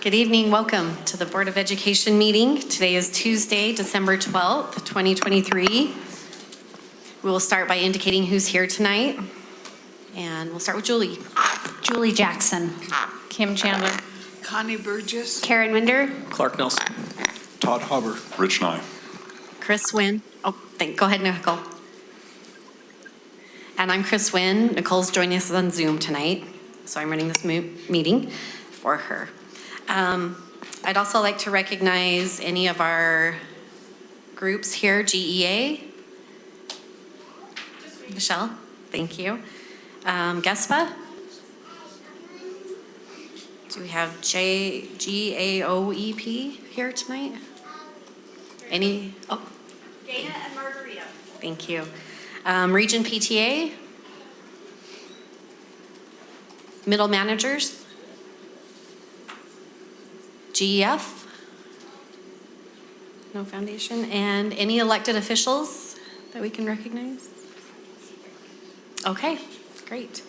Good evening. Welcome to the Board of Education meeting. Today is Tuesday, December 12th, 2023. We will start by indicating who's here tonight. And we'll start with Julie. Julie Jackson. Kim Chandler. Connie Burgess. Karen Winder. Clark Nelson. Todd Hubbard. Rich Nye. Chris Wynn. Go ahead, Nicole. And I'm Chris Wynn. Nicole's joining us on Zoom tonight, so I'm running this meeting for her. I'd also like to recognize any of our groups here, GEA. Michelle, thank you. GESPA. Do we have GAOEP here tonight? Any? Oh. Dana and Margarita. Thank you. Region PTA. Middle managers. GEF. No foundation. And any elected officials that we can recognize? Okay, great.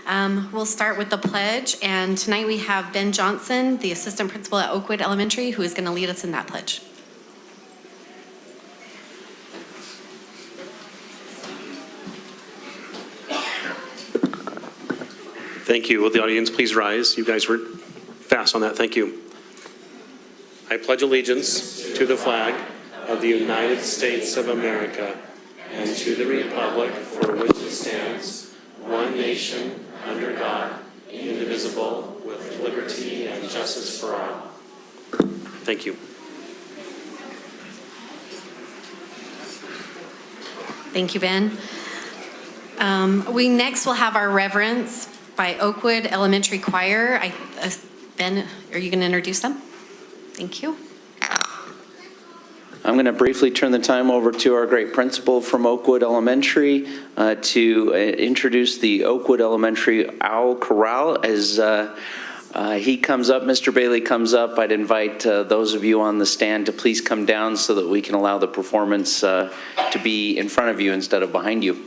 We'll start with the pledge, and tonight we have Ben Johnson, the assistant principal at Oakwood Elementary, who is going to lead us in that pledge. Thank you. Will the audience please rise? You guys were fast on that. Thank you. I pledge allegiance to the flag of the United States of America and to the republic for which it stands, one nation, under God, indivisible, with liberty and justice for all. Thank you. Thank you, Ben. We next will have our reverence by Oakwood Elementary Choir. Ben, are you going to introduce them? Thank you. I'm going to briefly turn the time over to our great principal from Oakwood Elementary to introduce the Oakwood Elementary Owl Chorale. As he comes up, Mr. Bailey comes up, I'd invite those of you on the stand to please come down so that we can allow the performance to be in front of you instead of behind you.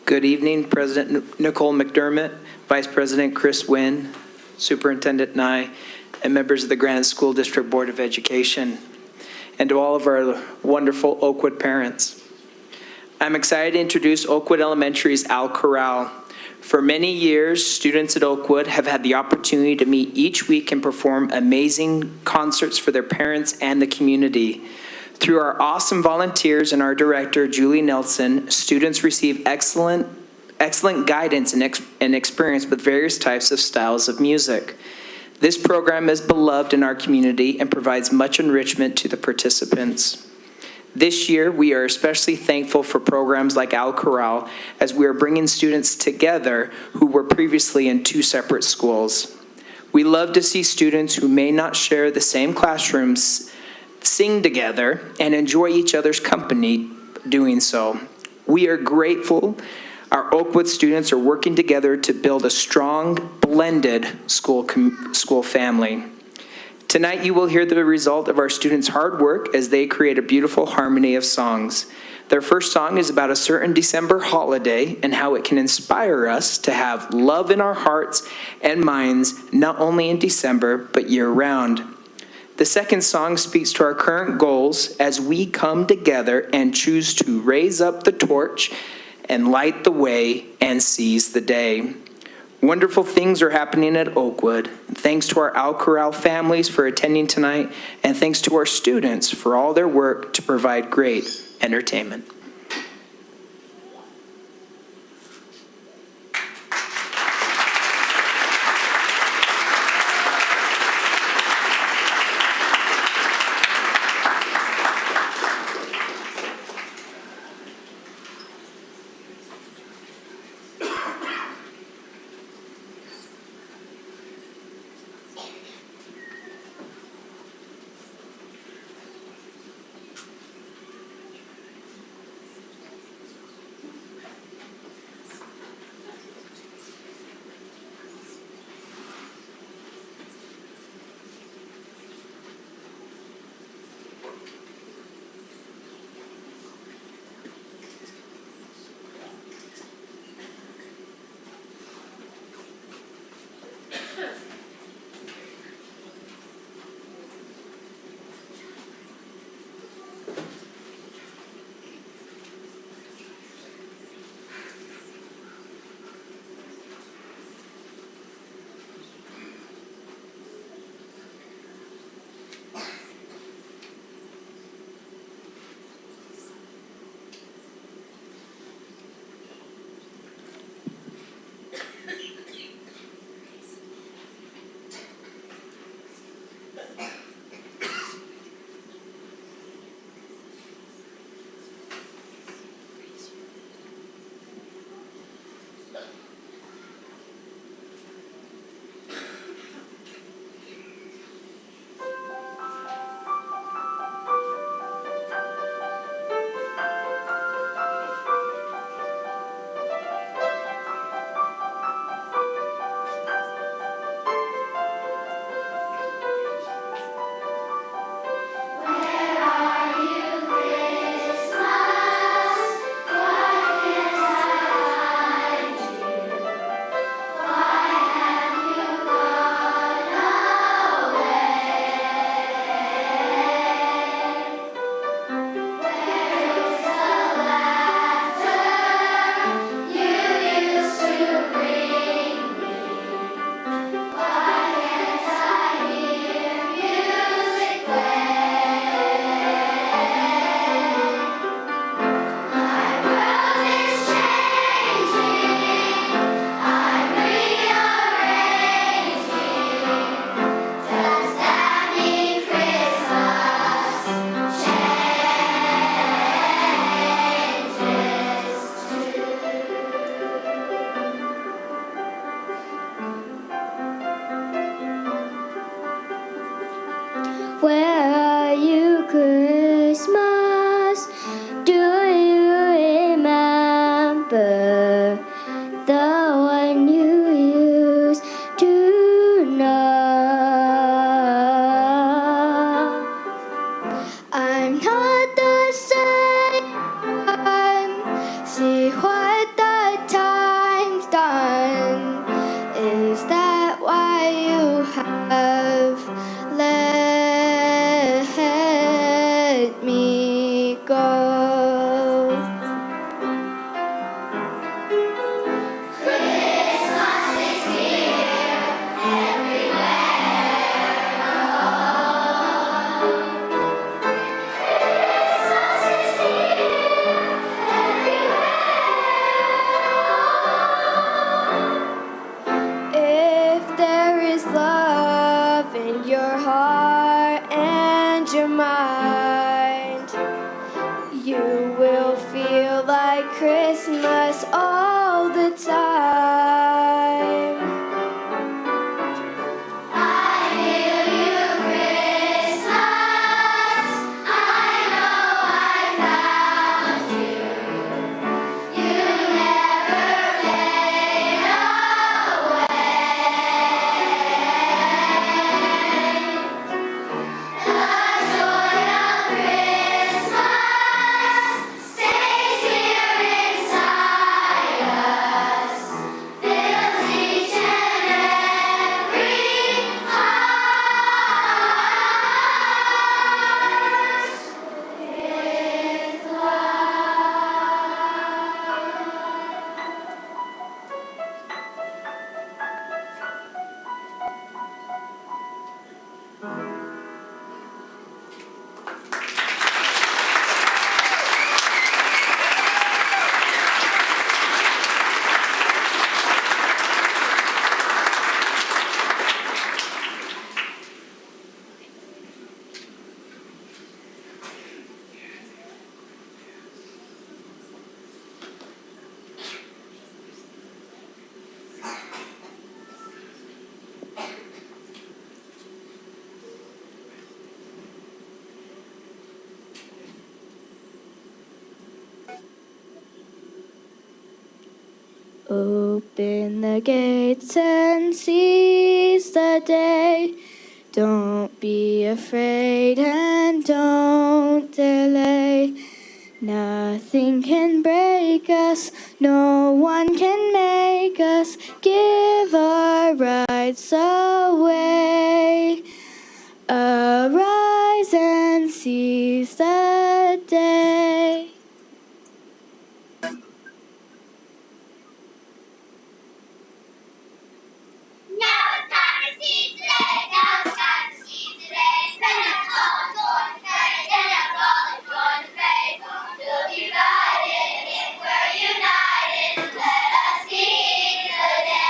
Good evening, President Nicole McDermott, Vice President Chris Wynn, Superintendent Nye, and members of the Granite School District Board of Education, and to all of our wonderful Oakwood parents. I'm excited to introduce Oakwood Elementary's Owl Chorale. For many years, students at Oakwood have had the opportunity to meet each week and perform amazing concerts for their parents and the community. Through our awesome volunteers and our director, Julie Nelson, students receive excellent guidance and experience with various types of styles of music. This program is beloved in our community and provides much enrichment to the participants. This year, we are especially thankful for programs like Owl Chorale, as we are bringing students together who were previously in two separate schools. We love to see students who may not share the same classrooms sing together and enjoy each other's company doing so. We are grateful our Oakwood students are working together to build a strong, blended school family. Tonight you will hear the result of our students' hard work as they create a beautiful harmony of songs. Their first song is about a certain December holiday and how it can inspire us to have love in our hearts and minds, not only in December, but year-round. The second song speaks to our current goals as we come together and choose to raise up the torch and light the way and seize the day. Wonderful things are happening at Oakwood. Thanks to our Owl Chorale families for attending tonight, and thanks to our students for all their work to provide great entertainment. Where are you, Christmas? Do you remember the one you used to know? I'm not the same. See what the time's done. Is that why you have let me go? If there is love in your heart and your mind, you will feel like Christmas all the time. I feel you, Christmas. I know I found you. You never fade away. The joy of Christmas stays here inside us, fills each and every heart with Open the gates and seize the day. Don't be afraid and don't delay. Nothing can break us, no one can make us give our rights away. Arise and seize the day. Now it's time to seize the day. Now it's time to seize the day. Stand up tall and join the fray. Stand up tall and join the fray. We'll be riding if we're united. Let us seize the day.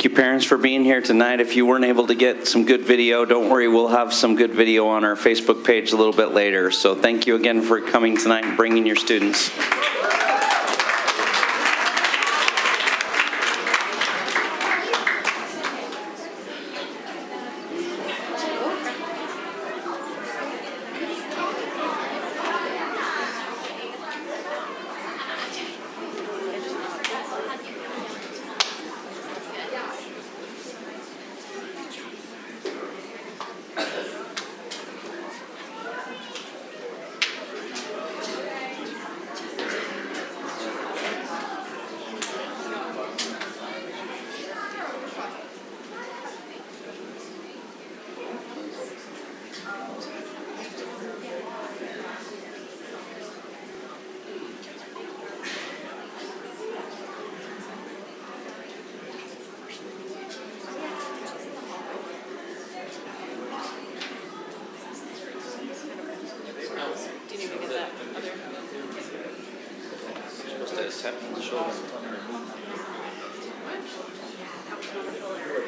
Thank you, parents, for being here tonight. If you weren't able to get some good video, don't worry, we'll have some good video on our Facebook page a little bit later. So thank you again for coming tonight and bringing your students.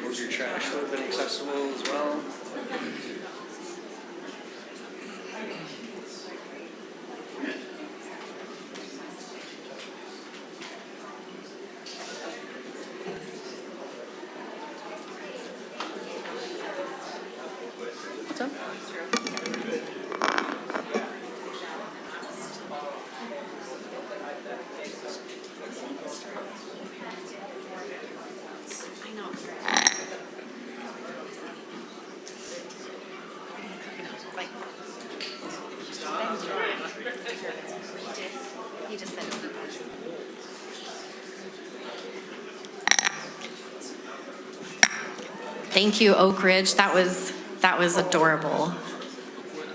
Move your trash a little bit accessible as well. He just said Thank you, Oak Ridge. That was adorable.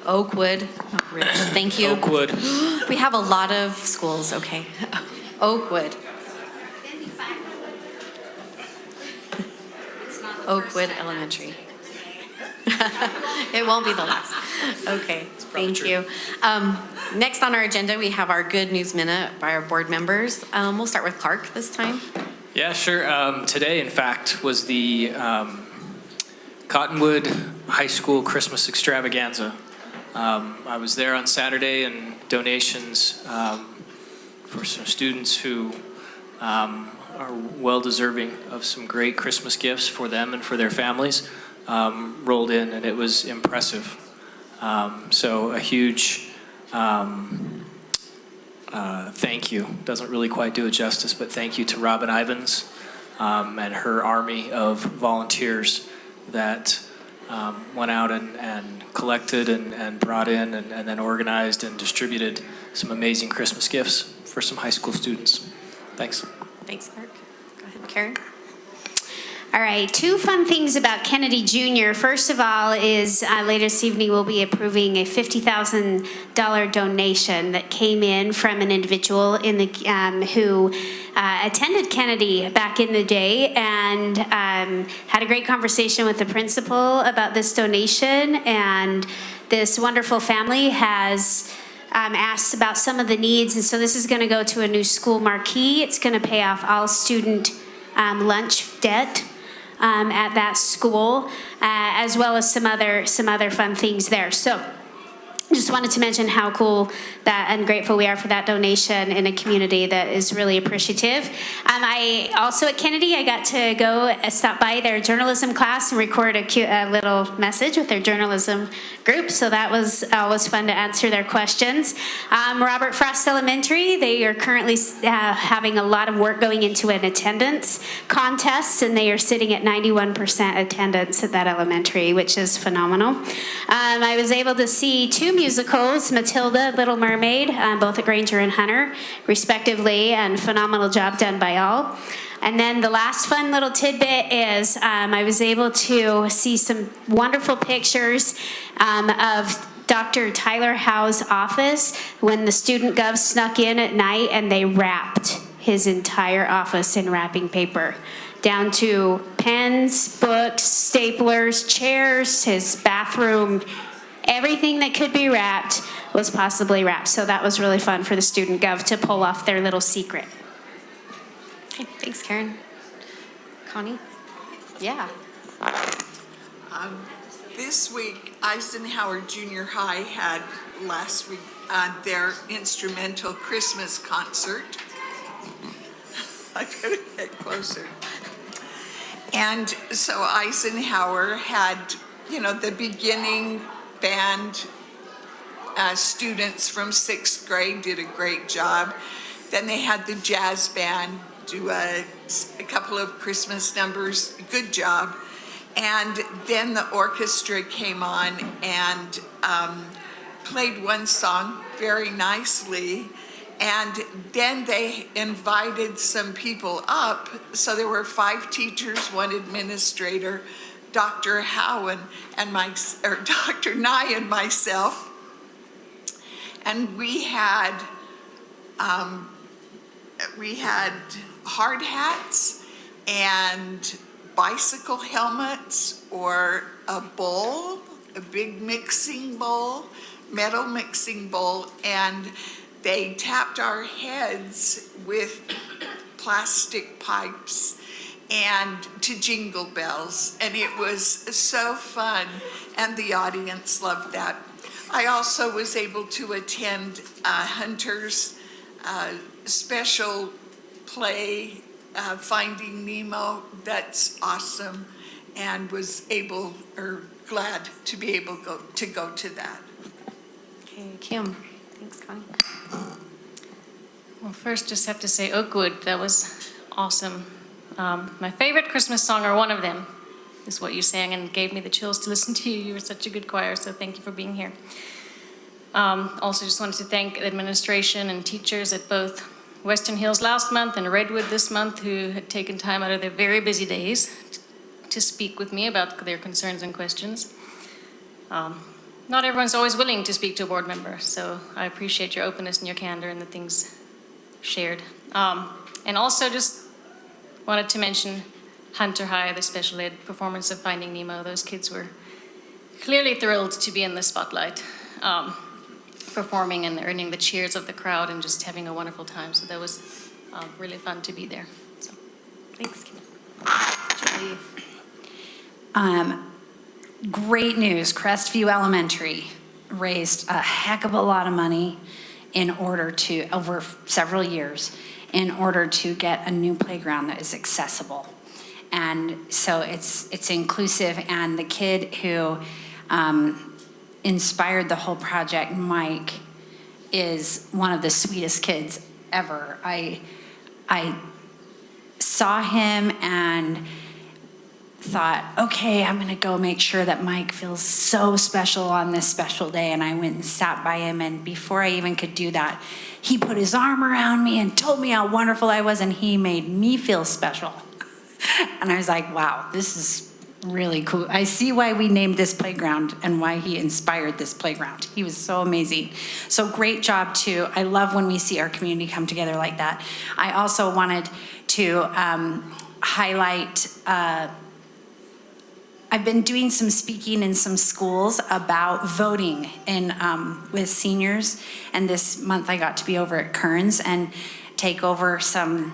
Oakwood, Oak Ridge. Thank you. Oakwood. We have a lot of schools. Okay, Oakwood. Oakwood Elementary. It won't be the last. Okay, thank you. Next on our agenda, we have our Good News Minute by our board members. We'll start with Clark this time. Yeah, sure. Today, in fact, was the Cottonwood High School Christmas Extravaganza. I was there on Saturday, and donations for some students who are well-deserving of some great Christmas gifts for them and for their families rolled in, and it was impressive. So a huge thank you. Doesn't really quite do it justice, but thank you to Robin Ivins and her army of volunteers that went out and collected and brought in and then organized and distributed some amazing Christmas gifts for some high school students. Thanks. Thanks, Clark. Go ahead, Karen. All right, two fun things about Kennedy Jr. First of all is later this evening we'll be approving a $50,000 donation that came in from an individual in the who attended Kennedy back in the day and had a great conversation with the principal about this donation. And this wonderful family has asked about some of the needs, and so this is going to go to a new school marquee. It's going to pay off all student lunch debt at that school, as well as some other fun things there. So just wanted to mention how cool that and grateful we are for that donation in a community that is really appreciative. I also at Kennedy, I got to go stop by their journalism class and record a little message with their journalism group. So that was always fun to answer their questions. Robert Frost Elementary, they are currently having a lot of work going into an attendance contest, and they are sitting at 91% attendance at that elementary, which is phenomenal. I was able to see two musicals, Matilda, Little Mermaid, both at Granger and Hunter, respectively, and phenomenal job done by all. And then the last fun little tidbit is I was able to see some wonderful pictures of Dr. Tyler Howe's office when the student gov snuck in at night and they wrapped his entire office in wrapping paper, down to pens, books, staplers, chairs, his bathroom. Everything that could be wrapped was possibly wrapped. So that was really fun for the student gov to pull off their little secret. Okay, thanks, Karen. Connie? Yeah. This week, Eisenhower Junior High had last week their instrumental Christmas concert. I better get closer. And so Eisenhower had, the beginning band students from 6th grade did a great job. Then they had the jazz band do a couple of Christmas numbers, good job. And then the orchestra came on and played one song very nicely. And then they invited some people up. So there were 5 teachers, 1 administrator, Dr. Howe and Dr. Nye and myself. And we had hard hats and bicycle helmets or a bowl, a big mixing bowl, metal mixing bowl, and they tapped our heads with plastic pipes and to jingle bells, and it was so fun, and the audience loved that. I also was able to attend Hunter's special play, Finding Nemo. That's awesome, and was glad to be able to go to that. Okay, Kim. Thanks, Connie. Well, first, just have to say Oakwood, that was awesome. My favorite Christmas song, or one of them, is what you sang and gave me the chills to listen to you. You were such a good choir, so thank you for being here. Also, just wanted to thank administration and teachers at both Western Hills last month and Redwood this month, who had taken time out of their very busy days to speak with me about their concerns and questions. Not everyone's always willing to speak to a board member, so I appreciate your openness and your candor and the things shared. And also just wanted to mention Hunter High, the special ed performance of Finding Nemo. Those kids were clearly thrilled to be in the spotlight, performing and earning the cheers of the crowd and just having a wonderful time. So that was really fun to be there. So, Thanks, Kim. Julie. Great news. Crestview Elementary raised a heck of a lot of money over several years, in order to get a new playground that is accessible. And so it's inclusive, and the kid who inspired the whole project, Mike, is one of the sweetest kids ever. I saw him and thought, okay, I'm gonna go make sure that Mike feels so special on this special day. And I went and sat by him, and before I even could do that, he put his arm around me and told me how wonderful I was, and he made me feel special. And I was like, wow, this is really cool. I see why we named this playground and why he inspired this playground. He was so amazing. So great job too. I love when we see our community come together like that. I also wanted to highlight, I've been doing some speaking in some schools about voting with seniors, and this month I got to be over at Kearns and take over some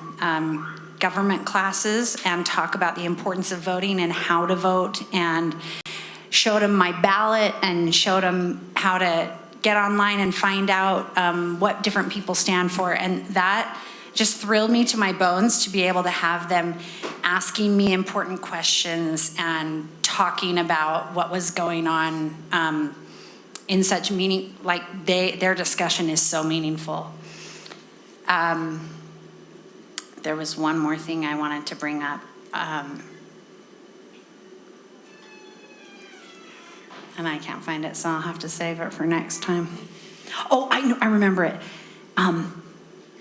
government classes and talk about the importance of voting and how to vote, and showed them my ballot and showed them how to get online and find out what different people stand for. And that just thrilled me to my bones to be able to have them asking me important questions and talking about what was going on in such meaning, like their discussion is so meaningful. There was one more thing I wanted to bring up. And I can't find it, so I'll have to save it for next time. Oh, I remember it.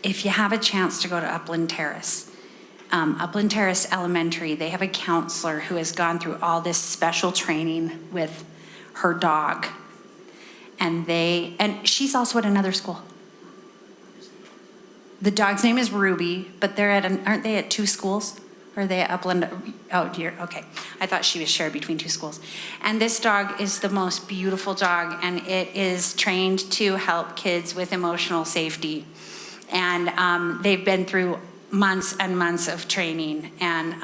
If you have a chance to go to Upland Terrace Elementary, they have a counselor who has gone through all this special training with her dog. And she's also at another school. The dog's name is Ruby, but aren't they at 2 schools? Or are they at Upland? Oh dear, okay. I thought she was shared between 2 schools. And this dog is the most beautiful dog, and it is trained to help kids with emotional safety. And they've been through months and months of training, and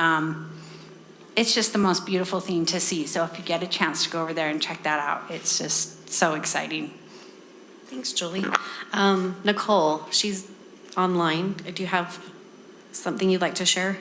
it's just the most beautiful thing to see. So if you get a chance to go over there and check that out, it's just so exciting. Thanks, Julie. Nicole, she's online. Do you have something you'd like to share?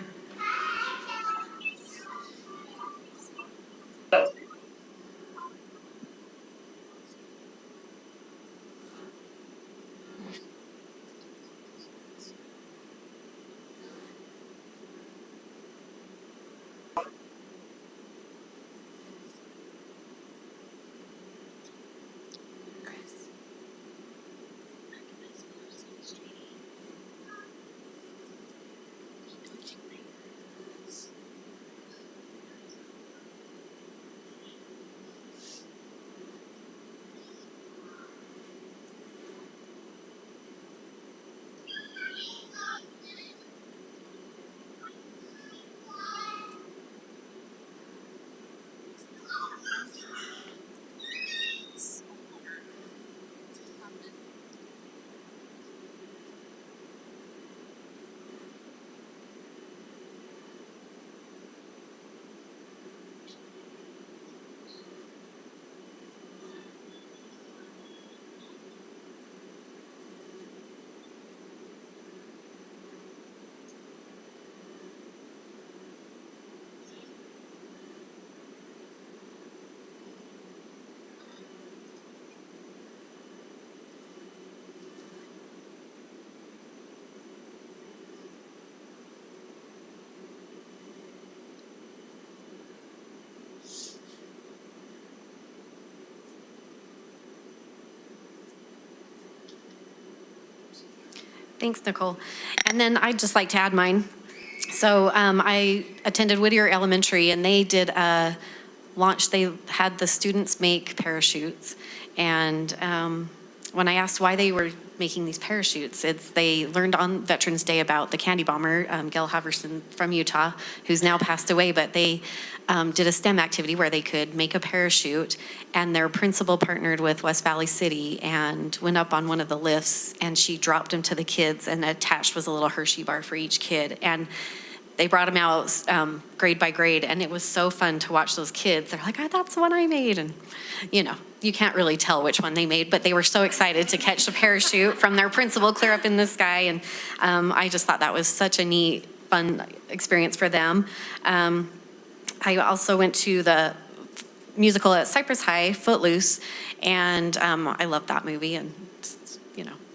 Thanks, Nicole. And then I'd just like to add mine. So I attended Whittier Elementary, and they did a launch. They had the students make parachutes. And when I asked why they were making these parachutes, they learned on Veterans Day about the candy bomber, Gail Haverson from Utah, who's now passed away, but they did a STEM activity where they could make a parachute, and their principal partnered with West Valley City and went up on one of the lifts, and she dropped them to the kids, and attached was a little Hershey bar for each kid. And they brought them out grade by grade, and it was so fun to watch those kids. They're like, that's the one I made. And, you can't really tell which one they made, but they were so excited to catch the parachute from their principal clear up in the sky. And I just thought that was such a neat, fun experience for them. I also went to the musical at Cypress High, Footloose, and I love that movie. And,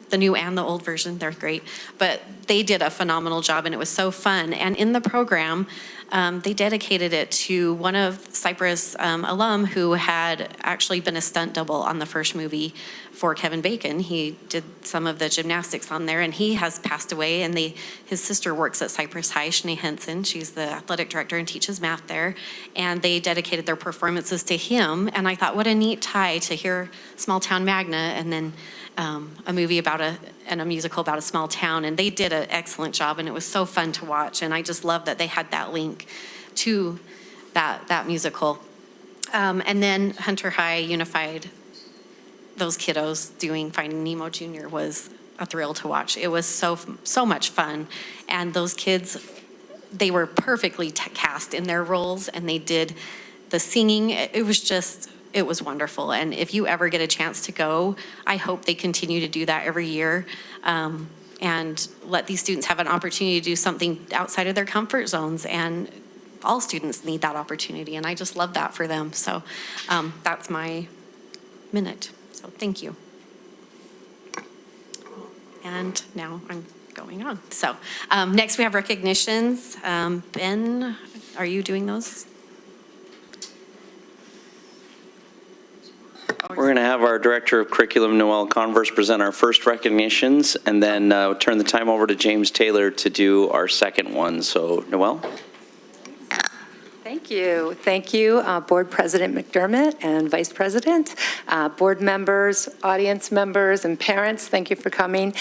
the new and the old version, they're great. But they did a phenomenal job, and it was so fun. And in the program, they dedicated it to one of Cypress alum who had actually been a stunt double on the first movie for Kevin Bacon. He did some of the gymnastics on there, and he has passed away. And his sister works at Cypress High, Shanae Henson. She's the athletic director and teaches math there. And they dedicated their performances to him. And I thought, what a neat tie to hear Small Town Magna and then a movie and a musical about a small town. And they did an excellent job, and it was so fun to watch. And I just love that they had that link to that musical. And then Hunter High Unified, those kiddos doing Finding Nemo Jr. was a thrill to watch. It was so much fun. And those kids, they were perfectly cast in their roles, and they did the singing. It was wonderful. And if you ever get a chance to go, I hope they continue to do that every year and let these students have an opportunity to do something outside of their comfort zones. And all students need that opportunity. And I just love that for them. So that's my minute. So thank you. And now I'm going on. So next we have recognitions. Ben, are you doing those? We're going to have our Director of Curriculum, Noelle Converse, present our first recognitions, and then turn the time over to James Taylor to do our second one. So, Noelle? Thank you. Thank you, Board President McDermott and Vice President, board members, audience members, and parents. Thank you for coming.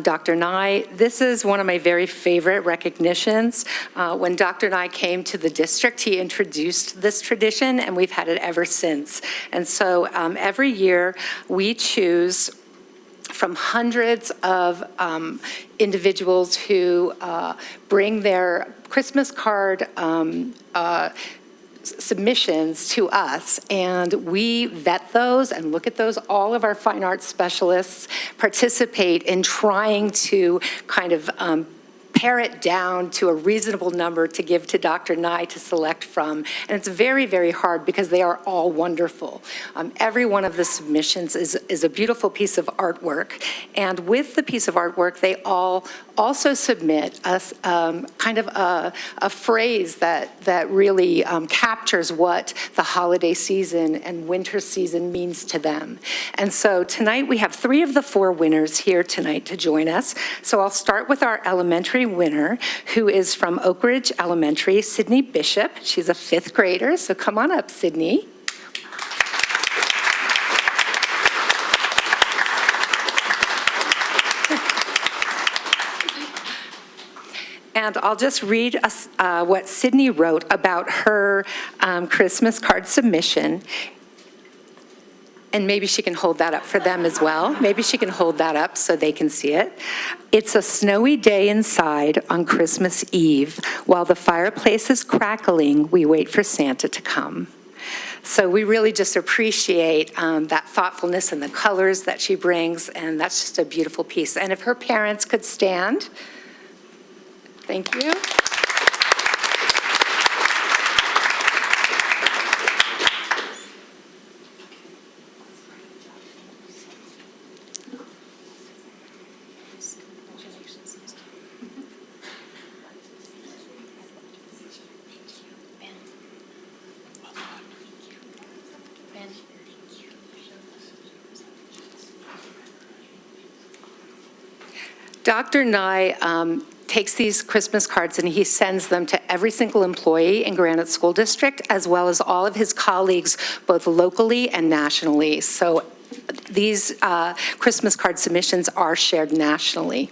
Dr. Nye, this is one of my very favorite recognitions. When Dr. Nye came to the district, he introduced this tradition, and we've had it ever since. And so every year we choose from hundreds of individuals who bring their Christmas card submissions to us, and we vet those and look at those. All of our fine arts specialists participate in trying to kind of pare it down to a reasonable number to give to Dr. Nye to select from. And it's very, very hard because they are all wonderful. Every one of the submissions is a beautiful piece of artwork. And with the piece of artwork, they all also submit kind of a phrase that really captures what the holiday season and winter season means to them. And so tonight we have 3 of the 4 winners here tonight to join us. So I'll start with our elementary winner, who is from Oak Ridge Elementary, Sydney Bishop. She's a 5th grader, so come on up, Sydney. And I'll just read us what Sydney wrote about her Christmas card submission. And maybe she can hold that up for them as well. Maybe she can hold that up so they can see it. It's a snowy day inside on Christmas Eve. While the fireplace is crackling, we wait for Santa to come. So we really just appreciate that thoughtfulness and the colors that she brings, and that's just a beautiful piece. And if her parents could stand. Thank you. Dr. Nye takes these Christmas cards and he sends them to every single employee in Granite School District, as well as all of his colleagues, both locally and nationally. So these Christmas card submissions are shared nationally.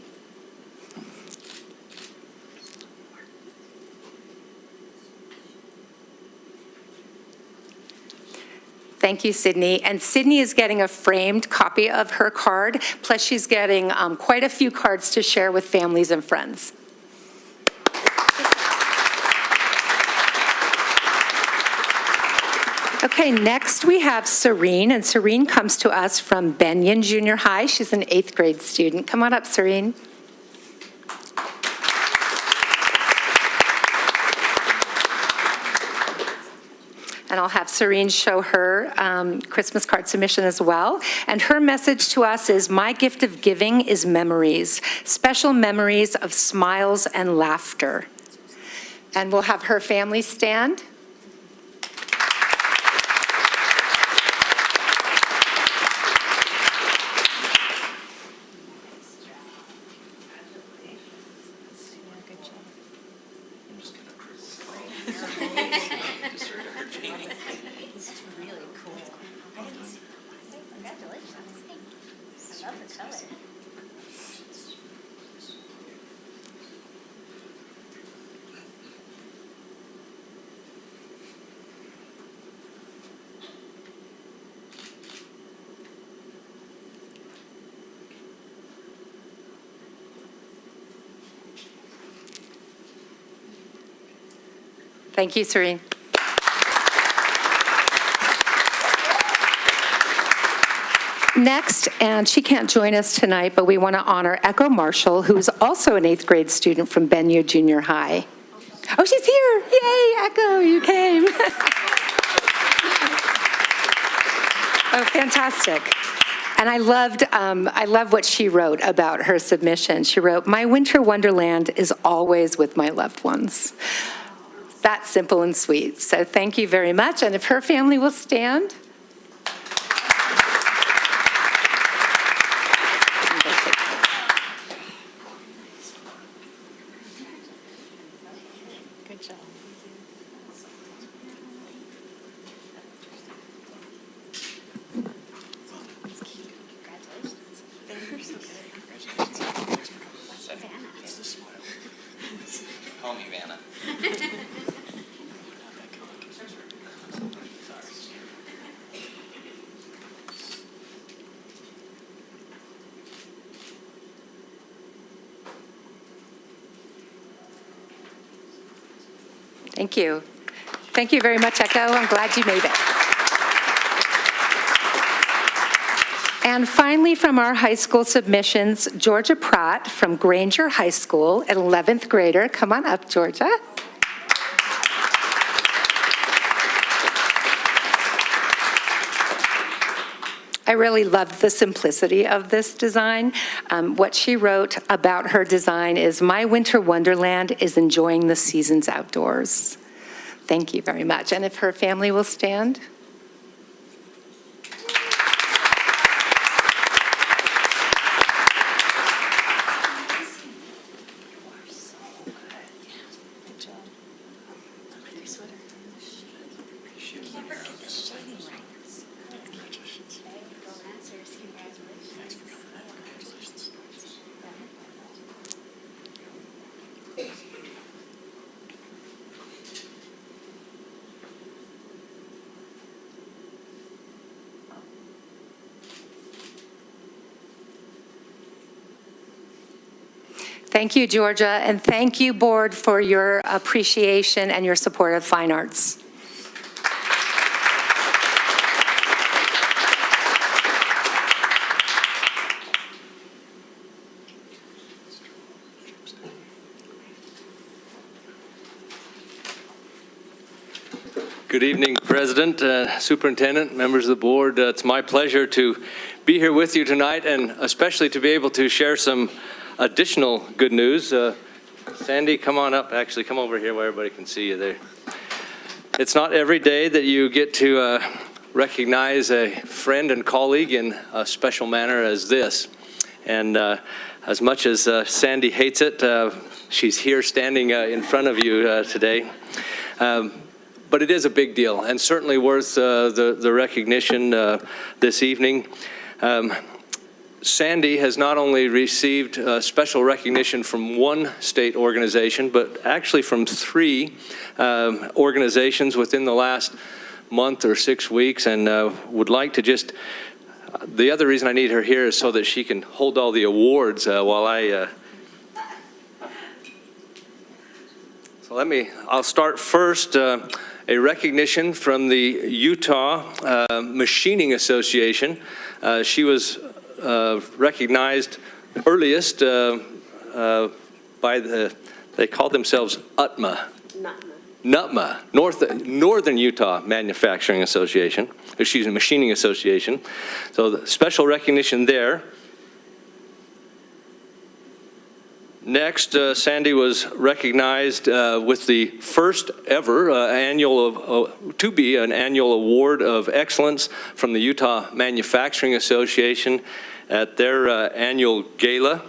Thank you, Sydney. And Sydney is getting a framed copy of her card, plus she's getting quite a few cards to share with families and friends. Okay, next we have Serene, and Serene comes to us from Benyon Junior High. She's an 8th grade student. Come on up, Serene. And I'll have Serene show her Christmas card submission as well. And her message to us is, my gift of giving is memories, special memories of smiles and laughter. And we'll have her family stand. Thank you, Serene. Next, and she can't join us tonight, but we want to honor Echo Marshall, who is also an 8th grade student from Benyon Junior High. Oh, she's here. Yay, Echo, you came. Oh, fantastic. And I love what she wrote about her submission. She wrote, my winter wonderland is always with my loved ones. That's simple and sweet. So thank you very much. And if her family will stand. Good job. Call me Vanna. Thank you. Thank you very much, Echo. I'm glad you made it. And finally, from our high school submissions, Georgia Pratt from Granger High School, an 11th grader. Come on up, Georgia. I really loved the simplicity of this design. What she wrote about her design is, "My winter wonderland is enjoying the seasons outdoors." Thank you very much. And if her family will stand. Thank you, Georgia, and thank you, board, for your appreciation and your support of fine arts. Good evening, President, Superintendent, members of the board. It's my pleasure to be here with you tonight, and especially to be able to share some additional good news. Sandy, come on up. Actually, come over here where everybody can see you there. It's not every day that you get to recognize a friend and colleague in a special manner as this. And as much as Sandy hates it, she's here standing in front of you today. But it is a big deal, and certainly worth the recognition this evening. Sandy has not only received special recognition from one state organization, but actually from 3 organizations within the last month or 6 weeks, and would like to just, the other reason I need her here is so that she can hold all the awards while I, so I'll start first, a recognition from the Utah Machining Association. She was recognized earliest by they called themselves UTMA. NUTMA, Northern Utah Manufacturing Association, excuse me, Machining Association. So the special recognition there. Next, Sandy was recognized with the first ever to be an annual award of excellence from the Utah Manufacturing Association at their annual gala.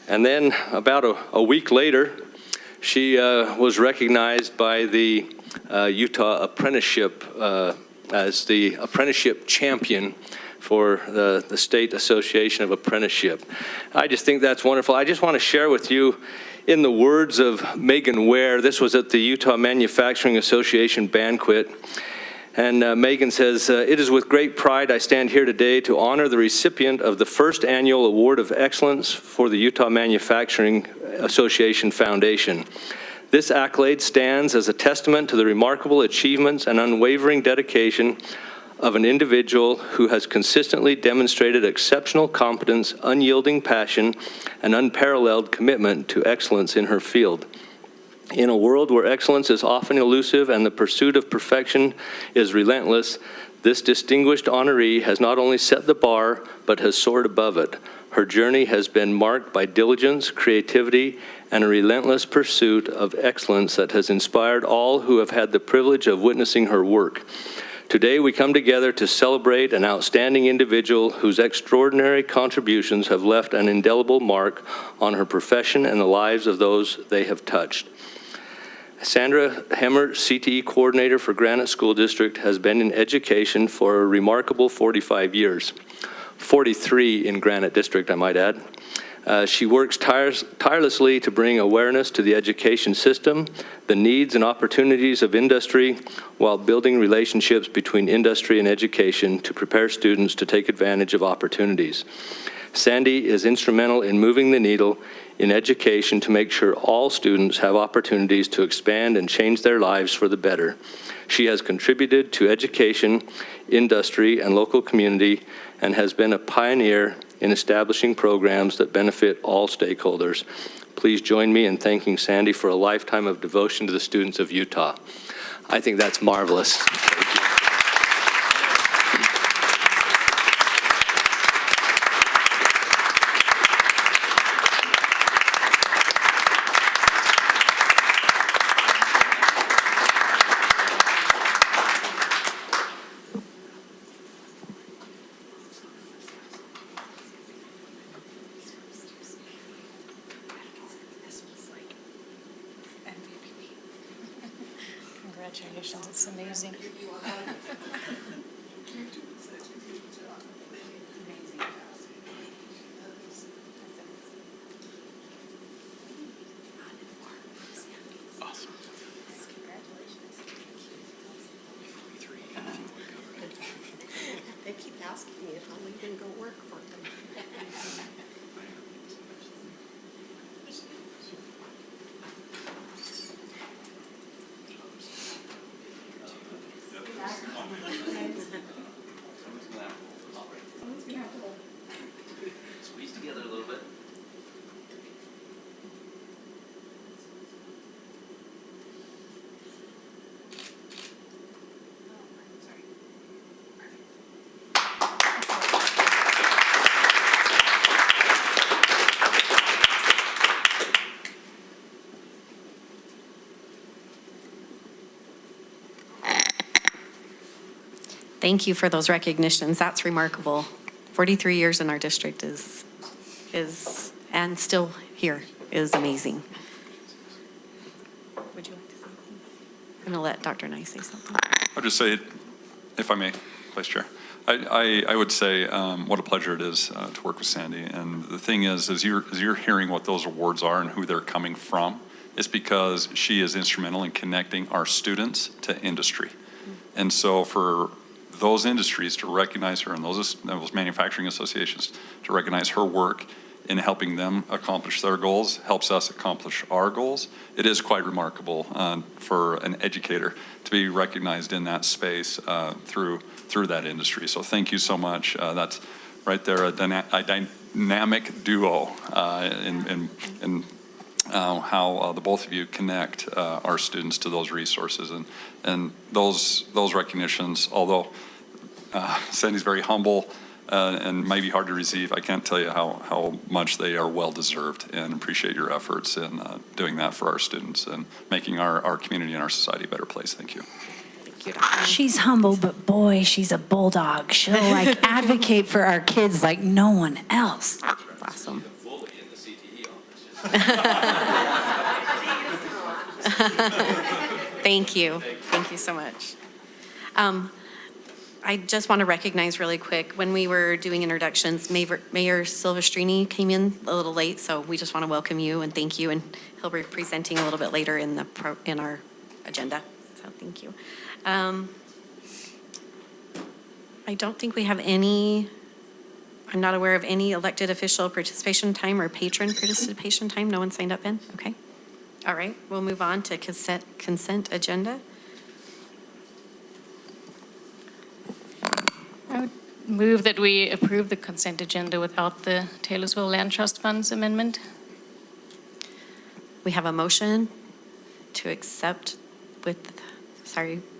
And then about a week later, she was recognized by the Utah Apprenticeship as the apprenticeship champion for the State Association of Apprenticeship. I just think that's wonderful. I just want to share with you, in the words of Megan Ware, this was at the Utah Manufacturing Association banquet, and Megan says, "It is with great pride I stand here today to honor the recipient of the first annual Award of Excellence for the Utah Manufacturing Association Foundation. This accolade stands as a testament to the remarkable achievements and unwavering dedication of an individual who has consistently demonstrated exceptional competence, unyielding passion, and unparalleled commitment to excellence in her field. In a world where excellence is often elusive and the pursuit of perfection is relentless, this distinguished honoree has not only set the bar, but has soared above it. Her journey has been marked by diligence, creativity, and a relentless pursuit of excellence that has inspired all who have had the privilege of witnessing her work. Today, we come together to celebrate an outstanding individual whose extraordinary contributions have left an indelible mark on her profession and the lives of those they have touched. Sandra Hemmert, CTE Coordinator for Granite School District, has been in education for a remarkable 45 years. 43 in Granite District, I might add. She works tirelessly to bring awareness to the education system, the needs and opportunities of industry, while building relationships between industry and education to prepare students to take advantage of opportunities. Sandy is instrumental in moving the needle in education to make sure all students have opportunities to expand and change their lives for the better. She has contributed to education, industry, and local community, and has been a pioneer in establishing programs that benefit all stakeholders. Please join me in thanking Sandy for a lifetime of devotion to the students of Utah. I think that's marvelous. Thank you. Congratulations, it's amazing. They keep asking me if I'll even go work for them. Squeeze together a little bit. Thank you for those recognitions. That's remarkable. 43 years in our district is and still here is amazing. Would you like to say something? I'm going to let Dr. Nye say something. I'll just say, if I may, Vice Chair, I would say what a pleasure it is to work with Sandy. And the thing is, as you're hearing what those awards are and who they're coming from, it's because she is instrumental in connecting our students to industry. And so for those industries to recognize her and those manufacturing associations to recognize her work in helping them accomplish their goals helps us accomplish our goals. It is quite remarkable for an educator to be recognized in that space through that industry. So thank you so much. That's right there, a dynamic duo in how the both of you connect our students to those resources and those recognitions. Although Sandy's very humble and might be hard to receive, I can't tell you how much they are well deserved, and appreciate your efforts in doing that for our students and making our community and our society a better place. Thank you. Thank you, Dr. She's humble, but boy, she's a bulldog. She'll advocate for our kids like no one else. Awesome. Thank you. Thank you so much. I just want to recognize really quick, when we were doing introductions, Mayor Silvestrini came in a little late, so we just want to welcome you and thank you, and he'll be presenting a little bit later in our agenda, so thank you. I don't think we have I'm not aware of any elected official participation time or patron participation time. No one signed up in? Okay. All right, we'll move on to consent agenda. I would move that we approve the consent agenda without the Taylorsville Land Trust Funds amendment. We have a motion to accept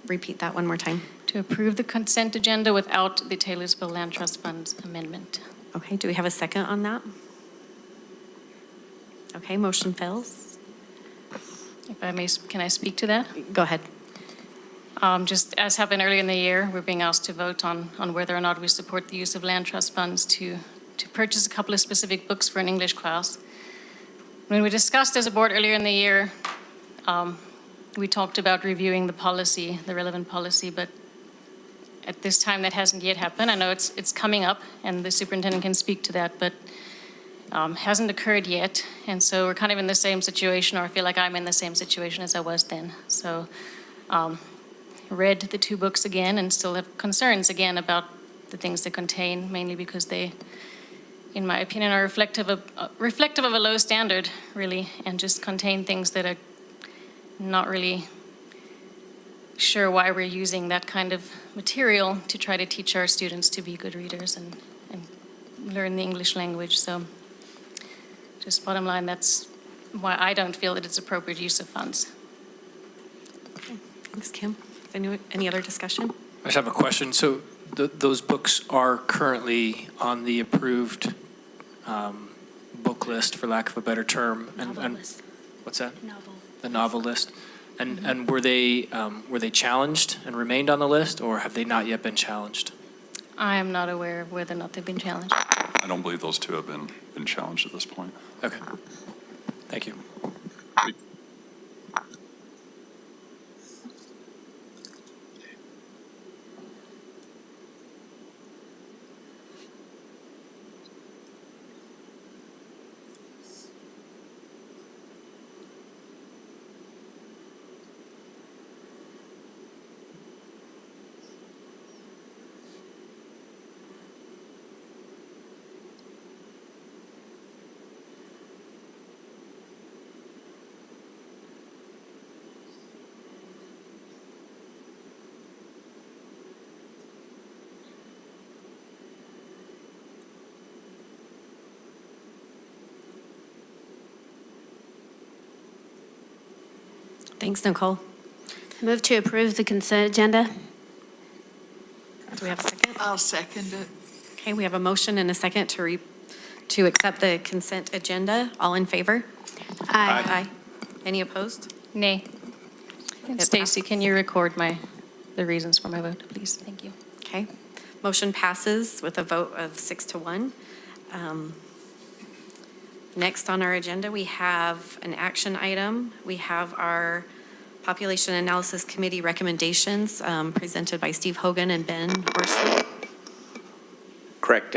repeat that one more time. To approve the consent agenda without the Taylorsville Land Trust Funds amendment. Okay, do we have a second on that? Okay, motion fails. If I may, can I speak to that? Go ahead. Just as happened earlier in the year, we're being asked to vote on whether or not we support the use of land trust funds to purchase a couple of specific books for an English class. When we discussed as a board earlier in the year, we talked about reviewing the policy, the relevant policy, but at this time that hasn't yet happened. I know it's coming up and the superintendent can speak to that, but hasn't occurred yet. And so we're kind of in the same situation, or I feel like I'm in the same situation as I was then. So read the two books again and still have concerns again about the things they contain, mainly because they in my opinion, are reflective of a low standard, really, and just contain things that are not really sure why we're using that kind of material to try to teach our students to be good readers and learn the English language. So just bottom line, that's why I don't feel that it's appropriate use of funds. Thanks, Kim. Any other discussion? I just have a question. So those books are currently on the approved book list, for lack of a better term. And list. What's that? Novel. The novel list. And were they challenged and remained on the list, or have they not yet been challenged? I am not aware of whether or not they've been challenged. I don't believe those two have been challenged at this point. Okay. Thank you. Thanks, Nicole. I move to approve the consent agenda. Do we have a second? I'll second it. Okay, we have a motion and a second to accept the consent agenda. All in favor? Aye. Any opposed? Nay. It Stacy, can you record the reasons for my vote, please? Thank you. Okay. Motion passes with a vote of 6-1. Next on our agenda, we have an action item. We have our Population Analysis Committee recommendations presented by Steve Hogan and Ben Horsley. Correct.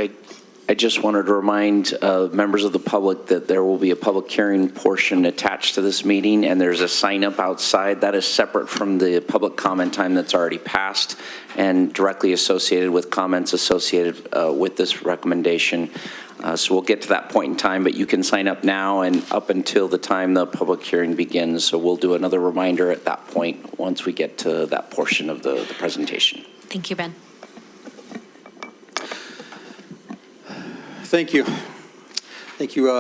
I just wanted to remind members of the public that there will be a public hearing portion attached to this meeting, and there's a sign up outside that is separate from the public comment time that's already passed and directly associated with comments associated with this recommendation. So we'll get to that point in time, but you can sign up now and up until the time the public hearing begins. So we'll do another reminder at that point once we get to that portion of the presentation. Thank you, Ben. Thank you. Thank you,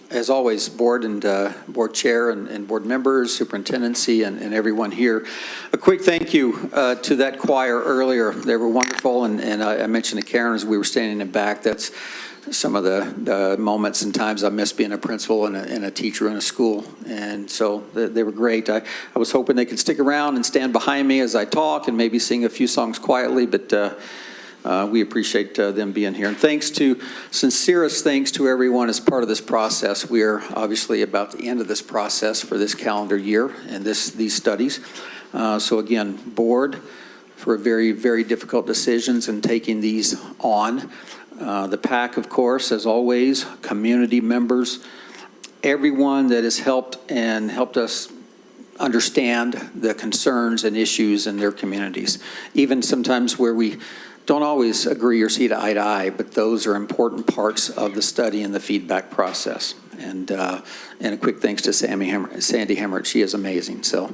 as always, board and board chair and board members, superintendency, and everyone here. A quick thank you to that choir earlier. They were wonderful, and I mentioned to Karen as we were standing in the back, that's some of the moments and times I miss being a principal and a teacher in a school. And so they were great. I was hoping they could stick around and stand behind me as I talk and maybe sing a few songs quietly, but we appreciate them being here. And sincerest thanks to everyone as part of this process. We are obviously about the end of this process for this calendar year and these studies. So again, board, for very, very difficult decisions and taking these on. The PAC, of course, as always, community members, everyone that has helped us understand the concerns and issues in their communities, even sometimes where we don't always agree or see eye to eye, but those are important parts of the study and the feedback process. And a quick thanks to Sandy Hemmerich. She is amazing. So.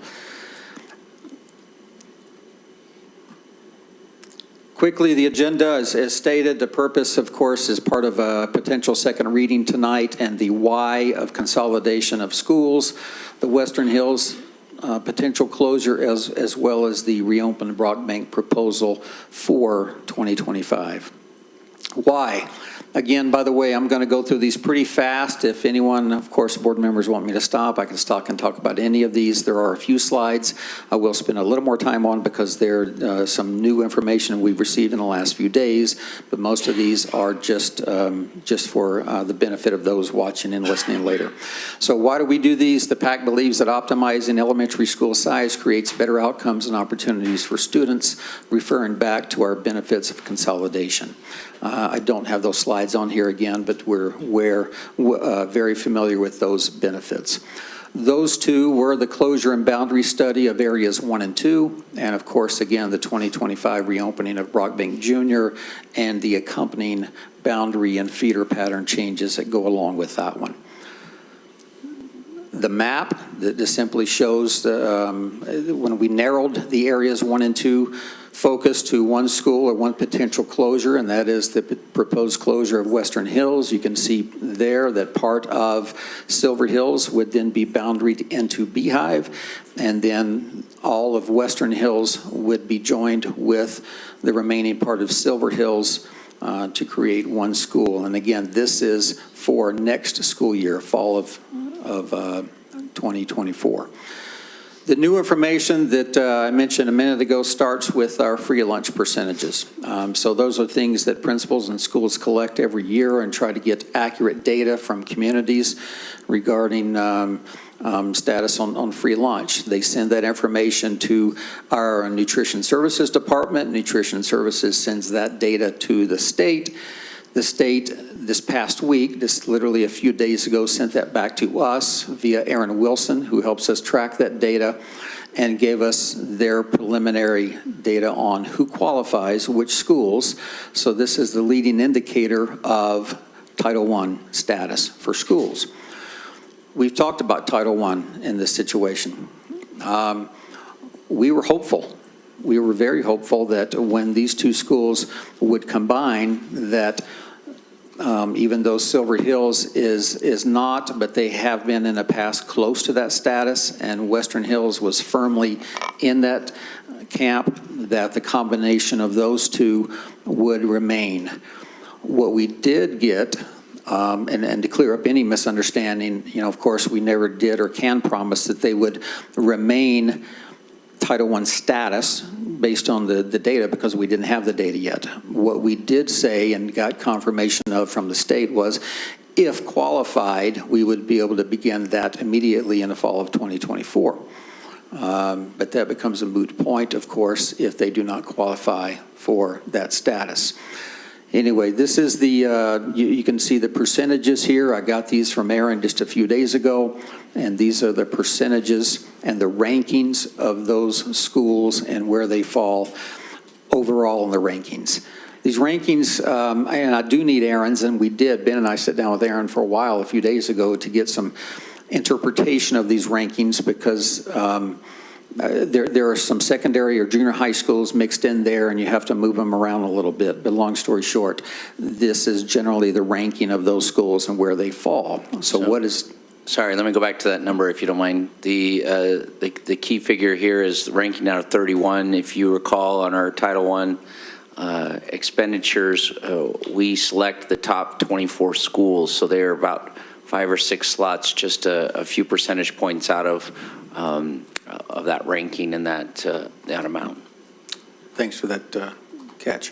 Quickly, the agenda, as stated, the purpose, of course, is part of a potential second reading tonight and the why of consolidation of schools, the Western Hills potential closure, as well as the reopen Brockbank proposal for 2025. Why? Again, by the way, I'm going to go through these pretty fast. If anyone, of course, board members want me to stop, I can stop and talk about any of these. There are a few slides I will spend a little more time on because they're some new information we've received in the last few days, but most of these are just for the benefit of those watching and listening later. So why do we do these? The PAC believes that optimizing elementary school size creates better outcomes and opportunities for students, referring back to our benefits of consolidation. I don't have those slides on here again, but we're very familiar with those benefits. Those two were the closure and boundary study of areas 1 and 2, and of course, again, the 2025 reopening of Brockbank Junior and the accompanying boundary and feeder pattern changes that go along with that one. The map that just simply shows when we narrowed the areas 1 and 2 focus to one school or one potential closure, and that is the proposed closure of Western Hills. You can see there that part of Silver Hills would then be boundaried into Beehive, and then all of Western Hills would be joined with the remaining part of Silver Hills to create one school. And again, this is for next school year, fall of 2024. The new information that I mentioned a minute ago starts with our free lunch percentages. So those are things that principals and schools collect every year and try to get accurate data from communities regarding status on free lunch. They send that information to our Nutrition Services Department. Nutrition Services sends that data to the state. The state, this past week, just literally a few days ago, sent that back to us via Aaron Wilson, who helps us track that data, and gave us their preliminary data on who qualifies, which schools. So this is the leading indicator of Title I status for schools. We've talked about Title I in this situation. We were hopeful. We were very hopeful that when these two schools would combine, that even though Silver Hills is not, but they have been in the past close to that status, and Western Hills was firmly in that camp, that the combination of those two would remain. What we did get, and to clear up any misunderstanding, of course, we never did or can promise that they would remain Title I status based on the data, because we didn't have the data yet. What we did say and got confirmation of from the state was, if qualified, we would be able to begin that immediately in the fall of 2024. But that becomes a moot point, of course, if they do not qualify for that status. Anyway, this is the, you can see the percentages here. I got these from Aaron just a few days ago, and these are the percentages and the rankings of those schools and where they fall overall in the rankings. These rankings, and I do need Aaron's, and we did. Ben and I sat down with Aaron for a while a few days ago to get some interpretation of these rankings, because there are some secondary or junior high schools mixed in there, and you have to move them around a little bit. But long story short, this is generally the ranking of those schools and where they fall. So what is... Sorry, let me go back to that number, if you don't mind. The key figure here is ranking out of 31. If you recall, on our Title I expenditures, we select the top 24 schools, so they're about 5 or 6 slots, just a few percentage points out of that ranking and that amount. Thanks for that catch.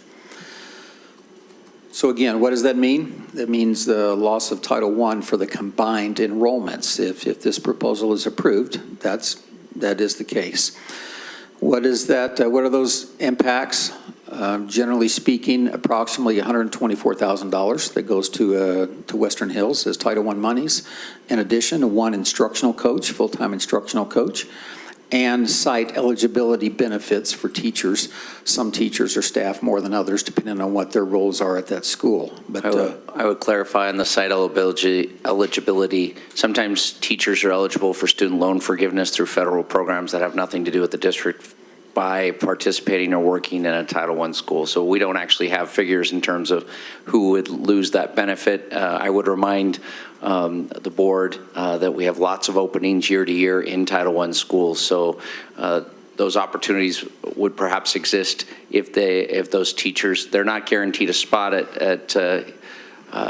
So again, what does that mean? That means the loss of Title I for the combined enrollments. If this proposal is approved, that is the case. What is that? What are those impacts? Generally speaking, approximately $124,000 that goes to Western Hills as Title I monies. In addition to one instructional coach, full-time instructional coach, and site eligibility benefits for teachers. Some teachers or staff more than others, depending on what their roles are at that school. But I would clarify on the site eligibility. Sometimes teachers are eligible for student loan forgiveness through federal programs that have nothing to do with the district by participating or working in a Title I school. So we don't actually have figures in terms of who would lose that benefit. I would remind the board that we have lots of openings year to year in Title I schools. So those opportunities would perhaps exist if those teachers, they're not guaranteed a spot at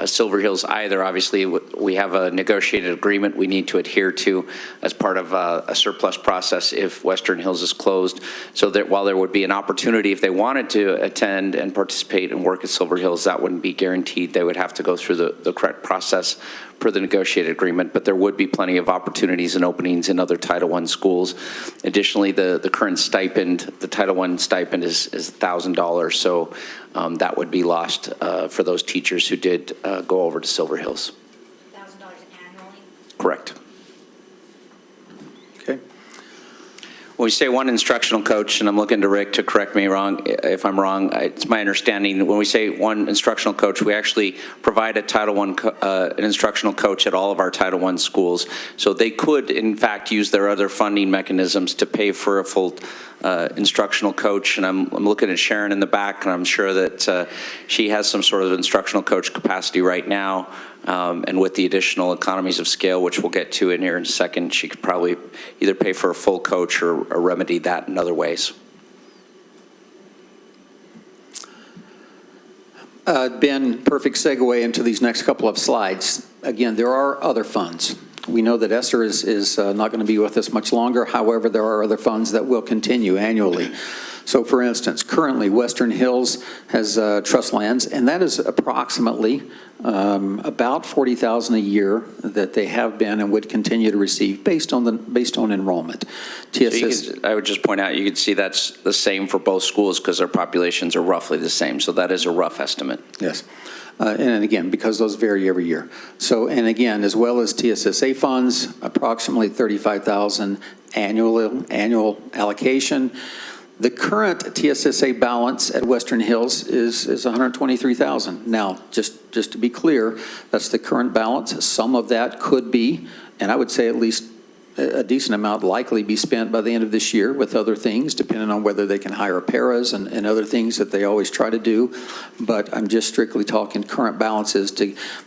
Silver Hills either. Obviously, we have a negotiated agreement we need to adhere to as part of a surplus process if Western Hills is closed. So that while there would be an opportunity if they wanted to attend and participate and work at Silver Hills, that wouldn't be guaranteed. They would have to go through the correct process per the negotiated agreement, but there would be plenty of opportunities and openings in other Title I schools. Additionally, the current stipend, the Title I stipend is $1,000, so that would be lost for those teachers who did go over to Silver Hills. $1,000 annually? Correct. When we say one instructional coach, and I'm looking to Rick to correct me if I'm wrong, it's my understanding, when we say one instructional coach, we actually provide a Title I, an instructional coach at all of our Title I schools. So they could, in fact, use their other funding mechanisms to pay for a full instructional coach. And I'm looking at Sharon in the back, and I'm sure that she has some sort of instructional coach capacity right now. And with the additional economies of scale, which we'll get to in here in a second, she could probably either pay for a full coach or remedy that in other ways. Ben, perfect segue into these next couple of slides. Again, there are other funds. We know that ESSER is not going to be with us much longer. However, there are other funds that will continue annually. So for instance, currently Western Hills has trust lands, and that is approximately about $40,000 a year that they have been and would continue to receive based on enrollment. TSS, I would just point out, you can see that's the same for both schools because their populations are roughly the same. So that is a rough estimate. Yes. And again, because those vary every year. So, and again, as well as TSSA funds, approximately $35,000 annual allocation. The current TSSA balance at Western Hills is $123,000. Now, just to be clear, that's the current balance. Some of that could be, and I would say at least a decent amount likely be spent by the end of this year with other things, depending on whether they can hire paras and other things that they always try to do. But I'm just strictly talking current balances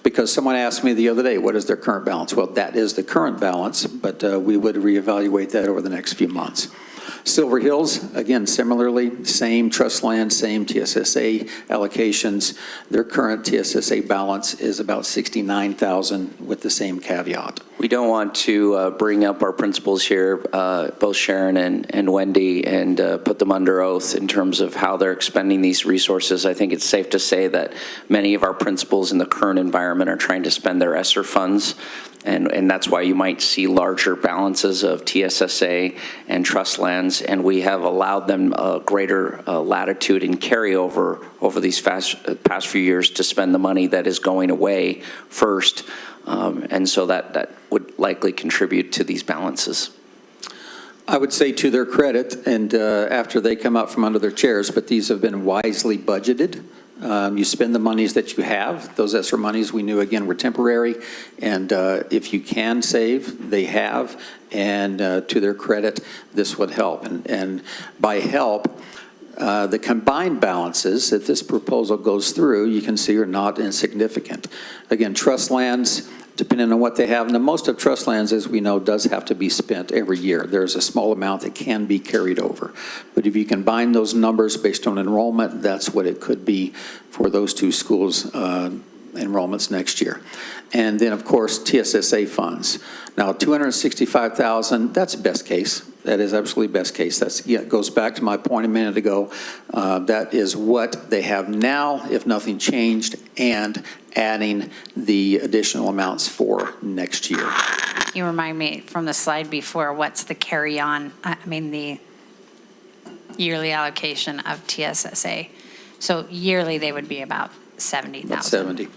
because someone asked me the other day, what is their current balance? Well, that is the current balance, but we would reevaluate that over the next few months. Silver Hills, again, similarly, same trust land, same TSSA allocations. Their current TSSA balance is about $69,000 with the same caveat. We don't want to bring up our principals here, both Sharon and Wendy, and put them under oath in terms of how they're expending these resources. I think it's safe to say that many of our principals in the current environment are trying to spend their ESSER funds. And that's why you might see larger balances of TSSA and trust lands, and we have allowed them a greater latitude and carryover over these past few years to spend the money that is going away first, and so that would likely contribute to these balances. I would say to their credit, and after they come out from under their chairs, but these have been wisely budgeted. You spend the monies that you have. Those ESSER monies we knew, again, were temporary. And if you can save, they have. And to their credit, this would help. And by help, the combined balances, if this proposal goes through, you can see are not insignificant. Again, trust lands, depending on what they have. And most of trust lands, as we know, does have to be spent every year. There's a small amount that can be carried over. But if you combine those numbers based on enrollment, that's what it could be for those two schools' enrollments next year. And then, of course, TSSA funds. Now, $265,000, that's best case. That is absolutely best case. That's, yeah, it goes back to my point a minute ago. That is what they have now, if nothing changed, and adding the additional amounts for next year. You remind me from the slide before, what's the carry-on, the yearly allocation of TSSA? So yearly, they would be about 70,000. About 70,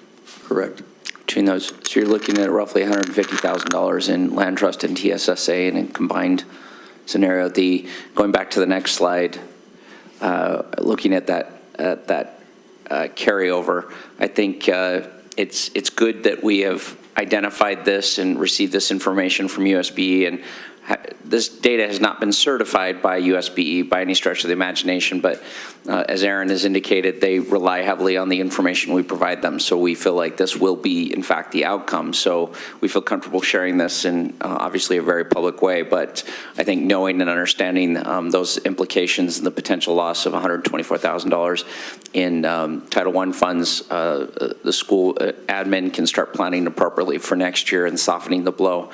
correct. Between those, so you're looking at roughly $150,000 in land trust and TSSA in a combined scenario. Going back to the next slide, looking at that carryover, I think it's good that we have identified this and received this information from USBE, and this data has not been certified by USBE by any stretch of the imagination, but as Aaron has indicated, they rely heavily on the information we provide them. So we feel like this will be, in fact, the outcome. So we feel comfortable sharing this in obviously a very public way, but I think knowing and understanding those implications and the potential loss of $124,000 in Title I funds, the school admin can start planning appropriately for next year and softening the blow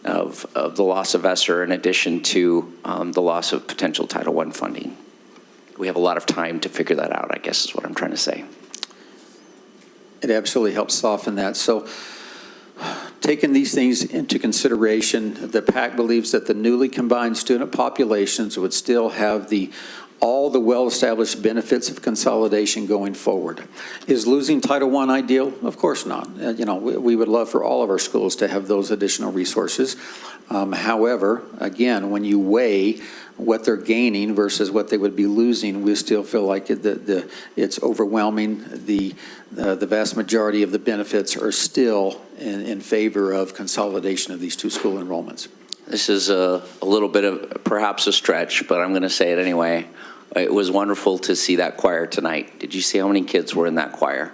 of the loss of ESSER in addition to the loss of potential Title I funding. We have a lot of time to figure that out, I guess is what I'm trying to say. It absolutely helps soften that. So taking these things into consideration, the PAC believes that the newly combined student populations would still have the all the well-established benefits of consolidation going forward. Is losing Title I ideal? Of course not. We would love for all of our schools to have those additional resources. However, again, when you weigh what they're gaining versus what they would be losing, we still feel like it's overwhelming. The vast majority of the benefits are still in favor of consolidation of these two school enrollments. This is a little bit of perhaps a stretch, but I'm going to say it anyway. It was wonderful to see that choir tonight. Did you see how many kids were in that choir?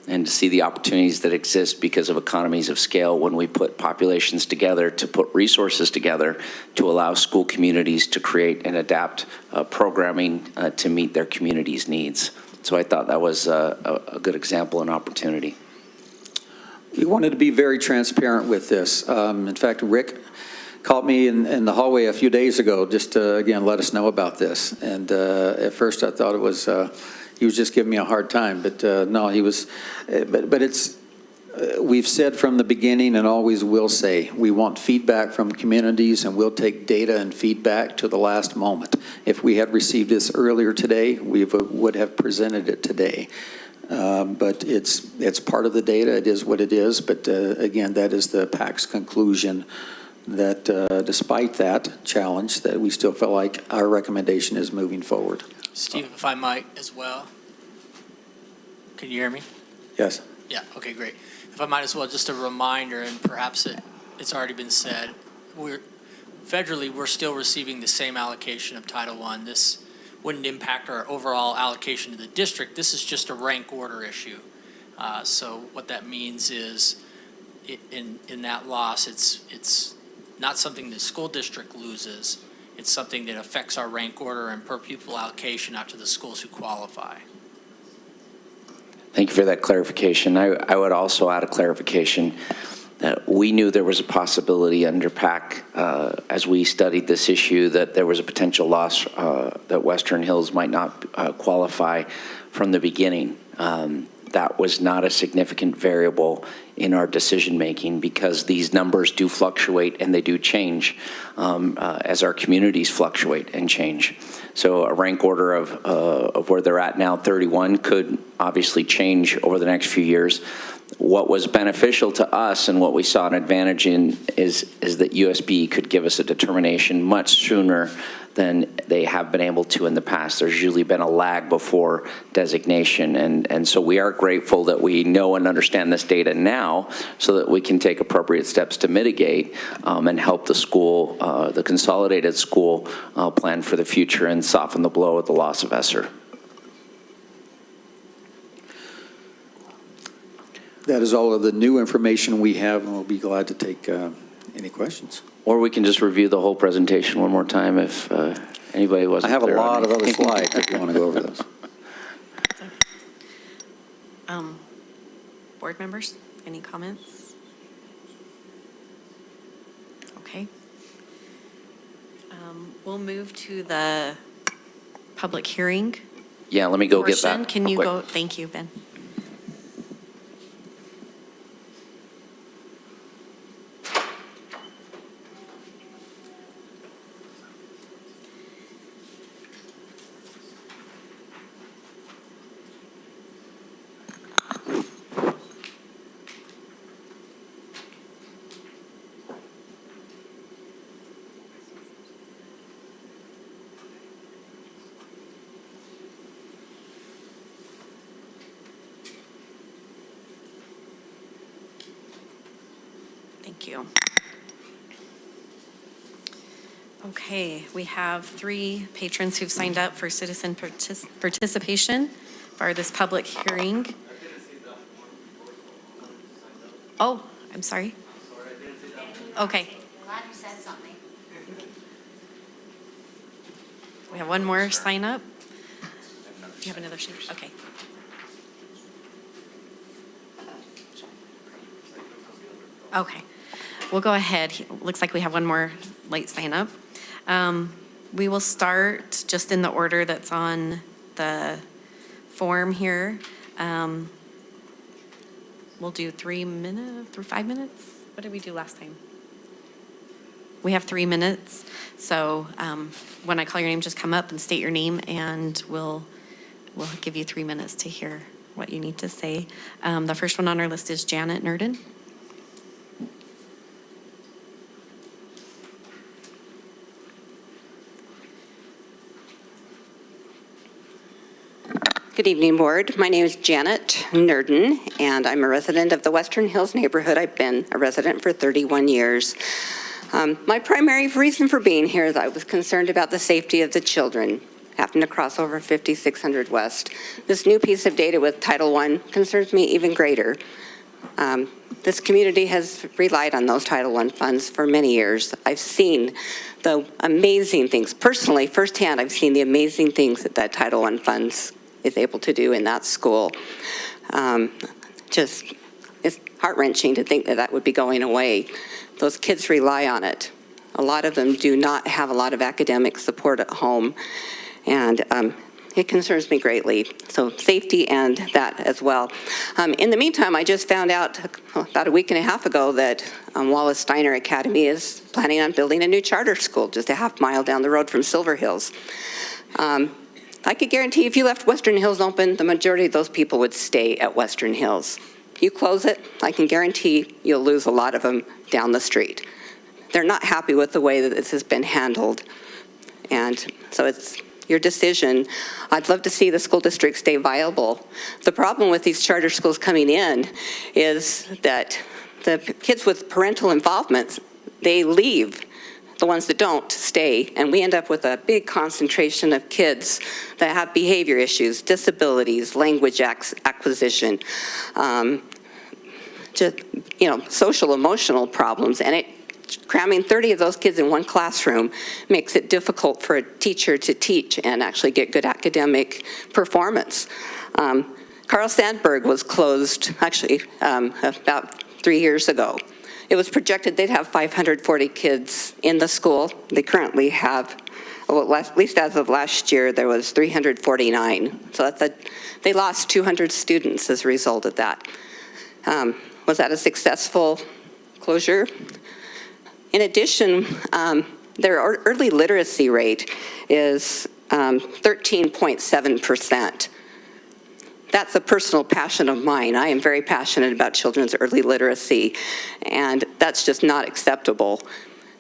And to see the opportunities that exist because of economies of scale when we put populations together, to put resources together, to allow school communities to create and adapt programming to meet their community's needs. So I thought that was a good example and opportunity. We wanted to be very transparent with this. In fact, Rick called me in the hallway a few days ago just to, again, let us know about this. And at first I thought it was, he was just giving me a hard time, but no, he was, but it's, we've said from the beginning and always will say, we want feedback from communities and we'll take data and feedback to the last moment. If we had received this earlier today, we would have presented it today. But it's part of the data, it is what it is, but again, that is the PAC's conclusion, that despite that challenge, that we still feel like our recommendation is moving forward. Steve, if I might as well. Can you hear me? Yes. Yeah, okay, great. If I might as well, just a reminder, and perhaps it's already been said, federally, we're still receiving the same allocation of Title I. This wouldn't impact our overall allocation to the district. This is just a rank order issue. So what that means is in that loss, it's not something the school district loses. It's something that affects our rank order and per pupil allocation out to the schools who qualify. Thank you for that clarification. I would also add a clarification that we knew there was a possibility under PAC as we studied this issue that there was a potential loss that Western Hills might not qualify from the beginning. That was not a significant variable in our decision making because these numbers do fluctuate and they do change as our communities fluctuate and change. So a rank order of where they're at now, 31, could obviously change over the next few years. What was beneficial to us and what we saw an advantage in is that USB could give us a determination much sooner than they have been able to in the past. There's usually been a lag before designation, and so we are grateful that we know and understand this data now so that we can take appropriate steps to mitigate and help the school, the consolidated school plan for the future and soften the blow of the loss of ESSER. That is all of the new information we have, and we'll be glad to take any questions. Or we can just review the whole presentation one more time if anybody wasn't I have a clear on lot of other anything. slides if you want to go over those. Board members, any comments? Okay. We'll move to the public hearing Yeah, let me go get portion. that. Can you quick. go? Thank you, Ben. Thank you. Okay, we have 3 patrons who've signed up for citizen participation for this public hearing. Oh, I'm sorry. Okay. Glad you said something. We have one more sign up. Do you have another sheet? Okay. Okay. We'll go ahead. Looks like we have one more late sign up. We will start just in the order that's on the form here. We'll do 3 minutes or 5 minutes. What did we do last time? We have 3 minutes, so when I call your name, just come up and state your name, and we'll give you 3 minutes to hear what you need to say. The first one on our list is Janet Nurdin. Good evening, Board. My name is Janet Nurdin, and I'm a resident of the Western Hills neighborhood. I've been a resident for 31 years. My primary reason for being here is I was concerned about the safety of the children having to cross over 5600 West. This new piece of data with Title I concerns me even greater. This community has relied on those Title I funds for many years. I've seen the amazing things. Personally, firsthand, I've seen the amazing things that Title I funds is able to do in that school. Just, it's heart-wrenching to think that that would be going away. Those kids rely on it. A lot of them do not have a lot of academic support at home, and it concerns me greatly. So safety and that as well. In the meantime, I just found out about a week and a half ago that Wallace Steiner Academy is planning on building a new charter school just a half mile down the road from Silver Hills. I could guarantee if you left Western Hills open, the majority of those people would stay at Western Hills. You close it, I can guarantee you'll lose a lot of them down the street. They're not happy with the way that this has been handled. And so it's your decision. I'd love to see the school district stay viable. The problem with these charter schools coming in is that the kids with parental involvement, they leave. The ones that don't stay, and we end up with a big concentration of kids that have behavior issues, disabilities, language acquisition, just, social emotional problems, and cramming 30 of those kids in one classroom makes it difficult for a teacher to teach and actually get good academic performance. Carl Sandburg was closed actually about 3 years ago. It was projected they'd have 540 kids in the school. They currently have, well, at least as of last year, there was 349. So they lost 200 students as a result of that. Was that a successful closure? In addition, their early literacy rate is 13.7%. That's a personal passion of mine. I am very passionate about children's early literacy, and that's just not acceptable.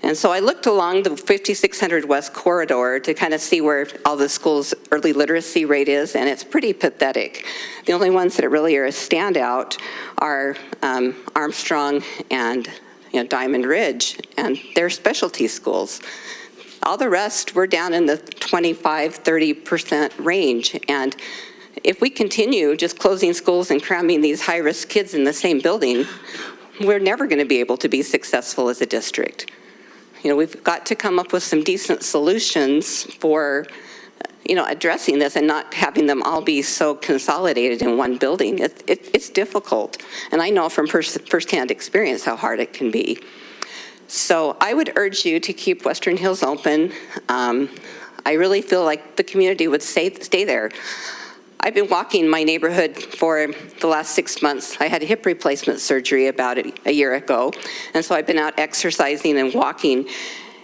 And so I looked along the 5600 West corridor to kind of see where all the schools' early literacy rate is, and it's pretty pathetic. The only ones that really are a standout are Armstrong and Diamond Ridge, and they're specialty schools. All the rest, we're down in the 25-30% range, and if we continue just closing schools and cramming these high-risk kids in the same building, we're never going to be able to be successful as a district. We've got to come up with some decent solutions for, addressing this and not having them all be so consolidated in one building. It's difficult, and I know from firsthand experience how hard it can be. So I would urge you to keep Western Hills open. I really feel like the community would stay there. I've been walking my neighborhood for the last 6 months. I had a hip replacement surgery about a year ago, and so I've been out exercising and walking,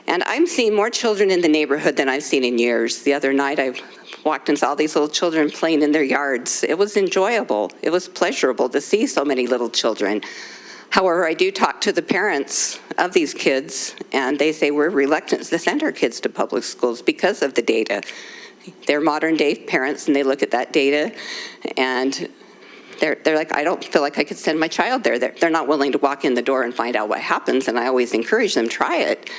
and I'm seeing more children in the neighborhood than I've seen in years. The other night I walked and saw these little children playing in their yards. It was enjoyable. It was pleasurable to see so many little children. However, I do talk to the parents of these kids, and they say we're reluctant to send our kids to public schools because of the data. They're modern day parents, and they look at that data and they're like, I don't feel like I could send my child there. They're not willing to walk in the door and find out what happens, and I always encourage them, try it.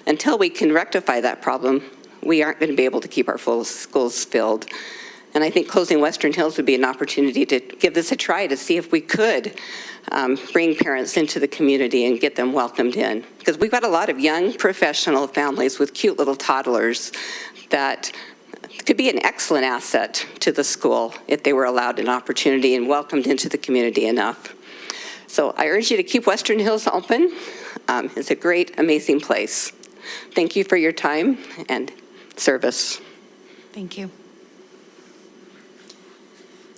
Until we can rectify that problem, we aren't going to be able to keep our full schools filled. And I think closing Western Hills would be an opportunity to give this a try to see if we could bring parents into the community and get them welcomed in. Because we've got a lot of young professional families with cute little toddlers that could be an excellent asset to the school if they were allowed an opportunity and welcomed into the community enough. So I urge you to keep Western Hills open. It's a great, amazing place. Thank you for your time and service. Thank you.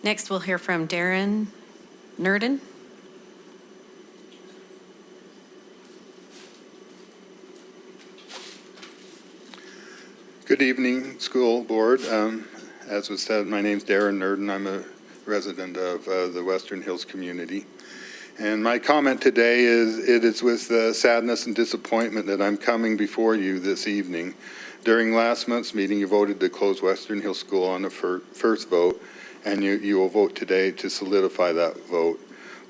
Next, we'll hear from Darren Nurdin. Good evening, school board. As was said, my name's Darren Nurden. I'm a resident of the Western Hills community. And my comment today is, it is with sadness and disappointment that I'm coming before you this evening. During last month's meeting, you voted to close Western Hills School on the first vote, and you will vote today to solidify that vote.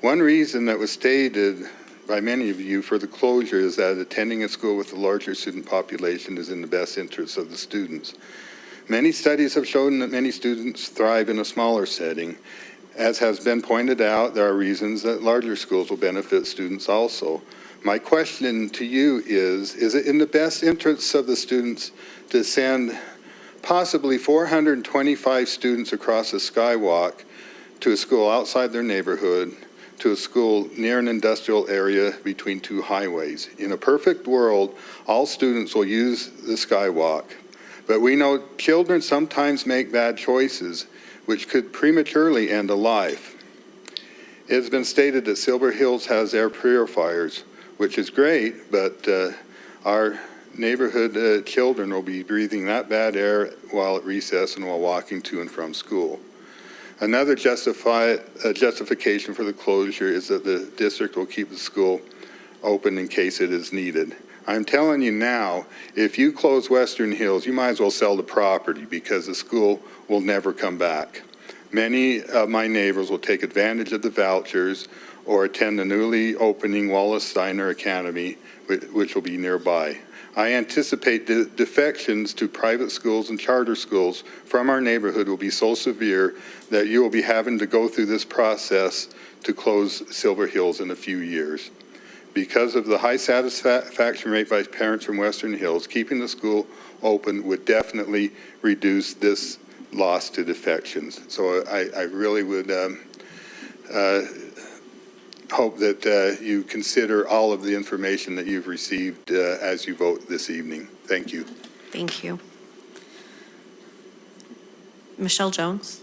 One reason that was stated by many of you for the closure is that attending a school with a larger student population is in the best interest of the students. Many studies have shown that many students thrive in a smaller setting. As has been pointed out, there are reasons that larger schools will benefit students also. My question to you is it in the best interests of the students to send possibly 425 students across the skywalk to a school outside their neighborhood, to a school near an industrial area between two highways? In a perfect world, all students will use the skywalk. But we know children sometimes make bad choices, which could prematurely end a life. It has been stated that Silver Hills has air purifiers, which is great, but our neighborhood children will be breathing that bad air while at recess and while walking to and from school. Another justification for the closure is that the district will keep the school open in case it is needed. I'm telling you now, if you close Western Hills, you might as well sell the property because the school will never come back. Many of my neighbors will take advantage of the vouchers or attend the newly opening Wallace Steiner Academy, which will be nearby. I anticipate defections to private schools and charter schools from our neighborhood will be so severe that you will be having to go through this process to close Silver Hills in a few years. Because of the high satisfaction rate by parents from Western Hills, keeping the school open would definitely reduce this loss to defections. So I really would hope that you consider all of the information that you've received as you vote this evening. Thank you. Thank you. Michelle Jones.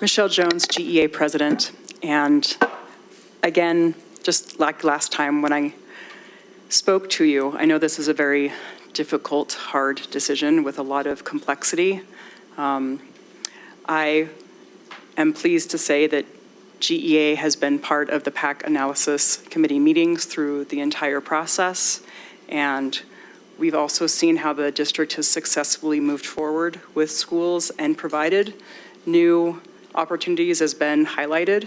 Michelle Jones, GEA President. And again, just like last time when I spoke to you, I know this is a very difficult, hard decision with a lot of complexity. I am pleased to say that GEA has been part of the PAC analysis committee meetings through the entire process. And we've also seen how the district has successfully moved forward with schools and provided new opportunities as been highlighted,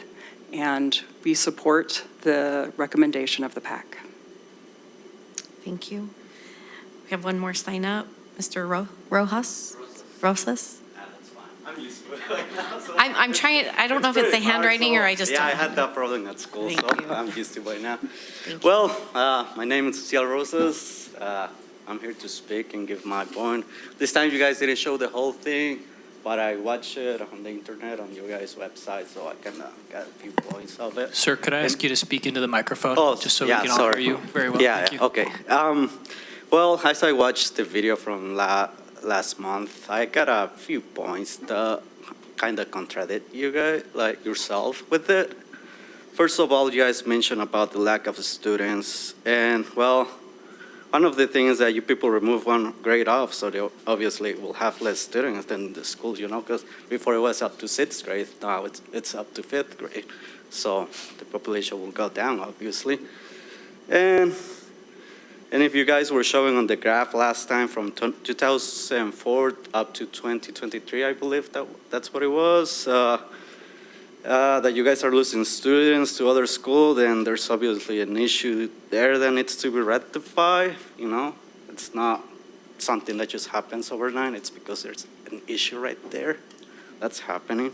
and we support the recommendation of the PAC. Thank you. We have one more sign up. Mr. Rojas? Rosas? I'm used to it now. So I'm trying, I don't know if it's the handwriting or I just yeah, don't. I had that problem at school, Thank so you. I'm used to it by now. Well, my name is Ciel Rosas. I'm here to speak and give my point. This time you guys didn't show the whole thing, but I watched it on the internet, on your guys' website, so I kind of got a few points of it. Sir, could I ask you to speak into the microphone? Oh, just so yeah, we can all sorry. hear you very well? Yeah, Thank you. okay. Well, as I watched the video from last month, I got a few points that kind of contradict you guys, like yourself with it. First of all, you guys mentioned about the lack of students, and well, one of the things that you people remove one grade off, so they obviously will have less students than the schools, you know, because before it was up to 6th grade, now it's up to 5th grade. So the population will go down, obviously. And if you guys were showing on the graph last time from 2004 up to 2023, I believe that's what it was, that you guys are losing students to other schools, then there's obviously an issue there that needs to be rectified, you know. It's not something that just happens overnight. It's because there's an issue right there that's happening.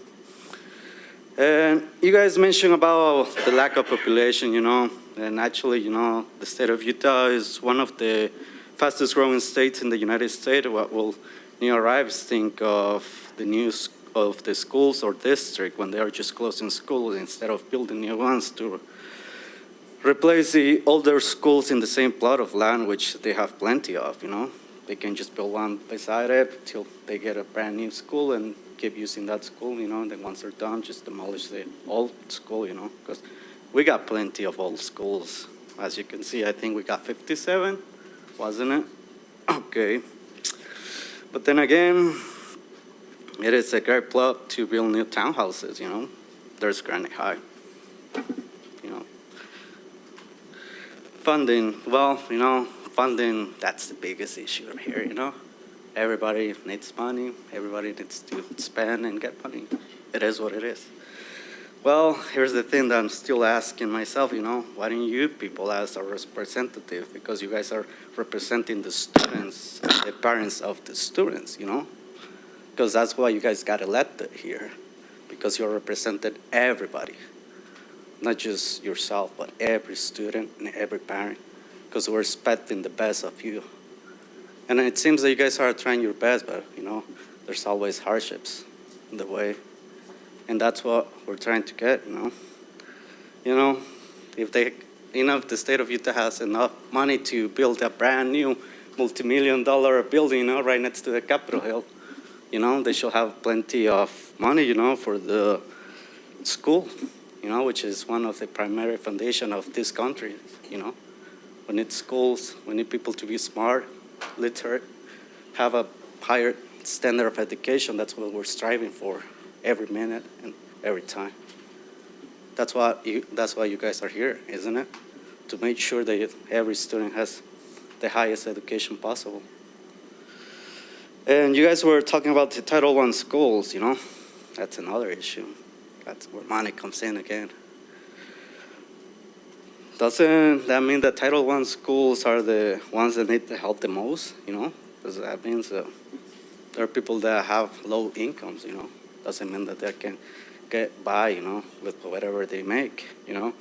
And you guys mentioned about the lack of population, you know, and actually, you know, the state of Utah is one of the fastest growing states in the United States. What will new arrivals think of the news of the schools or district when they are just closing schools instead of building new ones to replace the older schools in the same plot of land, which they have plenty of, you know. They can just build one beside it till they get a brand new school and keep using that school, you know, and then once they're done, just demolish the old school, you know, because we got plenty of old schools. As you can see, I think we got 57, wasn't it? Okay. But then again, it is a great plot to build new townhouses, you know. There's Granite High, you know. Funding, well, you know, funding, that's the biggest issue here, you know. Everybody needs money. Everybody needs to spend and get money. It is what it is. Well, here's the thing that I'm still asking myself, you know, why don't you people as a representative? Because you guys are representing the students, the parents of the students, you know? Because that's why you guys got elected here, because you represented everybody, not just yourself, but every student and every parent, because we're expecting the best of you. And it seems that you guys are trying your best, but, you know, there's always hardships in the way. And that's what we're trying to get, you know. You know, if the state of Utah has enough money to build a brand new multi-million-dollar building, you know, right next to the Capitol Hill, you know, they should have plenty of money, you know, for the school, you know, which is one of the primary foundation of this country, you know. We need schools, we need people to be smart, literate, have a higher standard of education. That's what we're striving for every minute and every time. That's why you guys are here, isn't it? To make sure that every student has the highest education possible. And you guys were talking about the Title I schools, you know. That's another issue. That's where money comes in again. Doesn't that mean that Title I schools are the ones that need the help the most, you know? Because that means there are people that have low incomes, you know? Doesn't mean that they can get by, you know, with whatever they make, you know?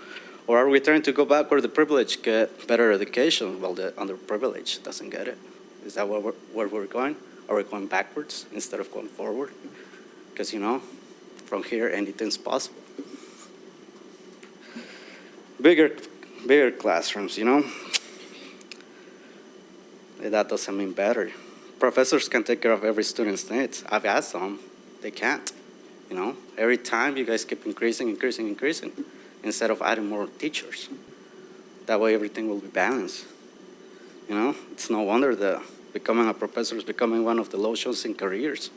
Or are we trying to go back where the privileged get better education while the underprivileged doesn't get it? Is that where we're going? Are we going backwards instead of going forward? Because, you know, from here, anything's possible. Bigger classrooms, you know? That doesn't mean better. Professors can take care of every student's needs. I've asked them, they can't, you know? Every time you guys keep increasing, instead of adding more teachers. That way everything will be balanced. You know, it's no wonder that becoming a professor is becoming one of the low-chosen careers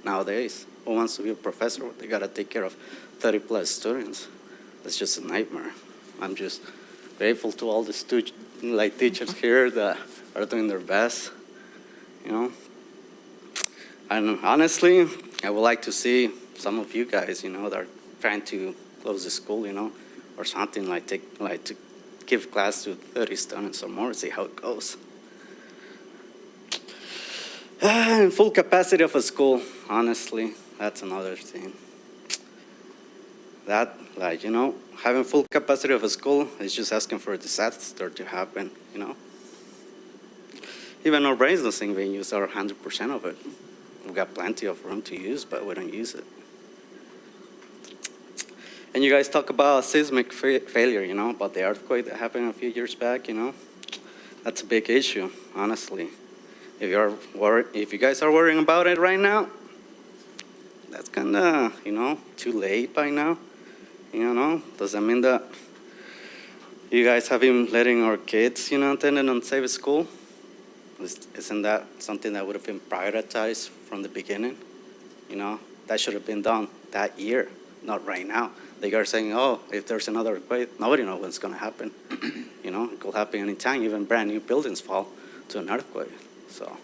nowadays. Who wants to be a professor? They gotta take care of 30+ students. That's just a nightmare. I'm just grateful to all the teachers here that are doing their best, you know. And honestly, I would like to see some of you guys, you know, that are trying to close the school, you know, or something like to give class to 30 students or more, see how it goes. And full capacity of a school, honestly, that's another thing. That, like, you know, having full capacity of a school is just asking for a disaster to happen, you know. Even our brains nursing venues are 100% of it. We've got plenty of room to use, but we don't use it. And you guys talk about seismic failure, you know, about the earthquake that happened a few years back, you know. That's a big issue, honestly. If you guys are worrying about it right now, that's kind of, you know, too late by now. You know, does that mean that you guys have been letting our kids, you know, attend an unsafe school? Isn't that something that would have been prioritized from the beginning? You know, that should have been done that year, not right now. They are saying, oh, if there's another earthquake, nobody knows what's going to happen. You know, it could happen anytime. Even brand new buildings fall to an earthquake. So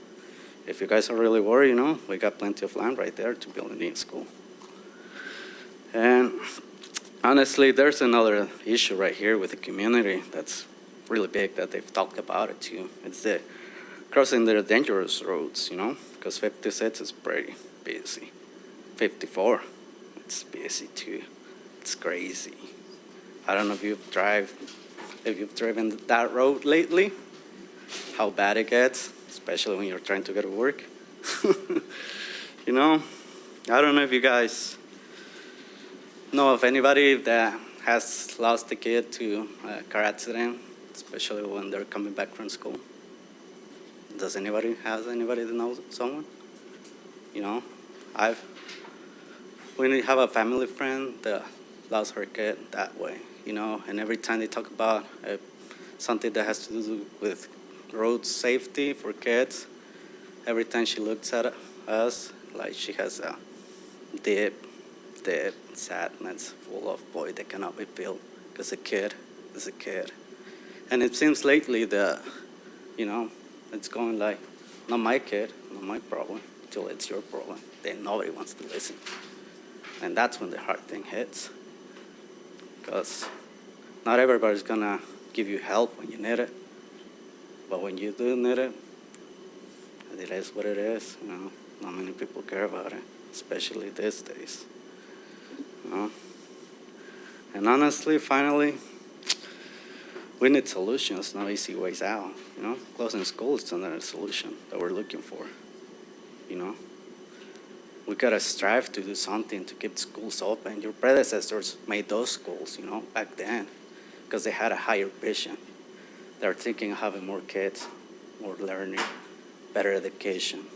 if you guys are really worried, you know, we got plenty of land right there to build a new school. And honestly, there's another issue right here with the community that's really big that they've talked about it too. It's the crossing the dangerous roads, you know, because 56 is pretty busy. 54, it's busy too. It's crazy. I don't know if you've driven that road lately, how bad it gets, especially when you're trying to get to work. You know, I don't know if you guys know of anybody that has lost a kid to a car accident, especially when they're coming back from school. Has anybody that knows someone? You know, we have a family friend that lost her kid that way, you know, and every time they talk about something that has to do with road safety for kids, every time she looks at us, like she has a deep sadness full of void that cannot be filled, because a kid is a kid. And it seems lately that, you know, it's going like, not my kid, not my problem, till it's your problem. Then nobody wants to listen. And that's when the hard thing hits. Because not everybody's gonna give you help when you need it. But when you do need it, it is what it is, you know. Not many people care about it, especially these days. You know? And honestly, finally, we need solutions, not easy ways out. You know, closing schools is another solution that we're looking for. You know, we gotta strive to do something to keep schools open. Your predecessors made those schools, you know, back then, because they had a higher vision. They're thinking of having more kids, more learning, better education,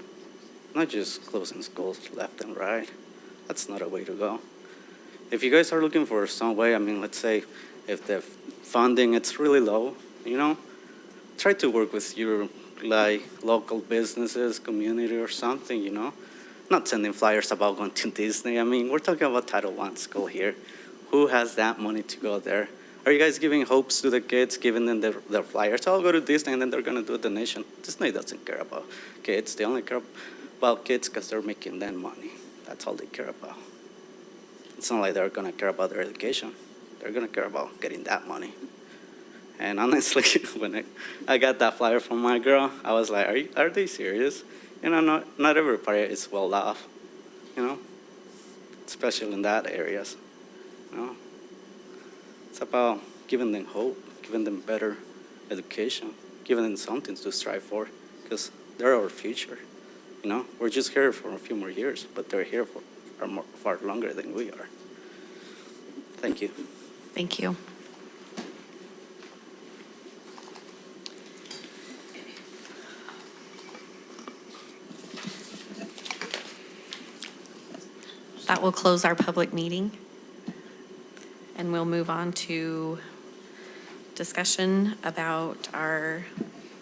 not just closing schools left and right. That's not a way to go. If you guys are looking for some way, I mean, let's say if the funding it's really low, you know, try to work with your like local businesses, community or something, you know. Not sending flyers about going to Disney. I mean, we're talking about Title I school here. Who has that money to go there? Are you guys giving hopes to the kids, giving them their flyers? I'll go to Disney and then they're gonna do a donation. Disney doesn't care about kids. They only care about kids because they're making them money. That's all they care about. It's not like they're gonna care about their education. They're gonna care about getting that money. And honestly, when I got that flyer from my girl, I was like, are they serious? You know, not everybody is well off, you know, especially in that areas, you know. It's about giving them hope, giving them better education, giving them something to strive for, because they're our future, you know. We're just here for a few more years, but they're here for far longer than we are. Thank you. Thank you. That will close our public meeting. And we'll move on to discussion about our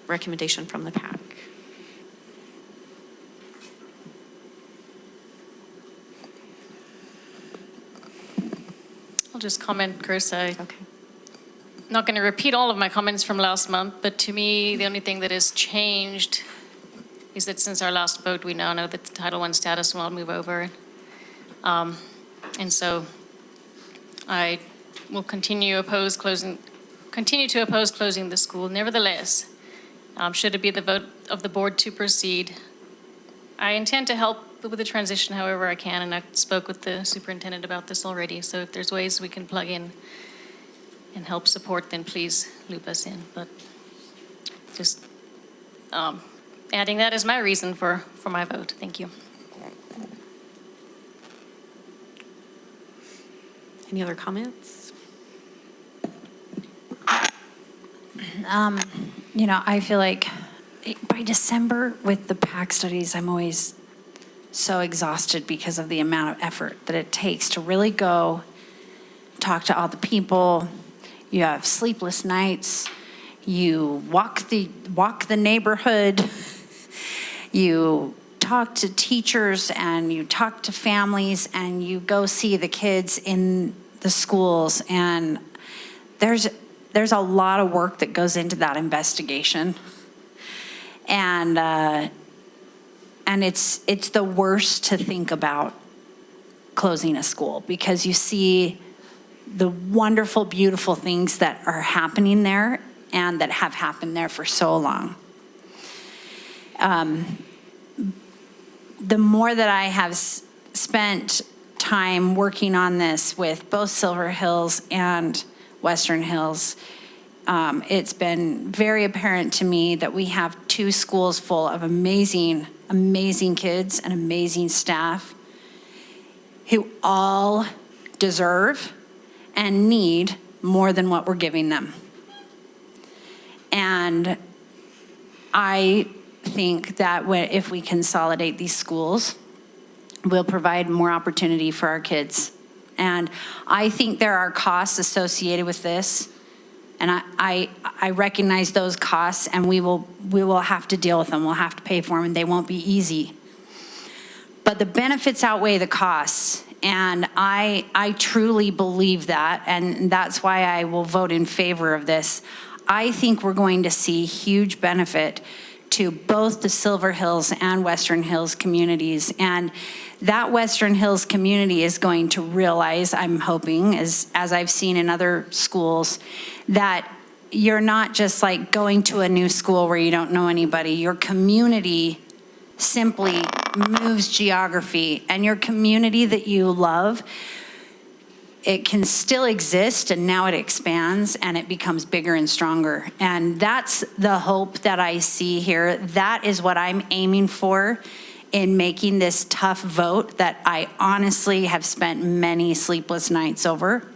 recommendation from the PAC. I'll just comment, Chris. I'm not going to repeat all of my comments from last month, but to me, the only thing that has changed is that since our last vote, we now know the Title I status, and I'll move over. And so I will continue to oppose closing the school. Nevertheless, should it be the vote of the board to proceed, I intend to help with the transition however I can, and I spoke with the superintendent about this already. So if there's ways we can plug in and help support, then please loop us in. But just adding that as my reason for my vote. Thank you. Any other comments? You know, I feel like by December with the PAC studies, I'm always so exhausted because of the amount of effort that it takes to really go talk to all the people. You have sleepless nights. You walk the neighborhood. You talk to teachers and you talk to families and you go see the kids in the schools, and there's a lot of work that goes into that investigation, and it's the worst to think about closing a school, because you see the wonderful, beautiful things that are happening there and that have happened there for so long. The more that I have spent time working on this with both Silver Hills and Western Hills, it's been very apparent to me that we have two schools full of amazing, amazing kids and amazing staff who all deserve and need more than what we're giving them. And I think that if we consolidate these schools, we'll provide more opportunity for our kids And I think there are costs associated with this. And I recognize those costs, and we will have to deal with them. We'll have to pay for them, and they won't be easy. But the benefits outweigh the costs. And I truly believe that, and that's why I will vote in favor of this. I think we're going to see huge benefit to both the Silver Hills and Western Hills communities. And that Western Hills community is going to realize, I'm hoping, as I've seen in other schools, that you're not just like going to a new school where you don't know anybody. Your community simply moves geography, and your community that you love, it can still exist, and now it expands and it becomes bigger and stronger. And that's the hope that I see here. That is what I'm aiming for in making this tough vote that I honestly have spent many sleepless nights over.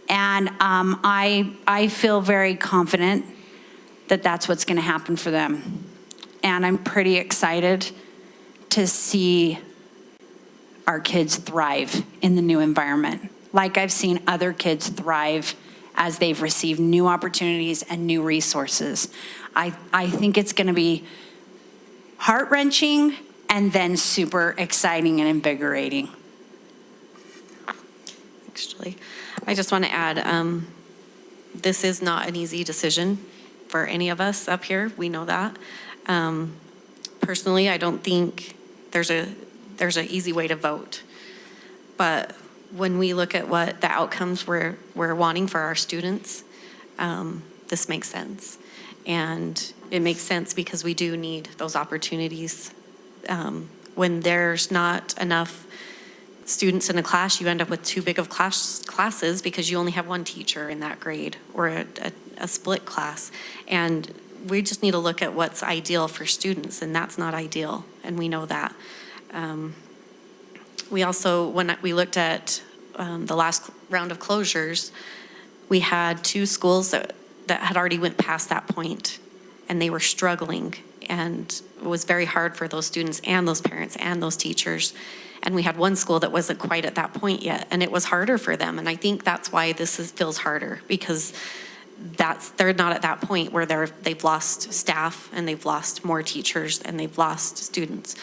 And I feel very confident that that's what's going to happen for them. And I'm pretty excited to see our kids thrive in the new environment, like I've seen other kids thrive as they've received new opportunities and new resources. I think it's going to be heart-wrenching and then super exciting and invigorating. Actually, I just want to add, this is not an easy decision for any of us up here. We know that. Personally, I don't think there's an easy way to vote. But when we look at what the outcomes we're wanting for our students, this makes sense. And it makes sense because we do need those opportunities. When there's not enough students in a class, you end up with too big of classes because you only have one teacher in that grade, or a split class. And we just need to look at what's ideal for students, and that's not ideal, and we know that. We also, when we looked at the last round of closures, we had 2 schools that had already went past that point, and they were struggling, and it was very hard for those students and those parents and those teachers. And we had one school that wasn't quite at that point yet, and it was harder for them. And I think that's why this feels harder, because they're not at that point where they've lost staff, and they've lost more teachers, and they've lost students,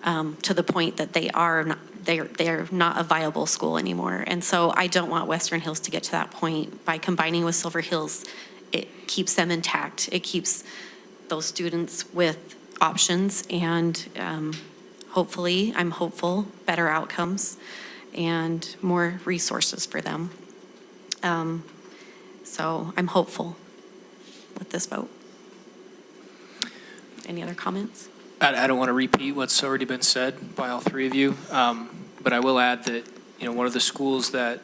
to the point that they're not a viable school anymore. And so I don't want Western Hills to get to that point. By combining with Silver Hills, it keeps them intact. It keeps those students with options, and hopefully, I'm hopeful, better outcomes and more resources for them. So I'm hopeful with this vote. Any other comments? I don't want to repeat what's already been said by all 3 of you, but I will add that, one of the schools that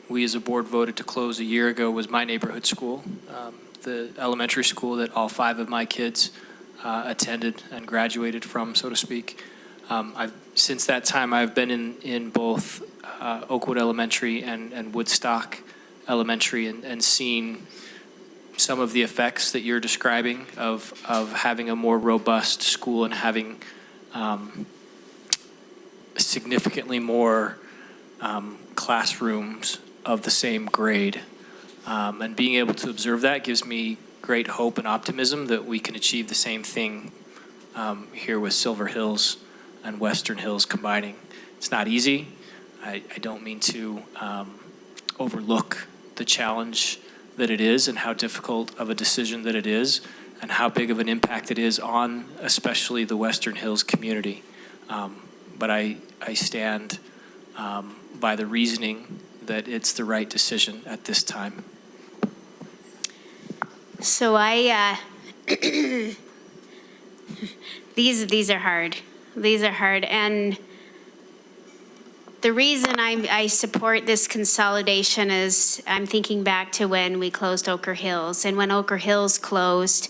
we as a board voted to close a year ago was my neighborhood school, the elementary school that all 5 of my kids attended and graduated from, so to speak. Since that time, I've been in both Oakwood Elementary and Woodstock Elementary, and seen some of the effects that you're describing of having a more robust school and having significantly more classrooms of the same grade. And being able to observe that gives me great hope and optimism that we can achieve the same thing here with Silver Hills and Western Hills combining. It's not easy. I don't mean to overlook the challenge that it is, and how difficult of a decision that it is, and how big of an impact it is on especially the Western Hills community. But I stand by the reasoning that it's the right decision at this time. So these are hard. These are hard, and the reason I support this consolidation is I'm thinking back to when we closed Oker Hills, and when Oker Hills closed,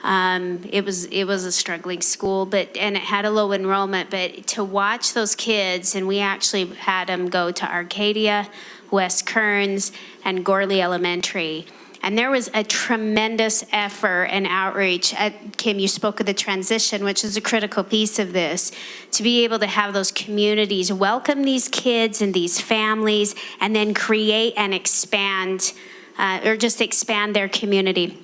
it was a struggling school, and it had a low enrollment. But to watch those kids, and we actually had them go to Arcadia, West Kearns, and Gorley Elementary. And there was a tremendous effort and outreach. Kim, you spoke of the transition, which is a critical piece of this, to be able to have those communities welcome these kids and these families, and then create and expand, or just expand their community.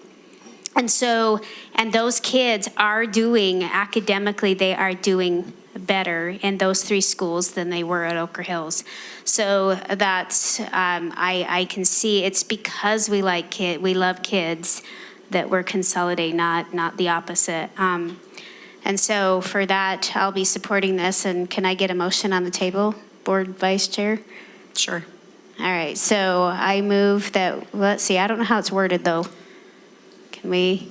And so, and those kids are doing, academically, they are doing better in those 3 schools than they were at Oak Hills. So that's, I can see it's because we love kids that we're consolidating, not the opposite. And so for that, I'll be supporting this. And can I get a motion on the table, Board Vice Chair? Sure. All right, so I move that, let's see, I don't know how it's worded though. Can we?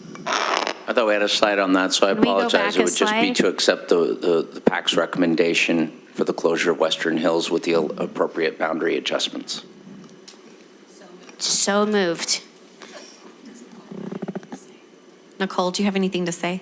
I thought we had a slide on that, so I Can we go apologize. back It a would just be slide? to accept the PAC's recommendation for the closure of Western Hills with the appropriate boundary adjustments. So moved. Nicole, do you have anything to say?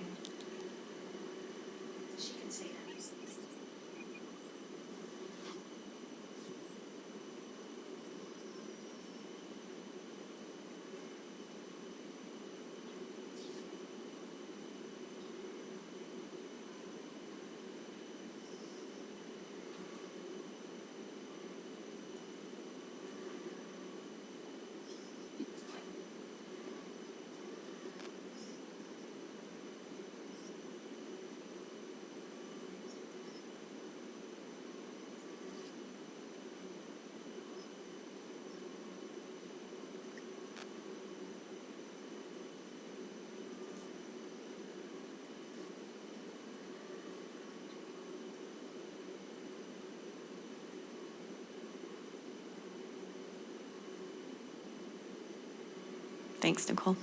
Thanks, Nicole. We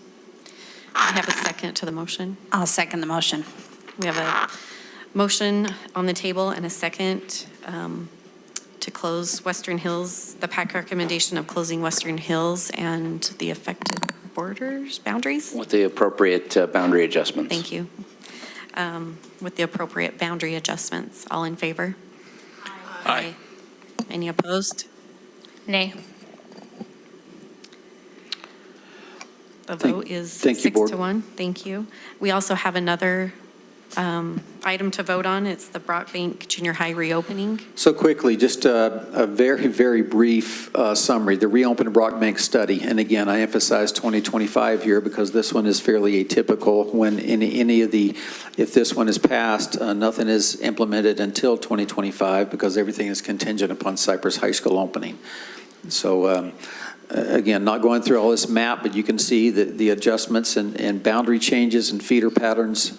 have a second to the motion. I'll second the motion. We have a motion on the table and a second to close Western Hills, the PAC recommendation of closing Western Hills and the affected boundaries? With the appropriate boundary adjustments. Thank you. With the appropriate boundary adjustments. All in favor? Aye. Any opposed? Nay. The vote is thank you, 6 Board. to 1. Thank you. We also have another item to vote on. It's the Brockbank Junior High reopening. So quickly, just a very, very brief summary. The reopened Brockbank study, and again, I emphasize 2025 here because this one is fairly atypical. When any of the, if this one is passed, nothing is implemented until 2025 because everything is contingent upon Cypress High School opening. So again, not going through all this map, but you can see the adjustments and boundary changes and feeder patterns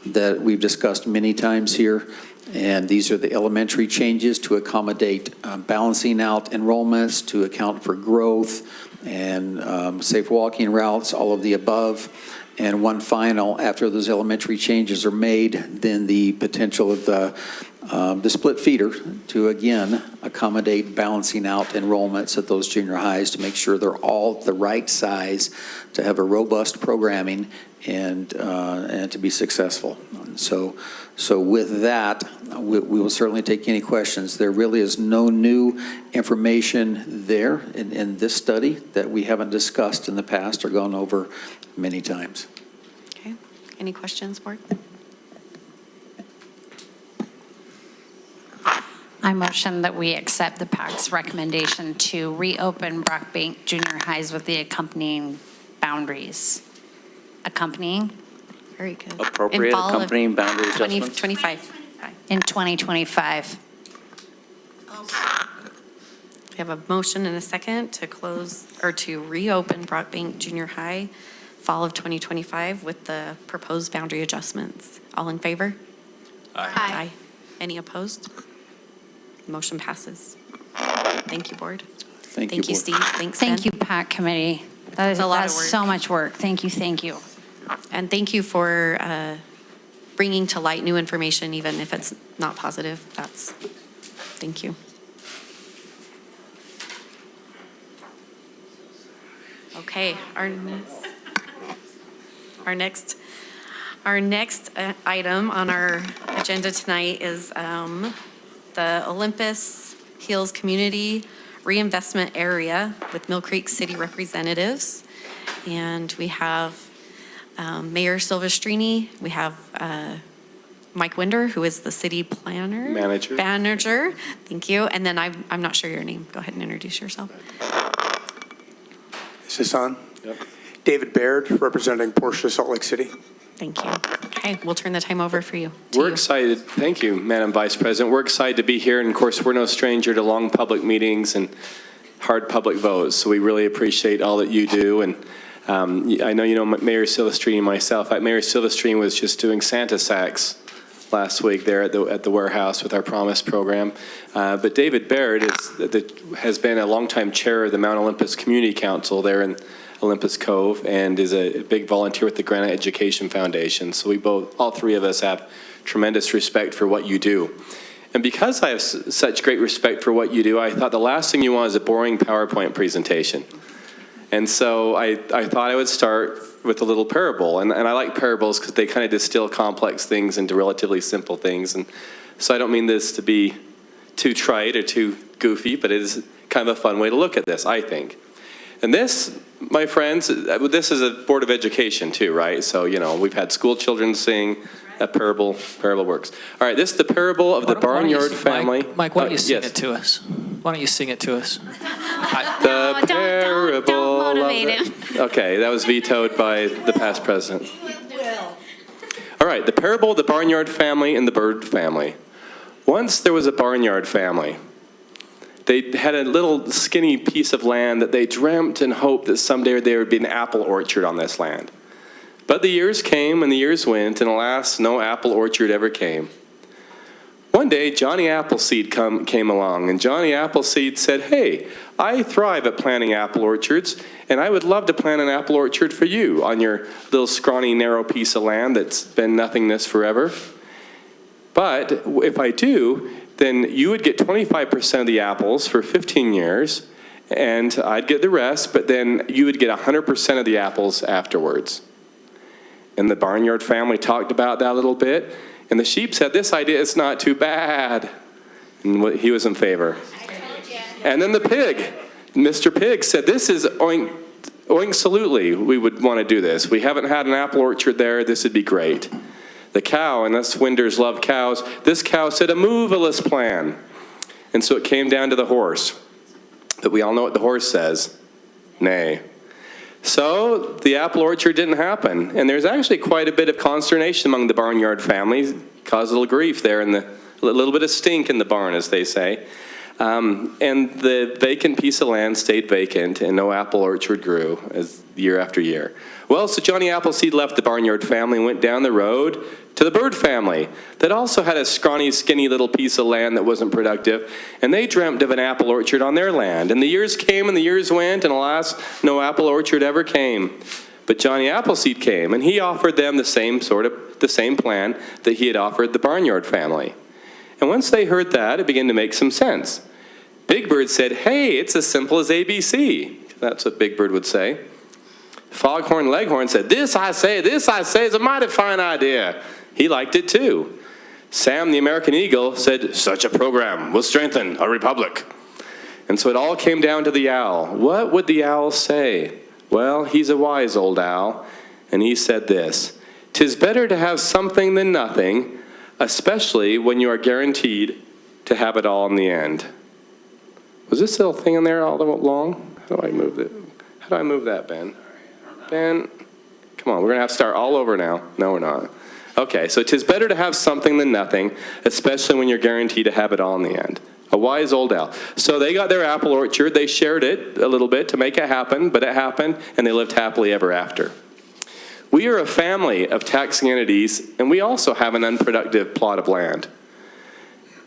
that we've discussed many times here. And these are the elementary changes to accommodate balancing out enrollments, to account for growth and safe walking routes, all of the above. And one final, after those elementary changes are made, then the potential of the split feeder to, again, accommodate balancing out enrollments at those junior highs to make sure they're all the right size to have a robust programming and to be successful. So with that, we will certainly take any questions. There really is no new information there in this study that we haven't discussed in the past or gone over many times. Okay. Any questions, Board? I motion that we accept the PAC's recommendation to reopen Brockbank Junior Highs with the accompanying boundaries. Accompanying? Very good. Appropriate accompanying boundary adjustments. 2025. In 2025. We have a motion and a second to close or to reopen Brockbank Junior High fall of 2025 with the proposed boundary adjustments. All in favor? Aye. Any opposed? Motion passes. Thank you, Board. Thank you, Board. Steve. Thanks, Thank Ben. you, PAC Committee. That is It's a lot of that's work. so much work. Thank you, thank you. And thank you for bringing to light new information, even if it's not positive. Thank you. Okay, our next item on our agenda tonight is the Olympus Hills Community Reinvestment Area with Mill Creek City representatives. And we have Mayor Silvestrini, we have Mike Winder, who is the city planner. Manager, thank you. And then I'm not sure your name. Go ahead and introduce yourself. Is this on? Yep. David Baird, representing Porsche Salt Lake City. Thank you. Okay, we'll turn the time over for you. We're excited. Thank you, Madam Vice President. We're excited to be here. And of course, we're no stranger to long public meetings and hard public votes. So we really appreciate all that you do. And I know you know Mayor Silvestrini and myself. Mayor Silvestrini was just doing Santa sacks last week there at the warehouse with our Promise program. But David Baird has been a longtime chair of the Mount Olympus Community Council there in Olympus Cove, and is a big volunteer with the Granite Education Foundation. So we all three of us have tremendous respect for what you do. And because I have such great respect for what you do, I thought the last thing you want is a boring PowerPoint presentation. And so I thought I would start with a little parable. And I like parables because they kind of distill complex things into relatively simple things. And so I don't mean this to be too trite or too goofy, but it is kind of a fun way to look at this, I think. And this, my friends, this is a Board of Education too, right? So, you know, we've had school children sing a parable works. All right, this is the parable of the barnyard family. Mike, why don't you sing it to us? Why don't you sing it to us? The parable don't motivate him. Okay, that was vetoed by the past president. All right, the parable of the barnyard family and the bird family. Once there was a barnyard family. They had a little skinny piece of land that they dreamt and hoped that someday there would be an apple orchard on this land. But the years came and the years went, and alas, no apple orchard ever came. One day, Johnny Appleseed came along, and Johnny Appleseed said, "Hey, I thrive at planting apple orchards, and I would love to plant an apple orchard for you on your little scrawny, narrow piece of land that's been nothingness forever. But if I do, then you would get 25% of the apples for 15 years, and I'd get the rest, but then you would get 100% of the apples afterwards." And the barnyard family talked about that a little bit, and the sheep said, "This idea is not too bad." And he was in favor. And then the pig, Mr. Pig, said, "This is oink-salutely, we would want to do this. We haven't had an apple orchard there, this would be great." The cow, and us Winders love cows, this cow said a moveless plan. And so it came down to the horse. But we all know what the horse says, nay. So the apple orchard didn't happen. And there's actually quite a bit of consternation among the barnyard families, caused a little grief there, and a little bit of stink in the barn, as they say. And the vacant piece of land stayed vacant, and no apple orchard grew as year after year. Well, so Johnny Appleseed left the barnyard family and went down the road to the bird family that also had a scrawny, skinny little piece of land that wasn't productive, and they dreamt of an apple orchard on their land. And the years came and the years went, and alas, no apple orchard ever came. But Johnny Appleseed came, and he offered them the same plan that he had offered the barnyard family. And once they heard that, it began to make some sense. Big Bird said, "Hey, it's as simple as ABC." That's what Big Bird would say. Foghorn Leghorn said, this I say is a mighty fine idea." He liked it too. Sam the American Eagle said, "Such a program will strengthen a republic." And so it all came down to the owl. What would the owl say? Well, he's a wise old owl, and he said this: "'Tis better to have something than nothing, especially when you are guaranteed to have it all in the end." Was this little thing in there all along? How do I move it? How do I move that, Ben? Ben, come on, we're going to have to start all over now. No, we're not. Okay, so 'tis better to have something than nothing, especially when you're guaranteed to have it all in the end. A wise old owl. So they got their apple orchard. They shared it a little bit to make it happen, but it happened, and they lived happily ever after. We are a family of taxing entities, and we also have an unproductive plot of land.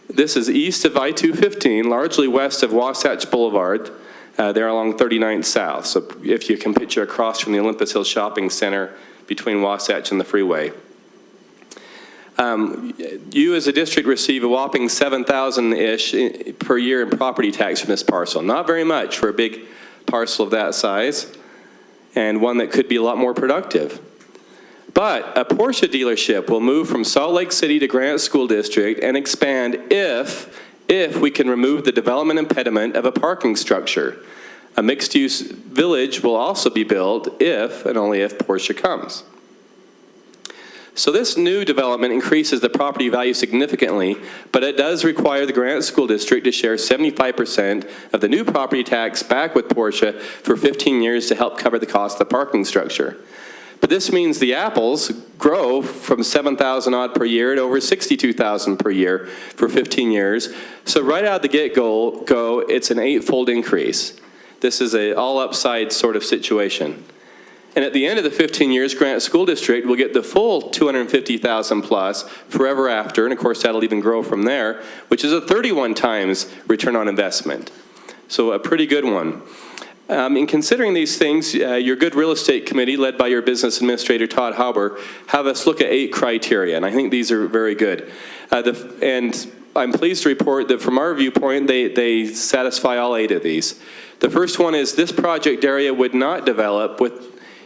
This is east of I-215, largely west of Wasatch Boulevard. They're along 39th South. So if you can picture across from the Olympus Hills Shopping Center between Wasatch and the freeway. You as a district receive a whopping $7,000-ish per year in property tax from this parcel. Not very much for a big parcel of that size, and one that could be a lot more productive. But a Porsche dealership will move from Salt Lake City to Granite School District and expand if we can remove the development impediment of a parking structure. A mixed-use village will also be built if, and only if, Porsche comes. So this new development increases the property value significantly, but it does require the Granite School District to share 75% of the new property tax back with Porsche for 15 years to help cover the cost of the parking structure. But this means the apples grow from 7,000 odd per year to over 62,000 per year for 15 years. So right out of the get-go, it's an 8-fold increase. This is an all-upside sort of situation. And at the end of the 15 years, Granite School District will get the full 250,000 plus forever after, and of course that'll even grow from there, which is a 31 times return on investment. So a pretty good one. In considering these things, your good real estate committee, led by your business administrator, Todd Hauber, have us look at 8 criteria, and I think these are very good. And I'm pleased to report that from our viewpoint, they satisfy all 8 of these. The first one is this project area would not develop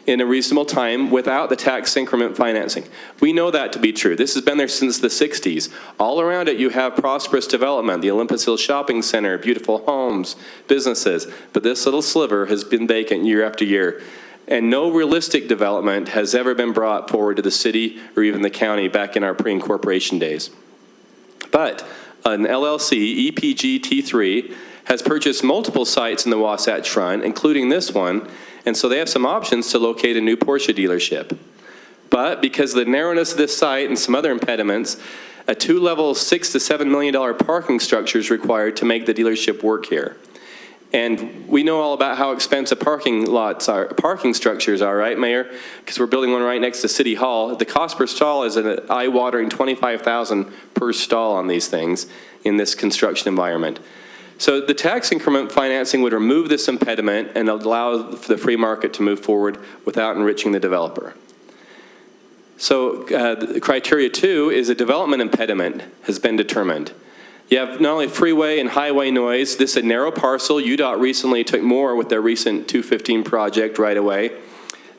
in a reasonable time without the tax increment financing. We know that to be true. This has been there since the 60s. All around it you have prosperous development, the Olympus Hills Shopping Center, beautiful homes, businesses, but this little sliver has been vacant year after year. And no realistic development has ever been brought forward to the city or even the county back in our pre-incorporation days. But an LLC, EPG T3, has purchased multiple sites in the Wasatch Front, including this one, and so they have some options to locate a new Porsche dealership. But because of the narrowness of this site and some other impediments, a 2-level $6 to $7 million parking structure is required to make the dealership work here. And we know all about how expensive parking structures are, right, Mayor? Because we're building one right next to City Hall. The cost per stall is an eye-watering $25,000 per stall on these things in this construction environment. So the tax increment financing would remove this impediment and allow the free market to move forward without enriching the developer. So criteria 2 is a development impediment has been determined. You have not only freeway and highway noise, this is a narrow parcel. UDOT recently took more with their recent 215 project right away.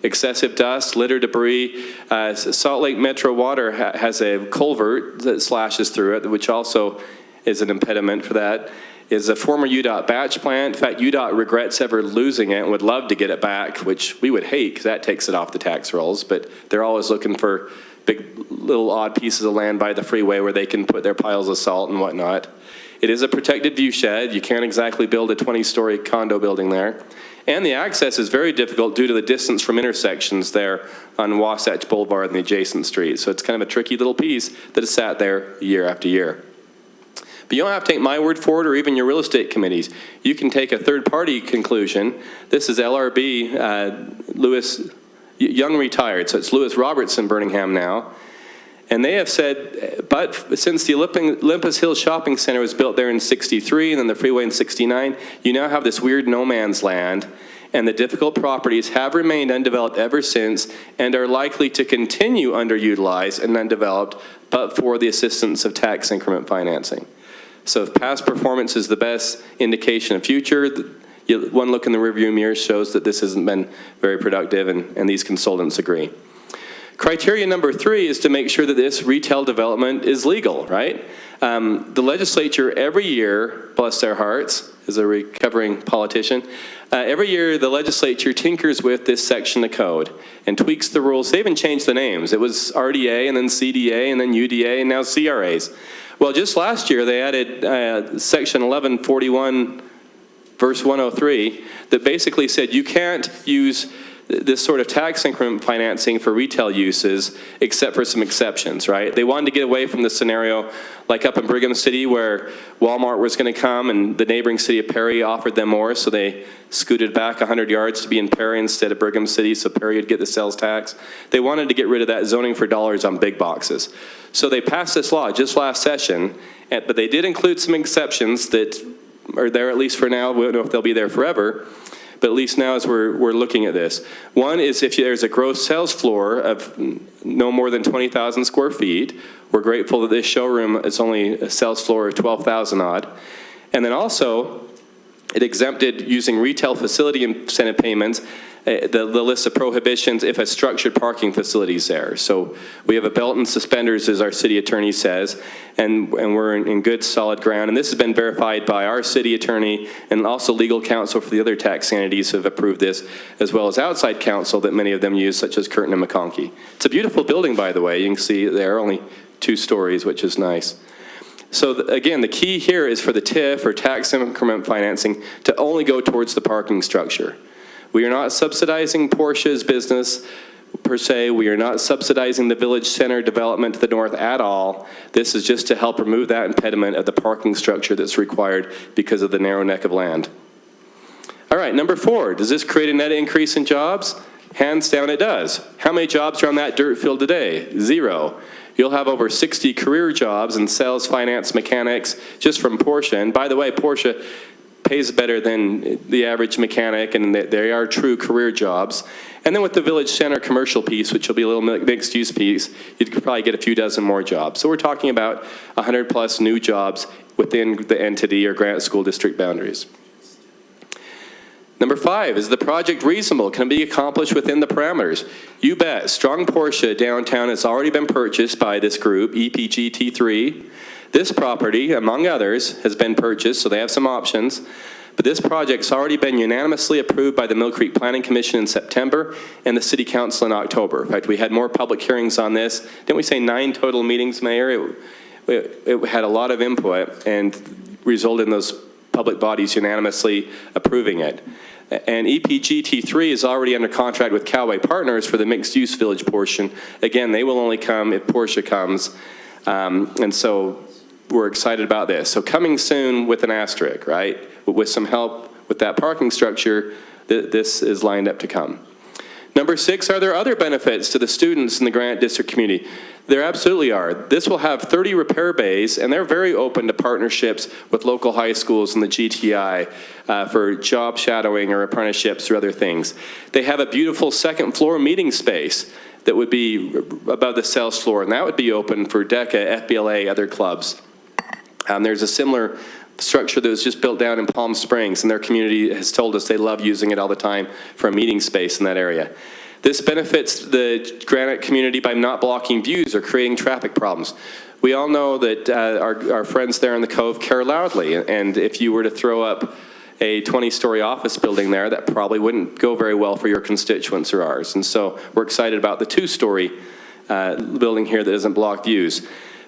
Excessive dust, litter, debris. Salt Lake Metro Water has a culvert that slashes through it, which also is an impediment for that. Is a former UDOT batch plant. In fact, UDOT regrets ever losing it and would love to get it back, which we would hate because that takes it off the tax rolls, but they're always looking for big little odd pieces of land by the freeway where they can put their piles of salt and whatnot. It is a protected view shed. You can't exactly build a 20-story condo building there. And the access is very difficult due to the distance from intersections there on Wasatch Boulevard and the adjacent streets. So it's kind of a tricky little piece that has sat there year after year. But you don't have to take my word for it or even your real estate committees. You can take a third-party conclusion. This is LRB, Lewis, young retired, so it's Lewis Robertson Birmingham now. And they have said, but since the Olympus Hills Shopping Center was built there in '63 and then the freeway in '69, you now have this weird no man's land, and the difficult properties have remained undeveloped ever since and are likely to continue underutilized and undeveloped, but for the assistance of tax increment financing. So if past performance is the best indication of future, one look in the rearview mirror shows that this hasn't been very productive, and these consultants agree. Criteria number 3 is to make sure that this retail development is legal, right? The legislature every year, bless their hearts, as a recovering politician, every year the legislature tinkers with this section of code and tweaks the rules. They even changed the names. It was RDA and then CDA and then UDA and now CRAs. Well, just last year they added section 1141 verse 103 that basically said you can't use this sort of tax increment financing for retail uses except for some exceptions, right? They wanted to get away from the scenario like up in Brigham City where Walmart was going to come and the neighboring city of Perry offered them more, so they scooted back 100 yards to be in Perry instead of Brigham City so Perry would get the sales tax. They wanted to get rid of that zoning for dollars on big boxes. So they passed this law just last session, but they did include some exceptions that are there at least for now. We don't know if they'll be there forever. But at least now as we're looking at this. One is if there's a gross sales floor of no more than 20,000 square feet. We're grateful that this showroom is only a sales floor of 12,000 odd. And then also, It exempted using retail facility incentive payments, the list of prohibitions if a structured parking facility is there. So we have a belt and suspenders, as our city attorney says, and we're in good solid ground. And this has been verified by our city attorney and also legal counsel for the other tax entities who have approved this, as well as outside counsel that many of them use, such as Curtin and McConkey. It's a beautiful building, by the way. You can see there are only 2 stories, which is nice. So again, the key here is for the TIF, or tax increment financing, to only go towards the parking structure. We are not subsidizing Porsche's business per se. We are not subsidizing the Village Center development to the north at all. This is just to help remove that impediment of the parking structure that's required because of the narrow neck of land. All right, number 4, does this create a net increase in jobs? Hands down it does. How many jobs are on that dirt field today? 0. You'll have over 60 career jobs in sales, finance, mechanics, just from Porsche. And by the way, Porsche pays better than the average mechanic, and they are true career jobs. And then with the Village Center commercial piece, which will be a little mixed-use piece, you could probably get a few dozen more jobs. So we're talking about 100+ new jobs within the entity or Granite School District boundaries. Number 5, is the project reasonable? Can it be accomplished within the parameters? You bet. Strong Porsche downtown has already been purchased by this group, EPG T3. This property, among others, has been purchased, so they have some options. But this project's already been unanimously approved by the Mill Creek Planning Commission in September and the City Council in October. In fact, we had more public hearings on this. Didn't we say 9 total meetings, Mayor? It had a lot of input and resulted in those public bodies unanimously approving it. And EPG T3 is already under contract with Cowway Partners for the mixed-use village portion. Again, they will only come if Porsche comes. And so we're excited about this. So coming soon with an asterisk, right? With some help with that parking structure, this is lined up to come. Number 6, are there other benefits to the students in the Granite District community? There absolutely are. This will have 30 repair bays, and they're very open to partnerships with local high schools in the GTI for job shadowing or apprenticeships or other things. They have a beautiful second floor meeting space that would be above the sales floor, and that would be open for DECA, FBLA, other clubs. There's a similar structure that was just built down in Palm Springs, and their community has told us they love using it all the time for a meeting space in that area. This benefits the Granite community by not blocking views or creating traffic problems. We all know that our friends there in the Cove care loudly, and if you were to throw up a 20-story office building there, that probably wouldn't go very well for your constituents or ours. And so we're excited about the 2-story building here that doesn't block views.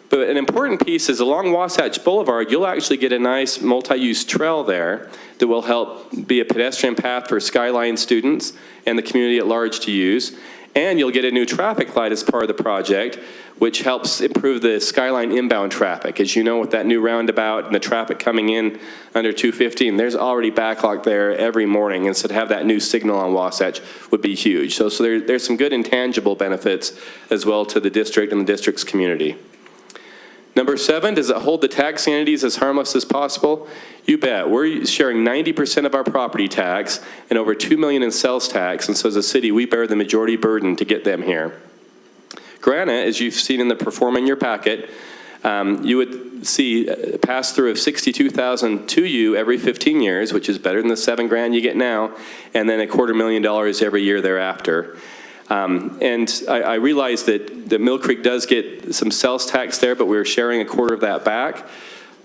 But an important piece is along Wasatch Boulevard, you'll actually get a nice multi-use trail there that will help be a pedestrian path for Skyline students and the community at large to use. And you'll get a new traffic light as part of the project, which helps improve the Skyline inbound traffic. As you know, with that new roundabout and the traffic coming in under 215, there's already backlog there every morning. And so to have that new signal on Wasatch would be huge. So there's some good intangible benefits as well to the district and the district's community. Number 7, does it hold the tax entities as harmless as possible? You bet. We're sharing 90% of our property tax and over $2 million in sales tax, and so as a city, we bear the majority burden to get them here. Granite, as you've seen in the perform in your packet, you would see a pass-through of $62,000 to you every 15 years, which is better than the $7,000 you get now, and then $250,000 every year thereafter. And I realize that Mill Creek does get some sales tax there, but we're sharing a quarter of that back.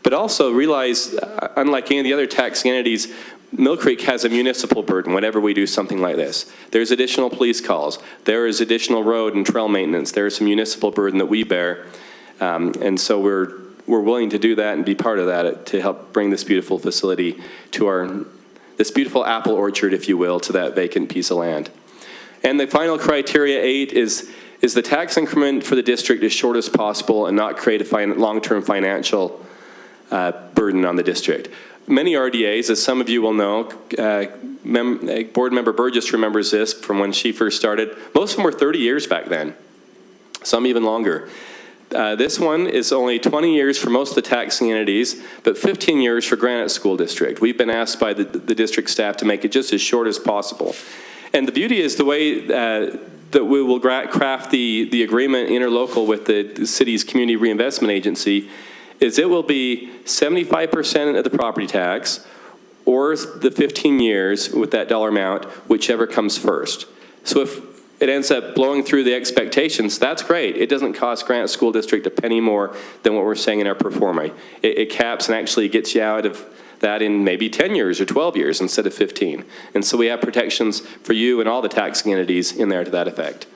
But also realize, unlike any of the other taxing entities, Mill Creek has a municipal burden whenever we do something like this. There's additional police calls. There is additional road and trail maintenance. There is some municipal burden that we bear. And so we're willing to do that and be part of that to help bring this beautiful facility to this beautiful apple orchard, if you will, to that vacant piece of land. And the final criteria 8 is the tax increment for the district as short as possible and not create a long-term financial burden on the district. Many RDAs, as some of you will know, Board Member Burgess remembers this from when she first started. Most of them were 30 years back then, some even longer. This one is only 20 years for most of the taxing entities, but 15 years for Granite School District. We've been asked by the district staff to make it just as short as possible. And the beauty is the way that we will craft the agreement interlocal with the city's Community Reinvestment Agency is it will be 75% of the property tax or the 15 years with that dollar amount, whichever comes first. So if it ends up blowing through the expectations, that's great. It doesn't cost Granite School District a penny more than what we're saying in our pro forma. It caps and actually gets you out of that in maybe 10 years or 12 years instead of 15. And so we have protections for you and all the taxing entities in there to that effect.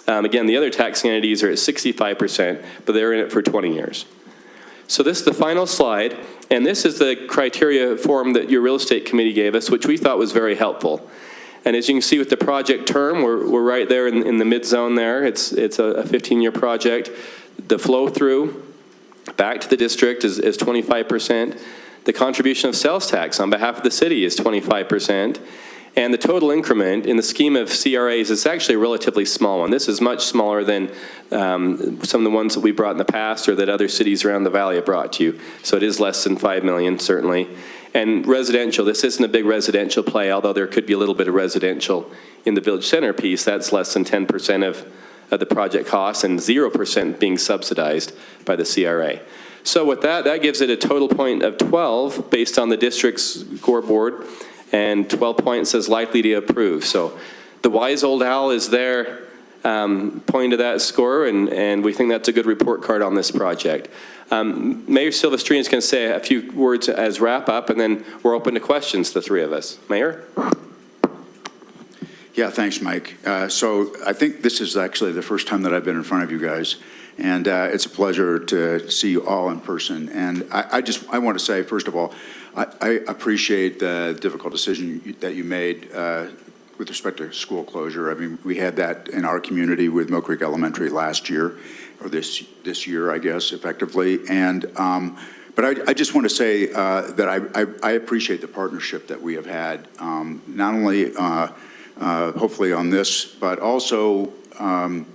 Again, the other taxing entities are at 65%, but they're in it for 20 years. So this is the final slide, and this is the criteria form that your real estate committee gave us, which we thought was very helpful. And as you can see with the project term, we're right there in the mid-zone there. It's a 15-year project. The flow through back to the district is 25%. The contribution of sales tax on behalf of the city is 25%. And the total increment in the scheme of CRAs is actually a relatively small one. This is much smaller than some of the ones that we brought in the past or that other cities around the valley have brought to you. So it is less than 5 million, certainly. And residential, this isn't a big residential play, although there could be a little bit of residential in the village center piece. That's less than 10% of the project costs and 0% being subsidized by the CRA. So with that, that gives it a total point of 12 based on the district's core board, and 12 points says likely to approve. So the wise old owl is there pointing to that score, and we think that's a good report card on this project. Mayor Silvestrini is going to say a few words as wrap up, and then we're open to questions, the three of us. Mayor? Yeah, thanks, Mike. So I think this is actually the first time that I've been in front of you guys, and it's a pleasure to see you all in person. And I want to say, first of all, I appreciate the difficult decision that you made with respect to school closure. I mean, we had that in our community with Mill Creek Elementary last year, or this year, I guess, effectively. And but I just want to say that I appreciate the partnership that we have had, not only hopefully on this, but also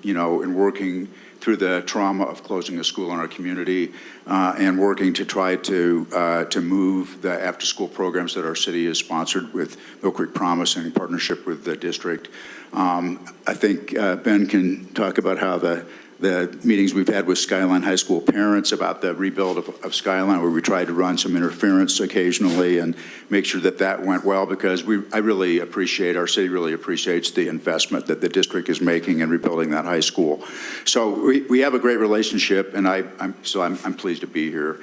you know, in working through the trauma of closing a school in our community and working to try to move the after-school programs that our city has sponsored with Mill Creek Promise and in partnership with the district. I think Ben can talk about how the meetings we've had with Skyline High School parents about the rebuild of Skyline, where we tried to run some interference occasionally and make sure that that went well, because I really appreciate, our city really appreciates the investment that the district is making in rebuilding that high school. So we have a great relationship, and I'm pleased to be here.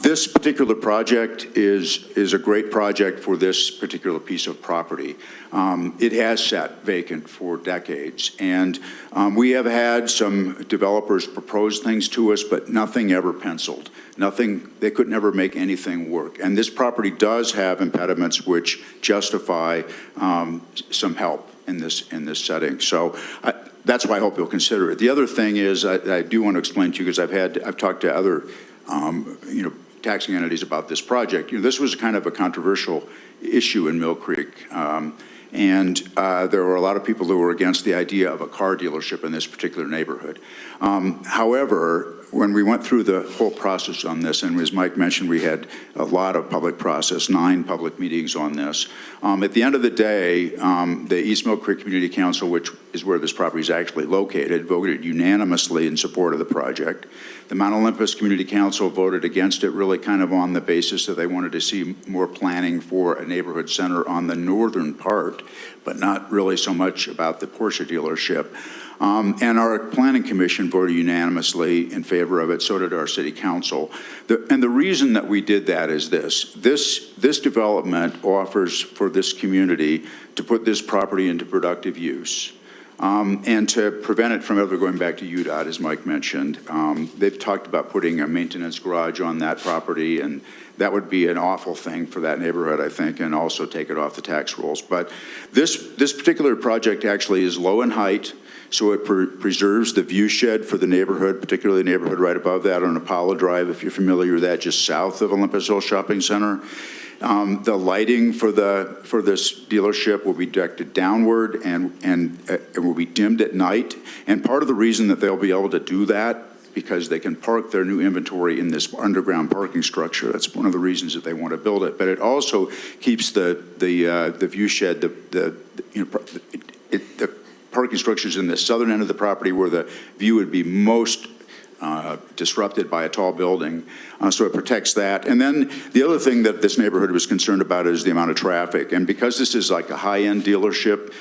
This particular project is a great project for this particular piece of property. It has sat vacant for decades, and we have had some developers propose things to us, but nothing ever penciled. Nothing, they could never make anything work. And this property does have impediments which justify some help in this setting. So that's why I hope you'll consider it. The other thing is I do want to explain to you, because I've talked to other you know, taxing entities about this project. You know, this was kind of a controversial issue in Mill Creek. And there were a lot of people who were against the idea of a car dealership in this particular neighborhood. However, when we went through the whole process on this, and as Mike mentioned, we had a lot of public process, 9 public meetings on this. At the end of the day, the East Mill Creek Community Council, which is where this property is actually located, voted unanimously in support of the project. The Mount Olympus Community Council voted against it, really kind of on the basis that they wanted to see more planning for a neighborhood center on the northern part, but not really so much about the Porsche dealership. And our planning commission voted unanimously in favor of it. So did our city council. And the reason that we did that is this development offers for this community to put this property into productive use. And to prevent it from ever going back to UDOT, as Mike mentioned. They've talked about putting a maintenance garage on that property, and that would be an awful thing for that neighborhood, I think, and also take it off the tax rolls. But this particular project actually is low in height, so it preserves the view shed for the neighborhood, particularly the neighborhood right above that on Apollo Drive, if you're familiar with that, just south of Olympus Hill Shopping Center. The lighting for this dealership will be directed downward and it will be dimmed at night. And part of the reason that they'll be able to do that, because they can park their new inventory in this underground parking structure. That's one of the reasons that they want to build it. But it also keeps the view shed, the parking structures in the southern end of the property where the view would be most disrupted by a tall building, so it protects that. And then the other thing that this neighborhood was concerned about is the amount of traffic. And because this is like a high-end dealership,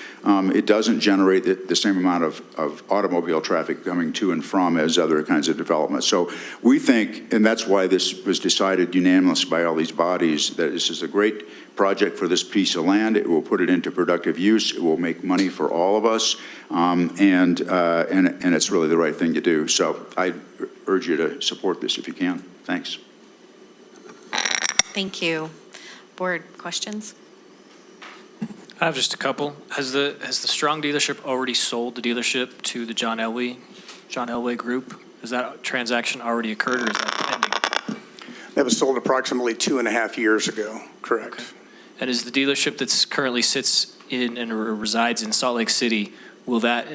it doesn't generate the same amount of automobile traffic coming to and from as other kinds of developments. So we think, and that's why this was decided unanimously by all these bodies, that this is a great project for this piece of land. It will put it into productive use. It will make money for all of us, and it's really the right thing to do. So I urge you to support this if you can. Thanks. Thank you. Board questions? I have just a couple. Has the Strong dealership already sold the dealership to the John Elway Group? Has that transaction already occurred, or is that pending? That was sold approximately 2.5 years ago, correct? Okay. And is the dealership that's currently sits in and resides in Salt Lake City, will that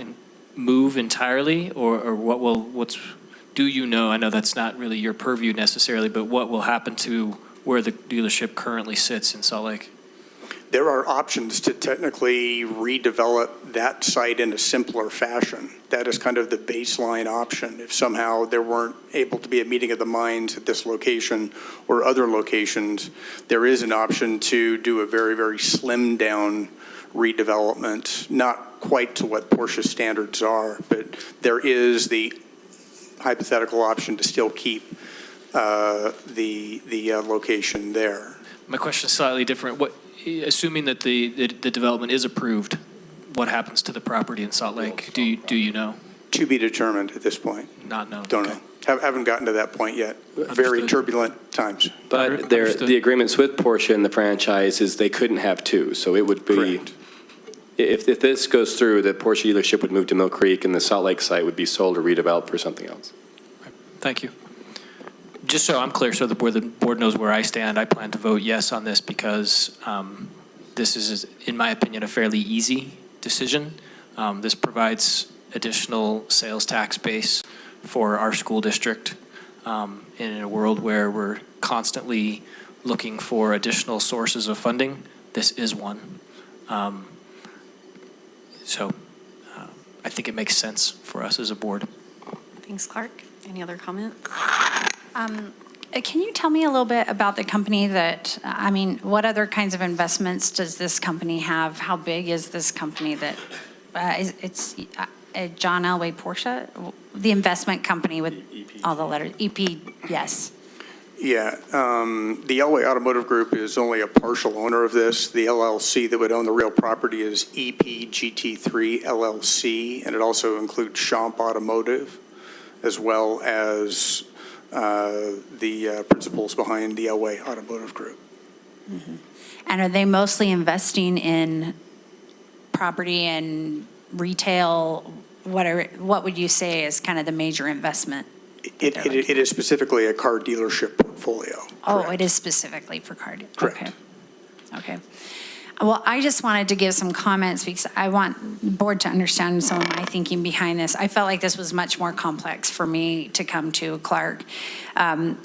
move entirely, or what's, do you know, I know that's not really your purview necessarily, but what will happen to where the dealership currently sits in Salt Lake? There are options to technically redevelop that site in a simpler fashion. That is kind of the baseline option. If somehow there weren't able to be a meeting of the minds at this location or other locations, there is an option to do a very, very slimmed down redevelopment, not quite to what Porsche standards are, but there is the hypothetical option to still keep the location there. My question is slightly different. Assuming that the development is approved, what happens to the property in Salt Lake? Do you know? To be determined at this point. Not know. Don't know. Haven't gotten to that point yet. Very turbulent times. But the agreements with Porsche and the franchise is they couldn't have two. So it would be, correct. If this goes through, the Porsche dealership would move to Mill Creek and the Salt Lake site would be sold or redeveloped for something else. Thank you. Just so I'm clear, so the board knows where I stand, I plan to vote yes on this because this is, in my opinion, a fairly easy decision. This provides additional sales tax base for our school district in a world where we're constantly looking for additional sources of funding. This is one. So I think it makes sense for us as a board. Thanks, Clark. Any other comment? Can you tell me a little bit about the company that, I mean, what other kinds of investments does this company have? How big is this company that, it's John Elway Porsche? The investment company with all the letters, EP, yes. Yeah, the Elway Automotive Group is only a partial owner of this. The LLC that would own the real property is EPGT3 LLC, and it also includes Schomp Automotive, as well as the principals behind the Elway Automotive Group. Mm-hmm. And are they mostly investing in property and retail? What would you say is kind of the major investment? It is specifically a car dealership portfolio. Oh, correct. it is specifically for car. Correct. Okay. Well, I just wanted to give some comments because I want the board to understand some of my thinking behind this. I felt like this was much more complex for me to come to, Clark. Our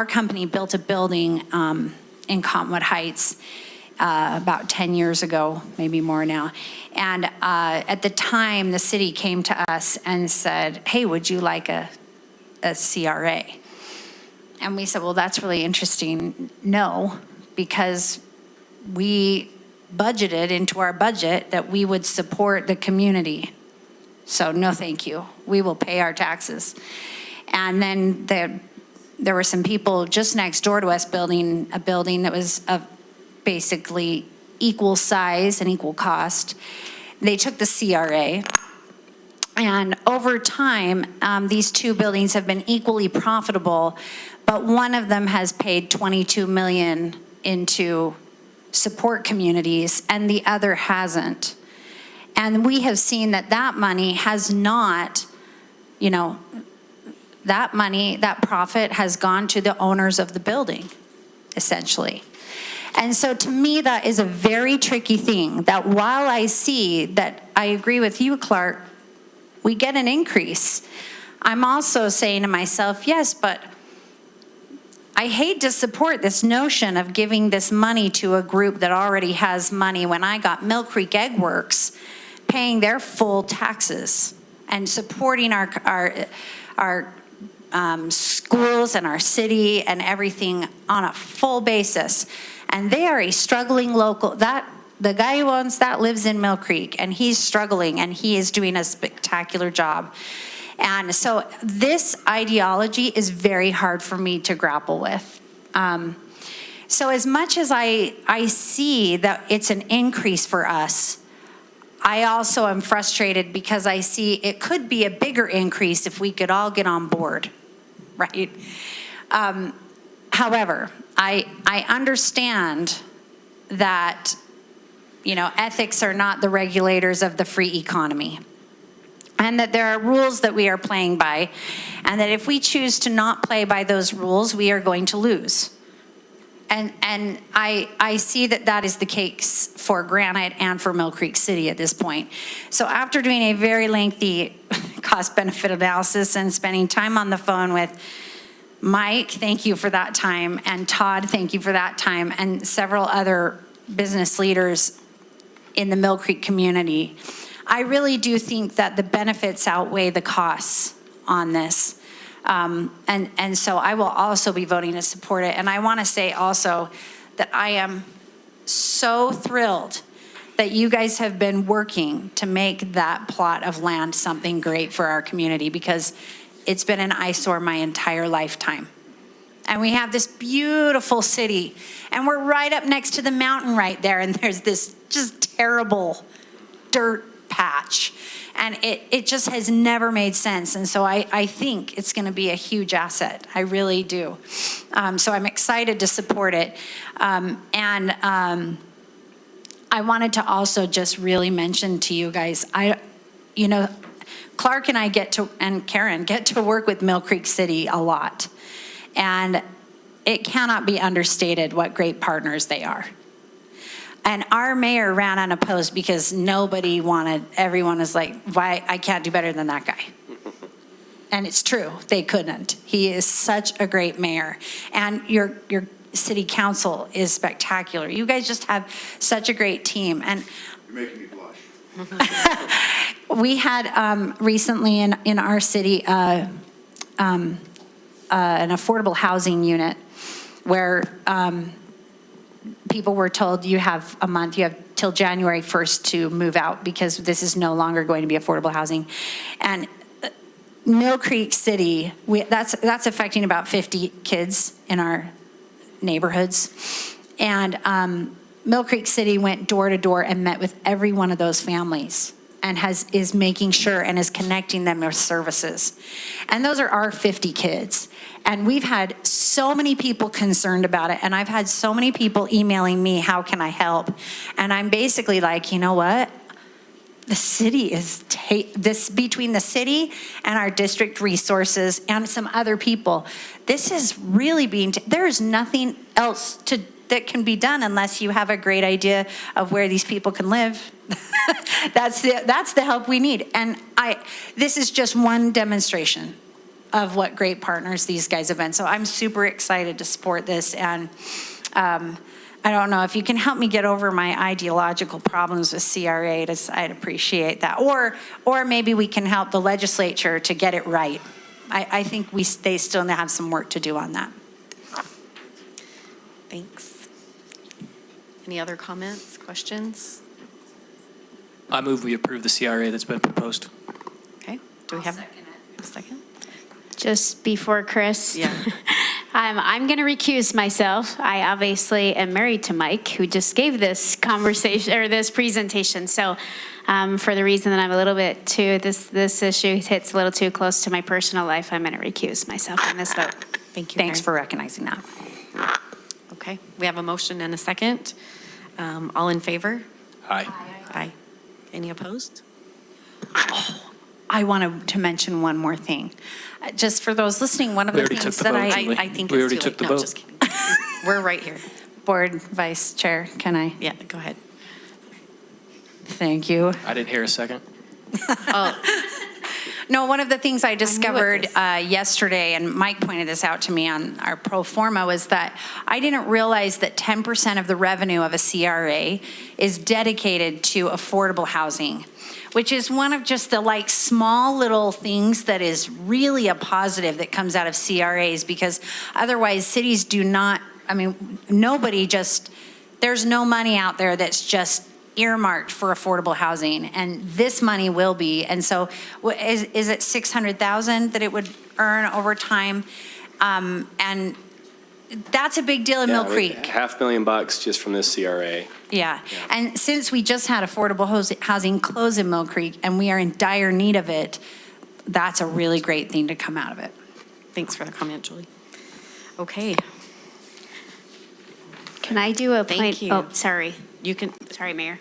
company built a building in Cottonwood Heights about 10 years ago, maybe more now. And at the time, the city came to us and said, hey, would you like a CRA? And we said, well, that's really interesting. No, because we budgeted into our budget that we would support the community. So no, thank you. We will pay our taxes. And then there were some people just next door to us building a building that was of basically equal size and equal cost. They took the CRA. And over time, these two buildings have been equally profitable, but one of them has paid $22 million into support communities and the other hasn't. And we have seen that money has not, that profit has gone to the owners of the building, essentially. And so to me, that is a very tricky thing, that while I see that I agree with you, Clark, we get an increase. I'm also saying to myself, yes, but I hate to support this notion of giving this money to a group that already has money when I got Mill Creek Egg Works paying their full taxes and supporting our schools and our city and everything on a full basis. And they are a struggling local, the guy who owns that lives in Mill Creek, and he's struggling, and he is doing a spectacular job. And so this ideology is very hard for me to grapple with. So as much as I see that it's an increase for us, I also am frustrated because I see it could be a bigger increase if we could all get on board, right? However, I understand that, ethics are not the regulators of the free economy, and that there are rules that we are playing by, and that if we choose to not play by those rules, we are going to lose. And I see that is the case for Granite and for Mill Creek City at this point. So after doing a very lengthy cost-benefit analysis and spending time on the phone with Mike, thank you for that time, and Todd, thank you for that time, and several other business leaders in the Mill Creek community, I really do think that the benefits outweigh the costs on this. And so I will also be voting to support it. And I want to say also that I am so thrilled that you guys have been working to make that plot of land something great for our community, because it's been an eyesore my entire lifetime. And we have this beautiful city, and we're right up next to the mountain right there, and there's this just terrible dirt patch. And it just has never made sense. And so I think it's going to be a huge asset. I really do. So I'm excited to support it. I wanted to also just really mention to you guys, Clark and I and Karen get to work with Mill Creek City a lot. And it cannot be understated what great partners they are. And our mayor ran unopposed because everyone was like, why, I can't do better than that guy. And it's true, they couldn't. He is such a great mayor. And your city council is spectacular. You guys just have such a great team. And you're making me blush. We had recently in our city an affordable housing unit where people were told you have a month, you have till January 1st to move out because this is no longer going to be affordable housing. And Mill Creek City, that's affecting about 50 kids in our neighborhoods. And Mill Creek City went door to door and met with every one of those families and is making sure and is connecting them with services. And those are our 50 kids. And we've had so many people concerned about it. And I've had so many people emailing me, how can I help? And I'm basically like, you know what? The city is, between the city and our district resources and some other people, this is really there is nothing else that can be done unless you have a great idea of where these people can live. That's the help we need. And this is just one demonstration of what great partners these guys have been. So I'm super excited to support this. And I don't know if you can help me get over my ideological problems with CRA. I'd appreciate that. Or maybe we can help the legislature to get it right. I think they still have some work to do on that. Thanks. Any other comments, questions? I move we approve the CRA that's been proposed. Okay. Do we have a second? Just before Chris. Yeah. I'm going to recuse myself. I obviously am married to Mike, who just gave this conversation or this presentation. So for the reason that I'm a little bit this issue hits a little too close to my personal life, I'm going to recuse myself on this vote. Thank you. Thanks for recognizing that. Okay. We have a motion and a second. All in favor? Aye. Aye. Any opposed? I wanted to mention one more thing. Just for those listening, one of the things that I think we is already too took late. the No, vote. just kidding. We're right here. Board Vice Chair, can I? Yeah, go ahead. Thank you. I didn't hear a second. Oh, No, one of the things I discovered yesterday, and Mike pointed this out to me on our pro forma, was that I didn't realize that 10% of the revenue of a CRA is dedicated to affordable housing, which is one of just the like small little things that is really a positive that comes out of CRAs, because otherwise cities do not, I mean, nobody just, there's no money out there that's just earmarked for affordable housing, and this money will be. And so is it 600,000 that it would earn over time? And that's a big deal in Mill Creek. $500,000 just from this CRA. Yeah. And since we just had affordable housing close in Mill Creek and we are in dire need of it, that's a really great thing to come out of it. Thanks for the comment, Julie. Okay. Can I do a point? Thank you. Oh, sorry. You can. Sorry, Mayor.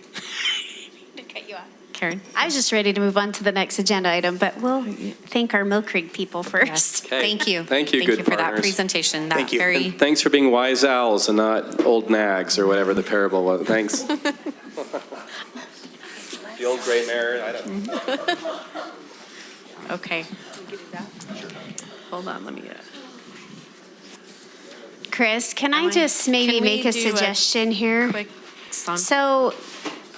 To cut you off. Karen? I was just ready to move on to the next agenda item, but we'll thank our Mill Creek people first. Okay. Thank you. Thank you, Thank good you for that partners. presentation. That Thank you. very. And thanks for being wise owls and not old nags or whatever the parable was. Thanks. The old gray mare, I don't know. Okay. Hold on, let me get it. Chris, can I just maybe Can we make a do suggestion here? Quick song? So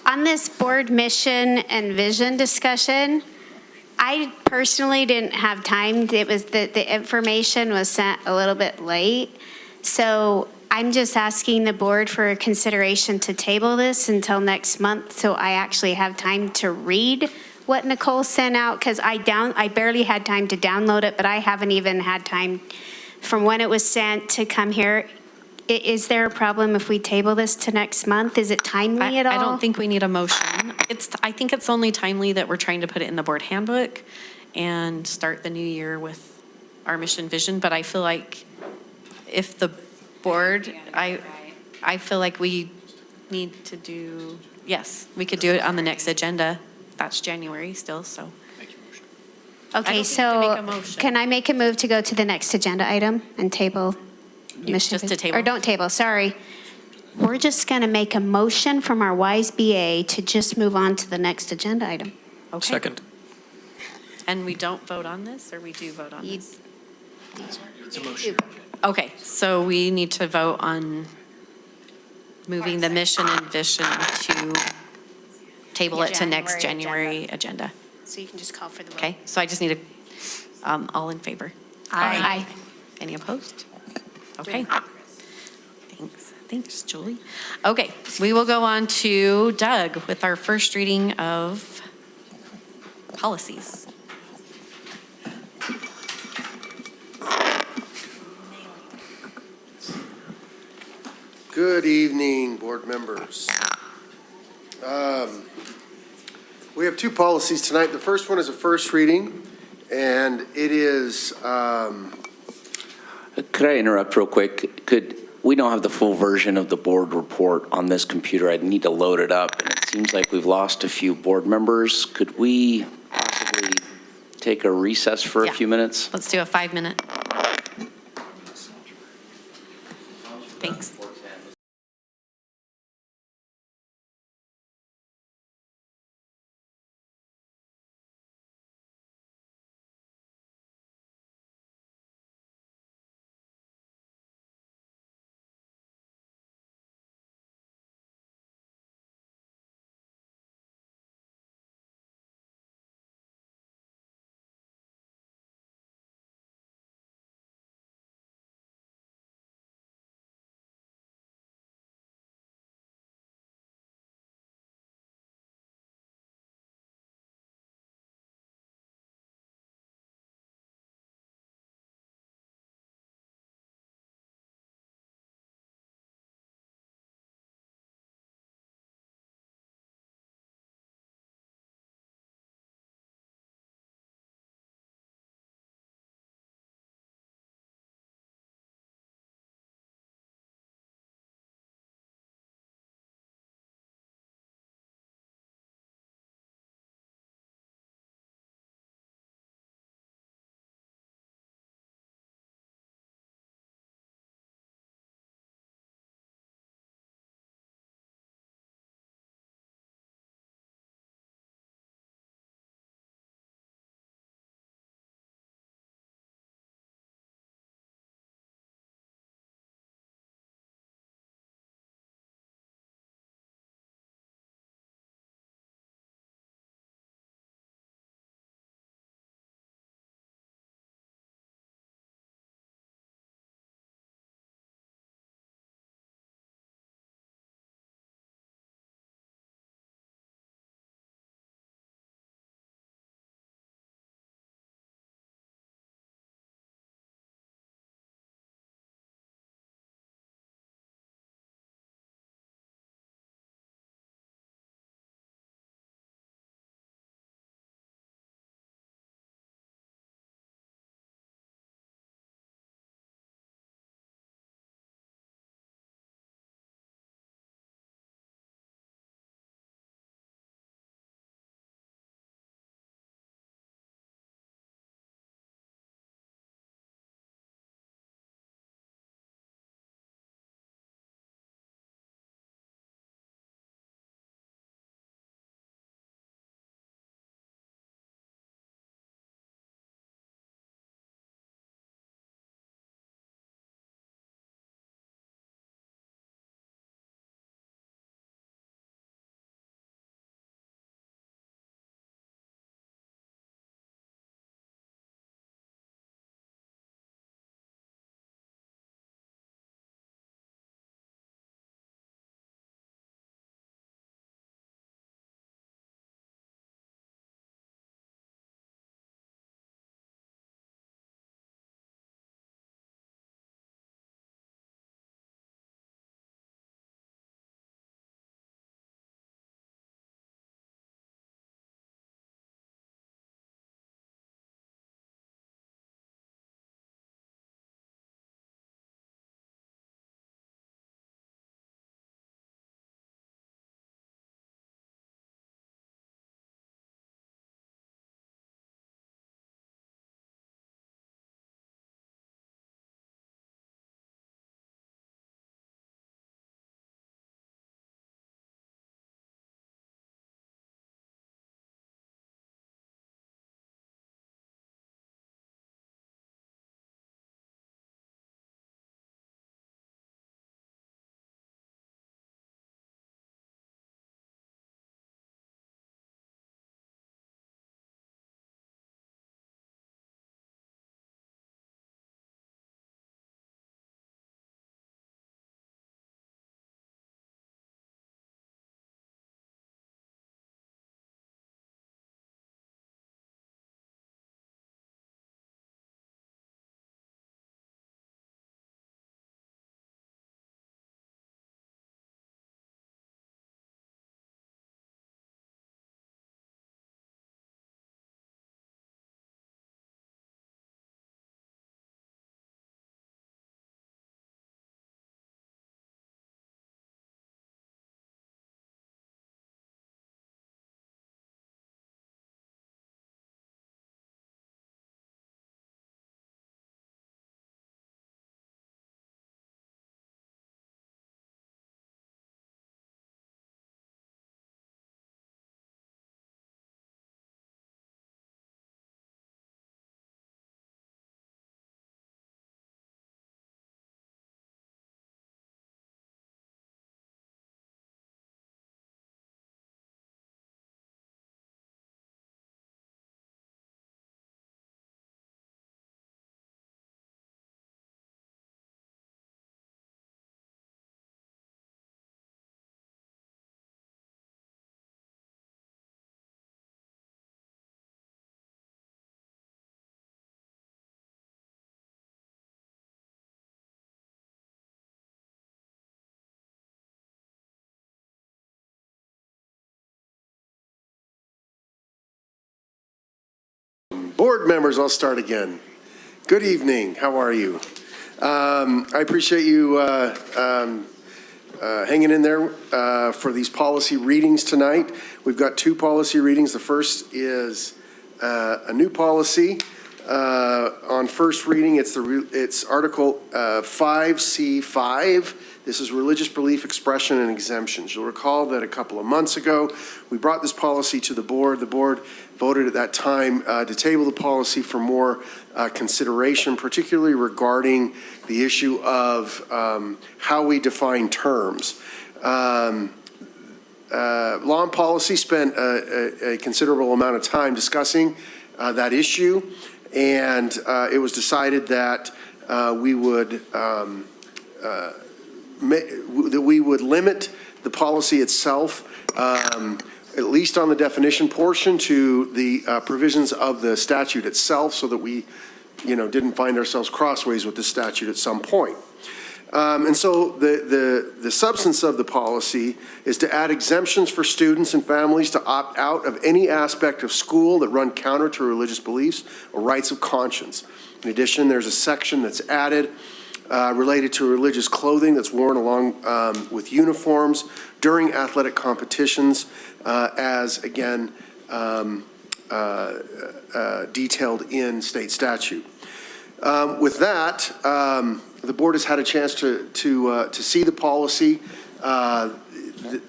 on this board mission and vision discussion, I personally didn't have time. It was the information was sent a little bit late. So I'm just asking the board for consideration to table this until next month so I actually have time to read what Nicole sent out, because I barely had time to download it, but I haven't even had time from when it was sent to come here. Is there a problem if we table this to next month? Is it timely at all? I don't think we need a motion. I think it's only timely that we're trying to put it in the board handbook and start the new year with our mission vision. But I feel like if the board, I feel like we need to do, yes, we could do it on the next agenda. That's January still, so. Okay, make a so motion. can I make a move to go to the next agenda item and table? mission just to table? Or don't table, sorry. We're just going to make a motion from our WISE BA to just move on to the next agenda item. Okay. Second. And we don't vote on this, or we do vote on this? It's a motion. Okay, so we need to vote on moving the mission and vision to table it to next January agenda. So you can just call for the vote. Okay, so I just need a, all in favor? Aye. Any opposed? Okay. Thanks, Julie. Okay, we will go on to Doug with our first reading of policies. Good evening, board members. We have two policies tonight. The first one is a first reading, and it is, Could I interrupt real quick? We don't have the full version of the board report on this computer. I'd need to load it up, and it seems like we've lost a few board members. Could we possibly take a recess for a few minutes? Let's do a 5-minute. Thanks. Board members, I'll start again. Good evening. How are you? I appreciate you hanging in there for these policy readings tonight. We've got 2 policy readings. The first is a new policy. On first reading, it's Article 5C5. This is religious belief, expression, and exemptions. You'll recall that a couple of months ago, we brought this policy to the board. The board voted at that time to table the policy for more consideration, particularly regarding the issue of how we define terms. Law and Policy spent a considerable amount of time discussing that issue, and it was decided that we would limit the policy itself, at least on the definition portion, to the provisions of the statute itself, so that we, didn't find ourselves crossways with the statute at some point. And so the substance of the policy is to add exemptions for students and families to opt out of any aspect of school that run counter to religious beliefs or rights of conscience. In addition, there's a section that's added related to religious clothing that's worn along with uniforms during athletic competitions, as again detailed in state statute. With that, the board has had a chance to see the policy.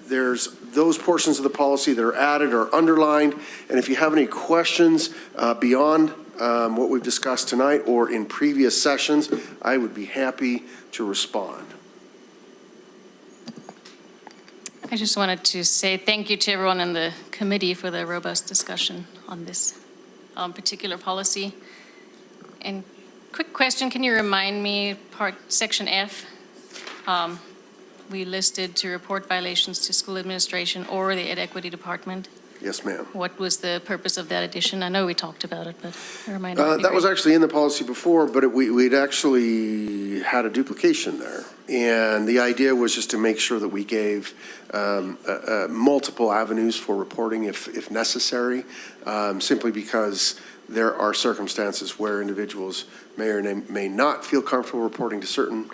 There's those portions of the policy that are added or underlined, and if you have any questions beyond what we've discussed tonight or in previous sessions, I would be happy to respond. I just wanted to say thank you to everyone in the committee for the robust discussion on this particular policy. And quick question, can you remind me, section F, we listed to report violations to school administration or the Ed Equity Department. Yes, ma'am. What was the purpose of that addition? I know we talked about it, but a reminder would be That was great. actually in the policy before, but we'd actually had a duplication there. And the idea was just to make sure that we gave multiple avenues for reporting if necessary, simply because there are circumstances where individuals may or may not feel comfortable reporting to certain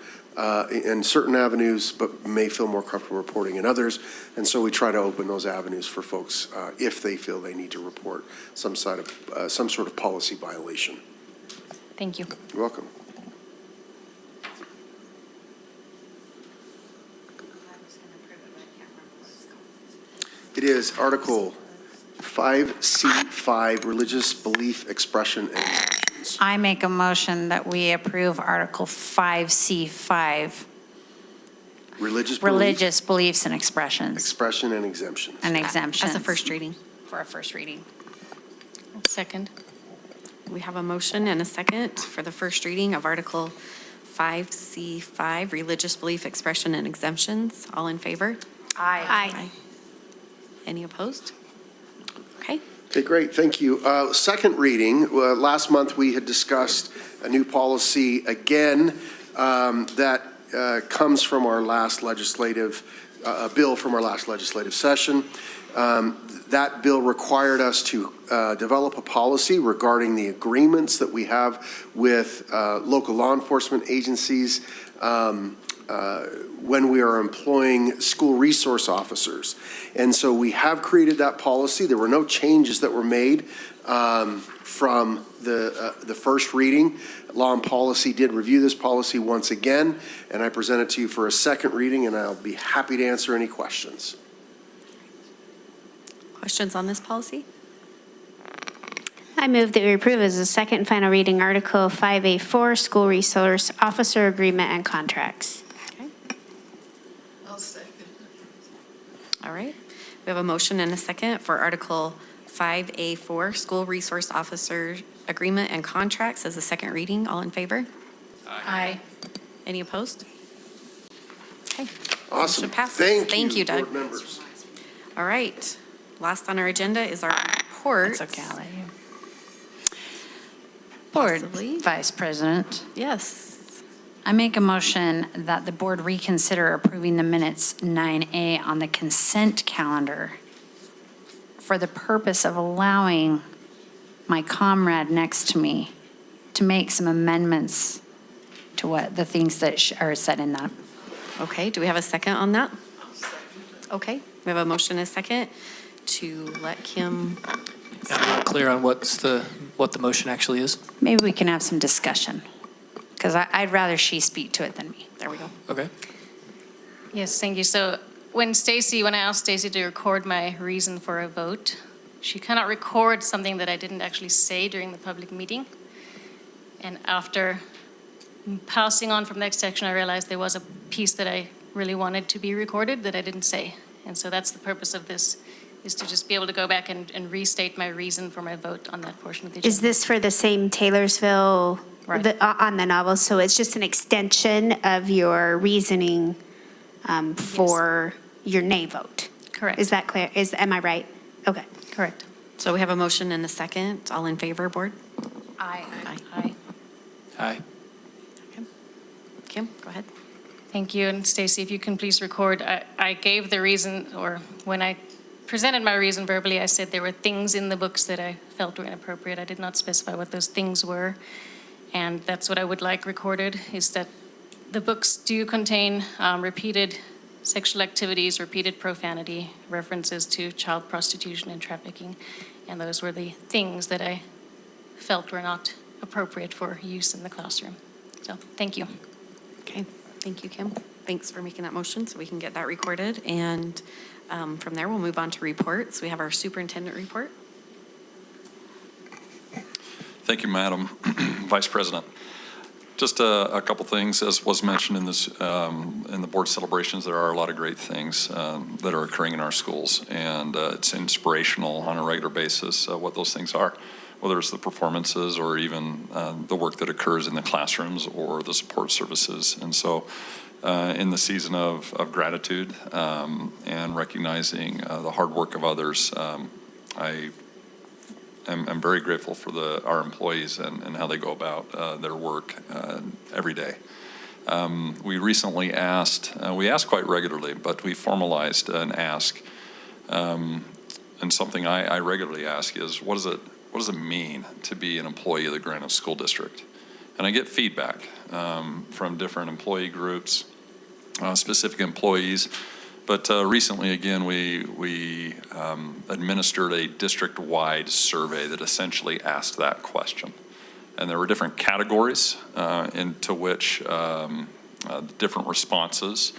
in certain avenues, but may feel more comfortable reporting in others. And so we try to open those avenues for folks if they feel they need to report some sort of policy violation. Thank you. You're welcome. It is Article 5C5, religious belief, expression, and exemptions. I make a motion that we approve Article 5C5, Religious beliefs and expressions. expression, and exemptions. And exemptions. As a first reading. For a first reading. Second. We have a motion and a second for the first reading of Article 5C5, religious belief, expression, and exemptions. All in favor? Aye. Any opposed? Okay. Okay, great, thank you. Second reading, last month we had discussed a new policy again that comes from our last legislative, bill from our last legislative session. That bill required us to develop a policy regarding the agreements that we have with local law enforcement agencies when we are employing school resource officers. And so we have created that policy. There were no changes that were made from the first reading. Law and Policy did review this policy once again, and I present it to you for a second reading, and I'll be happy to answer any questions. Questions on this policy? I move that we approve as a second and final reading Article 5A4, School Resource Officer Agreement and Contracts. I'll second. All right. We have a motion and a second for Article 5A4, School Resource Officer Agreement and Contracts as a second reading. All in favor? Aye. Any opposed? Okay. Awesome. Motion passes. Thank you, Doug. board members. All right. Last on our agenda is our report. It's okay, I'll let you. Board Vice President, Yes. I make a motion that the board reconsider approving the minutes 9A on the consent calendar for the purpose of allowing my comrade next to me to make some amendments to what the things that are said in that. Okay, do we have a second on that? Okay, we have a motion and a second to let Kim. I'm not clear on what the motion actually is. Maybe we can have some discussion, because I'd rather she speak to it than me. There we go. Okay. Yes, thank you. So when I asked Stacy to record my reason for a vote, she cannot record something that I didn't actually say during the public meeting. And after passing on from the next section, I realized there was a piece that I really wanted to be recorded that I didn't say. And so that's the purpose of this, is to just be able to go back and restate my reason for my vote on that portion of the agenda. Is this for the same Taylorsville, on the novel? So it's just an extension of your reasoning for your nay vote? Correct. Is that clear? Am I right? Okay. Correct. So we have a motion and a second. All in favor, board? Aye. Aye. Aye. Kim, go ahead. Thank you. And Stacy, if you can please record, I gave the reason, or when I presented my reason verbally, I said there were things in the books that I felt were inappropriate. I did not specify what those things were. And that's what I would like recorded, is that the books do contain repeated sexual activities, repeated profanity, references to child prostitution and trafficking. And those were the things that I felt were not appropriate for use in the classroom. So, thank you. Okay, thank you, Kim. Thanks for making that motion so we can get that recorded. And from there, we'll move on to reports. We have our superintendent report. Thank you, Madam Vice President. Just a couple things, as was mentioned in this, in the board celebrations, there are a lot of great things that are occurring in our schools, and it's inspirational on a regular basis what those things are, whether it's the performances or even the work that occurs in the classrooms or the support services. And so in the season of gratitude and recognizing the hard work of others, I'm very grateful for our employees and how they go about their work every day. We recently asked, we ask quite regularly, but we formalized an ask. And something I regularly ask is, what does it mean to be an employee of the Granite School District? And I get feedback from different employee groups, specific employees. But recently, again, we administered a district-wide survey that essentially asked that question. And there were different categories into which different responses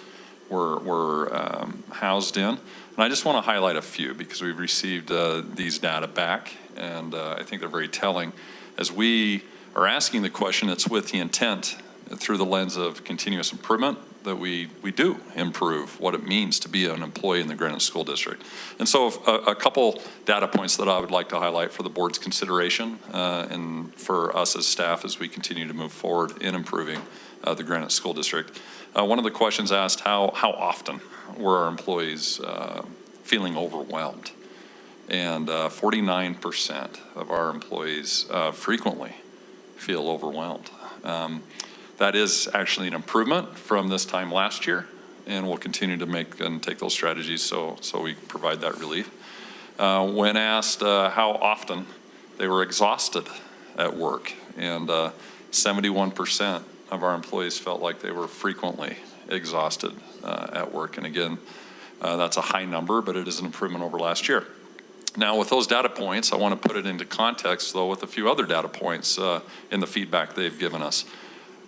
were housed in. And I just want to highlight a few because we've received these data back, and I think they're very telling. As we are asking the question, it's with the intent through the lens of continuous improvement that we do improve what it means to be an employee in the Granite School District. And so a couple data points that I would like to highlight for the board's consideration and for us as staff as we continue to move forward in improving the Granite School District. One of the questions asked, how often were our employees feeling overwhelmed? And 49% of our employees frequently feel overwhelmed. That is actually an improvement from this time last year, and we'll continue to make and take those strategies so we provide that relief. When asked how often they were exhausted at work, and 71% of our employees felt like they were frequently exhausted at work. And again, that's a high number, but it is an improvement over last year. Now, with those data points, I want to put it into context, though, with a few other data points in the feedback they've given us.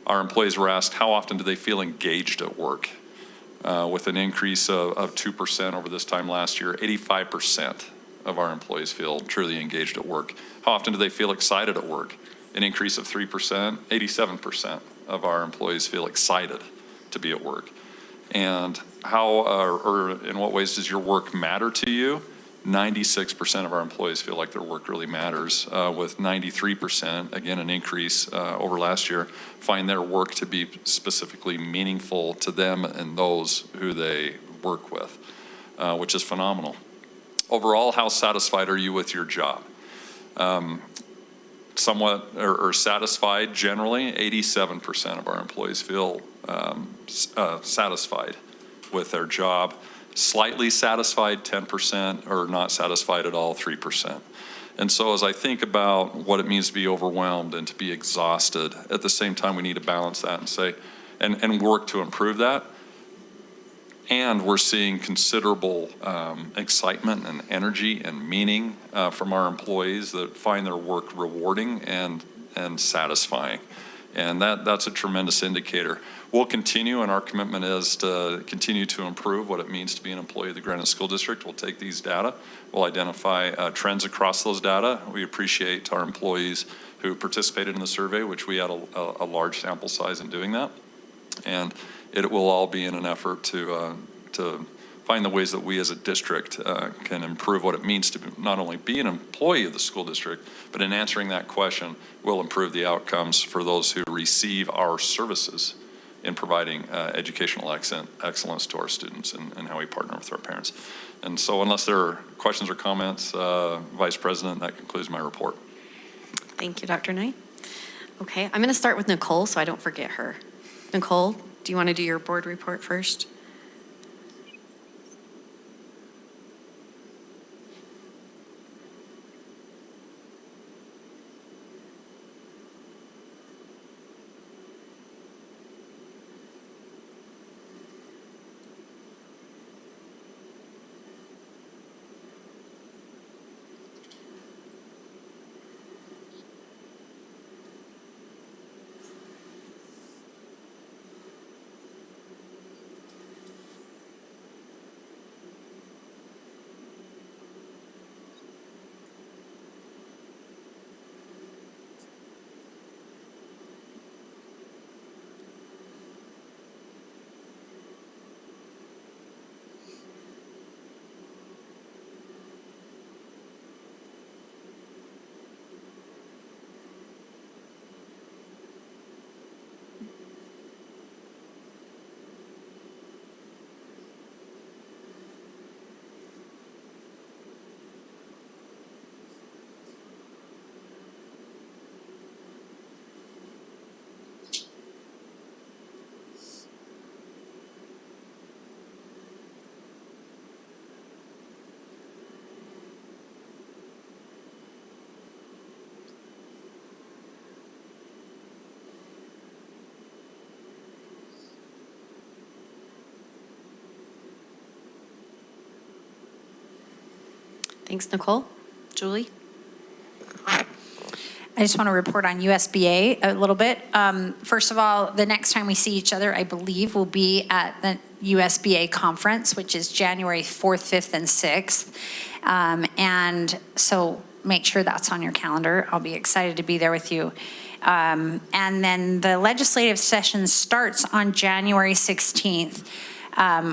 Our employees were asked how often do they feel engaged at work, with an increase of 2% over this time last year. 85% of our employees feel truly engaged at work. How often do they feel excited at work? An increase of 3%. 87% of our employees feel excited to be at work. And how or in what ways does your work matter to you? 96% of our employees feel like their work really matters, with 93%, again, an increase over last year, find their work to be specifically meaningful to them and those who they work with, which is phenomenal. Overall, how satisfied are you with your job? Somewhat or satisfied generally. 87% of our employees feel satisfied with their job. Slightly satisfied, 10%, or not satisfied at all, 3%. And so as I think about what it means to be overwhelmed and to be exhausted, at the same time, we need to balance that and say, and work to improve that. And we're seeing considerable excitement and energy and meaning from our employees that find their work rewarding and satisfying. And that's a tremendous indicator. We'll continue, and our commitment is to continue to improve what it means to be an employee of the Granite School District. We'll take these data. We'll identify trends across those data. We appreciate our employees who participated in the survey, which we had a large sample size in doing that. And it will all be in an effort to find the ways that we as a district can improve what it means to not only be an employee of the school district, but in answering that question, will improve the outcomes for those who receive our services in providing educational excellence to our students and how we partner with our parents. And so unless there are questions or comments, Vice President, that concludes my report. Thank you, Dr. Knight. Okay, I'm going to start with Nicole so I don't forget her. Nicole, do you want to do your board report first? Thanks, Nicole. Julie? I just want to report on USBA a little bit. First of all, the next time we see each other, I believe, will be at the USBA conference, which is January 4th, 5th, and 6th. And so make sure that's on your calendar. I'll be excited to be there with you. And then the legislative session starts on January 16th.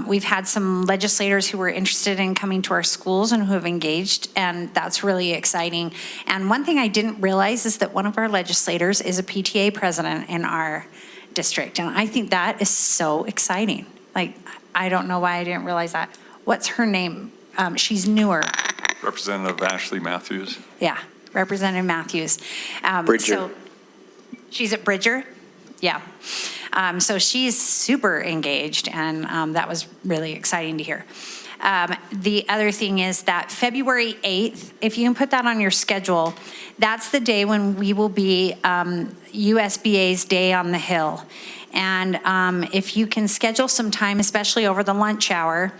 We've had some legislators who were interested in coming to our schools and who have engaged, and that's really exciting. And one thing I didn't realize is that one of our legislators is a PTA president in our district, and I think that is so exciting. Like, I don't know why I didn't realize that. What's her name? She's newer. Representative Ashley Matthews. Yeah, Representative Matthews. Bridger. So she's at Bridger? Yeah. So she's super engaged, and that was really exciting to hear. The other thing is that February 8th, if you can put that on your schedule, that's the day when we will be USBA's Day on the Hill. And if you can schedule some time, especially over the lunch hour,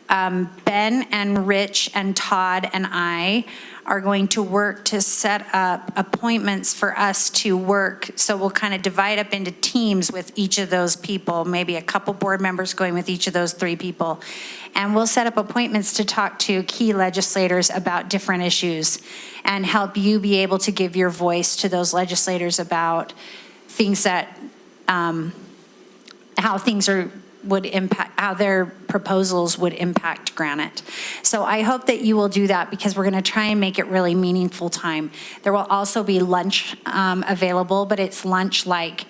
Ben and Rich and Todd and I are going to work to set up appointments for us to work. So we'll kind of divide up into teams with each of those people, maybe a couple board members going with each of those 3 people. And we'll set up appointments to talk to key legislators about different issues and help you be able to give your voice to those legislators about things that, how things would impact, how their proposals would impact Granite. So I hope that you will do that, because we're going to try and make it really meaningful time. There will also be lunch available, but it's lunch like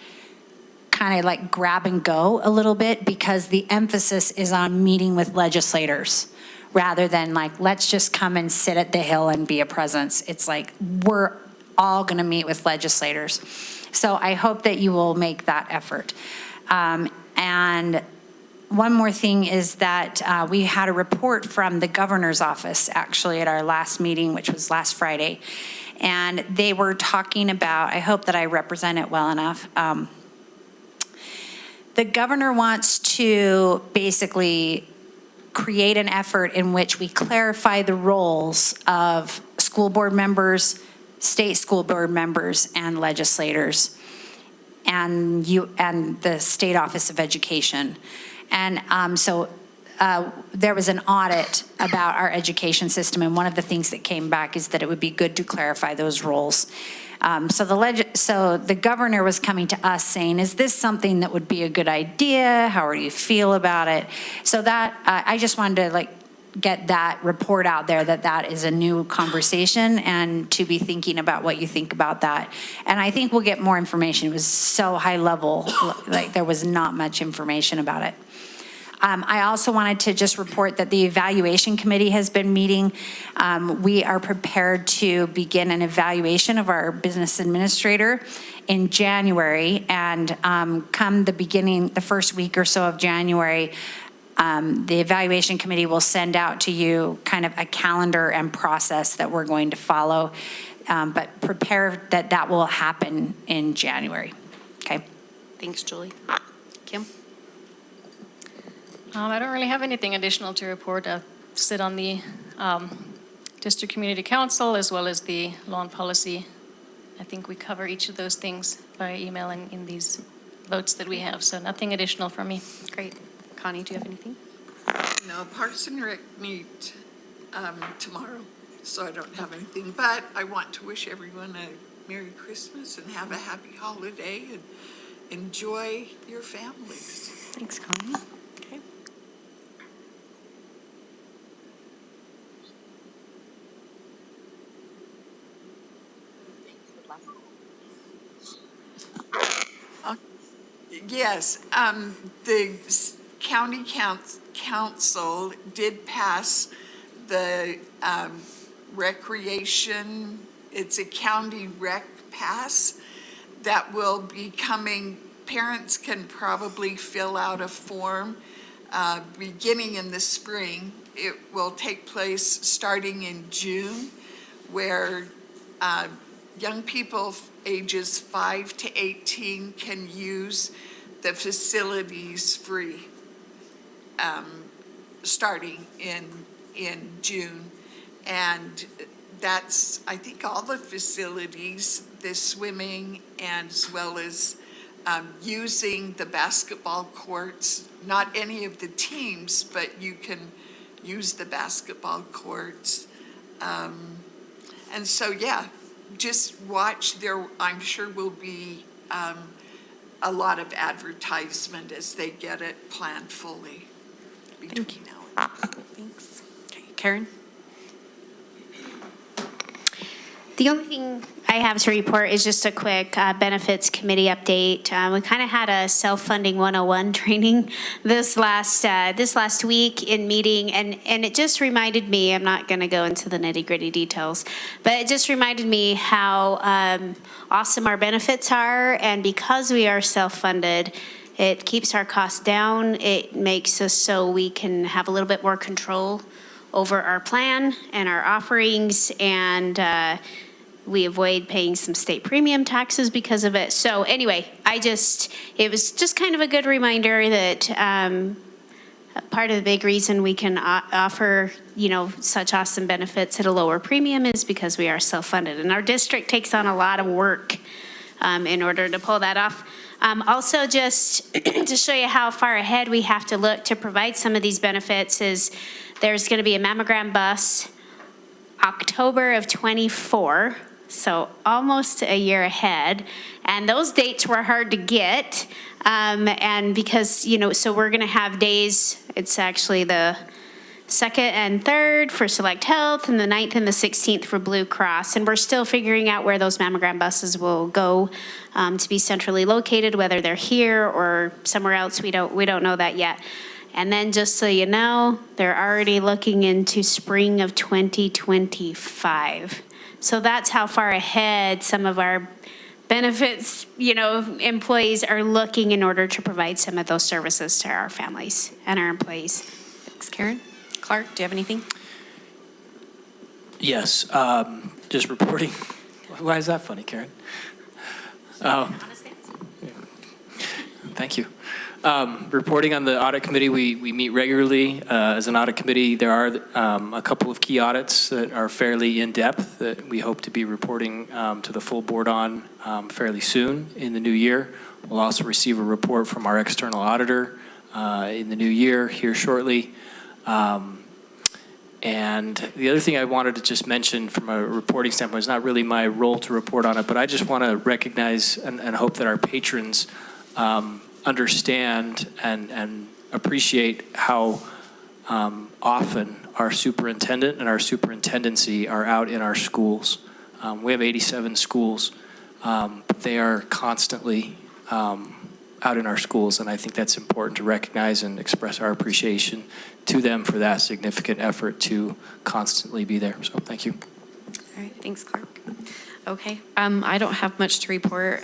kind of like grab and go a little bit, because the emphasis is on meeting with legislators rather than like, let's just come and sit at the Hill and be a presence. It's like, we're all going to meet with legislators. So I hope that you will make that effort. And one more thing is that we had a report from the governor's office, actually, at our last meeting, which was last Friday. And they were talking about, I hope that I represent it well enough. The governor wants to basically create an effort in which we clarify the roles of school board members, state school board members, and legislators, and the State Office of Education. And so there was an audit about our education system, and one of the things that came back is that it would be good to clarify those roles. So the governor was coming to us saying, is this something that would be a good idea? How do you feel about it? So that, I just wanted to get that report out there, that is a new conversation, and to be thinking about what you think about that. And I think we'll get more information. It was so high level, there was not much information about it. I also wanted to just report that the evaluation committee has been meeting. We are prepared to begin an evaluation of our business administrator in January, and come the first week or so of January, the evaluation committee will send out to you kind of a calendar and process that we're going to follow, but prepare that will happen in January. Okay. Thanks, Julie. Kim? I don't really have anything additional to report. I sit on the District Community Council as well as the Law and Policy. I think we cover each of those things via email and in these votes that we have, so nothing additional from me. Great. Connie, do you have anything? No, Parks and Rec meet tomorrow, so I don't have anything. But I want to wish everyone a Merry Christmas and have a happy holiday and enjoy your families. Thanks, Connie. Okay. Yes, the county council did pass the recreation, it's a county rec pass that will be coming. Parents can probably fill out a form beginning in the spring. It will take place starting in June, where young people ages 5 to 18 can use the facilities free, starting in June. And that's, I think, all the facilities, the swimming, and as well as using the basketball courts, not any of the teams, but you can use the basketball courts. And so, yeah, just watch there. I'm sure will be a lot of advertisement as they get it planned fully between now and then. Thanks. Okay, Karen? The only thing I have to report is just a quick benefits committee update. We kind of had a self-funding 101 training this last week in meeting, and it just reminded me, I'm not going to go into the nitty-gritty details, but it just reminded me how awesome our benefits are, and because we are self-funded, it keeps our costs down. It makes us so we can have a little bit more control over our plan and our offerings, and we avoid paying some state premium taxes because of it. So anyway, it was just kind of a good reminder that part of the big reason we can offer, such awesome benefits at a lower premium is because we are self-funded. And our district takes on a lot of work in order to pull that off. Also, just to show you how far ahead we have to look to provide some of these benefits is there's going to be a mammogram bus October of 24, so almost a year ahead. And those dates were hard to get. And because, so we're going to have days, it's actually the 2nd and 3rd for Select Health, and the 9th and the 16th for Blue Cross. And we're still figuring out where those mammogram buses will go to be centrally located, whether they're here or somewhere else. We don't know that yet. And then just so you know, they're already looking into spring of 2025. So that's how far ahead some of our benefits, employees are looking in order to provide some of those services to our families and our employees. Thanks, Karen. Clark, do you have anything? Yes, just reporting. Why is that funny, Karen? Oh, thank you. Reporting on the audit committee, we meet regularly. As an audit committee, there are a couple of key audits that are fairly in-depth that we hope to be reporting to the full board on fairly soon in the new year. We'll also receive a report from our external auditor in the new year here shortly. And the other thing I wanted to just mention from a reporting standpoint, it's not really my role to report on it, but I just want to recognize and hope that our patrons understand and appreciate how often our superintendent and our superintendency are out in our schools. We have 87 schools. They are constantly out in our schools, and I think that's important to recognize and express our appreciation to them for that significant effort to constantly be there. So thank you. All right, thanks, Clark. Okay, I don't have much to report.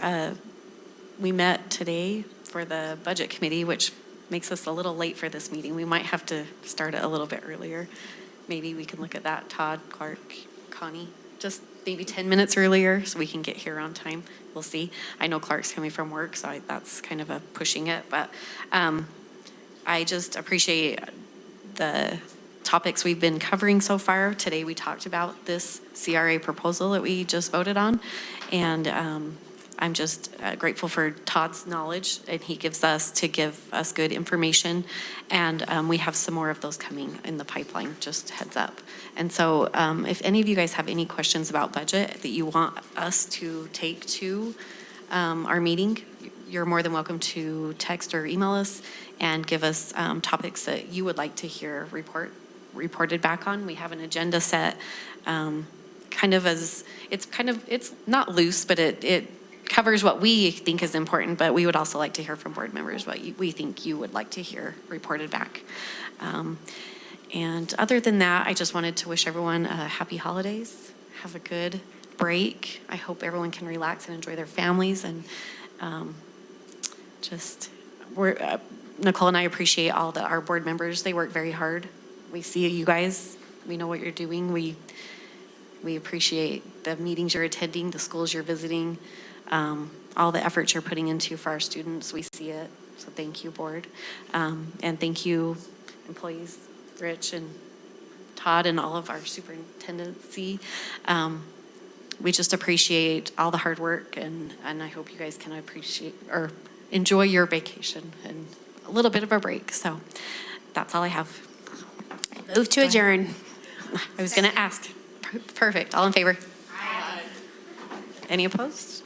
We met today for the budget committee, which makes us a little late for this meeting. We might have to start it a little bit earlier. Maybe we can look at that, Todd, Clark, Connie, just maybe 10 minutes earlier so we can get here on time. We'll see. I know Clark's coming from work, so that's kind of a pushing it, but I just appreciate the topics we've been covering so far. Today we talked about this CRA proposal that we just voted on, and I'm just grateful for Todd's knowledge, and he gives us good information, and we have some more of those coming in the pipeline, just heads up. And so if any of you guys have any questions about budget that you want us to take to our meeting, you're more than welcome to text or email us and give us topics that you would like to hear reported back on. We have an agenda set it's not loose, but it covers what we think is important, but we would also like to hear from board members what we think you would like to hear reported back. And other than that, I just wanted to wish everyone happy holidays. Have a good break. I hope everyone can relax and enjoy their families. And Nicole and I appreciate all our board members. They work very hard. We see you guys. We know what you're doing. We appreciate the meetings you're attending, the schools you're visiting, all the efforts you're putting into for our students. We see it. So thank you, board. And thank you, employees, Rich and Todd and all of our superintendency. We just appreciate all the hard work, and I hope you guys can appreciate or enjoy your vacation and a little bit of a break. So that's all I have. Move to adjourn. I was going to ask. Perfect. All in favor? Aye. Any opposed?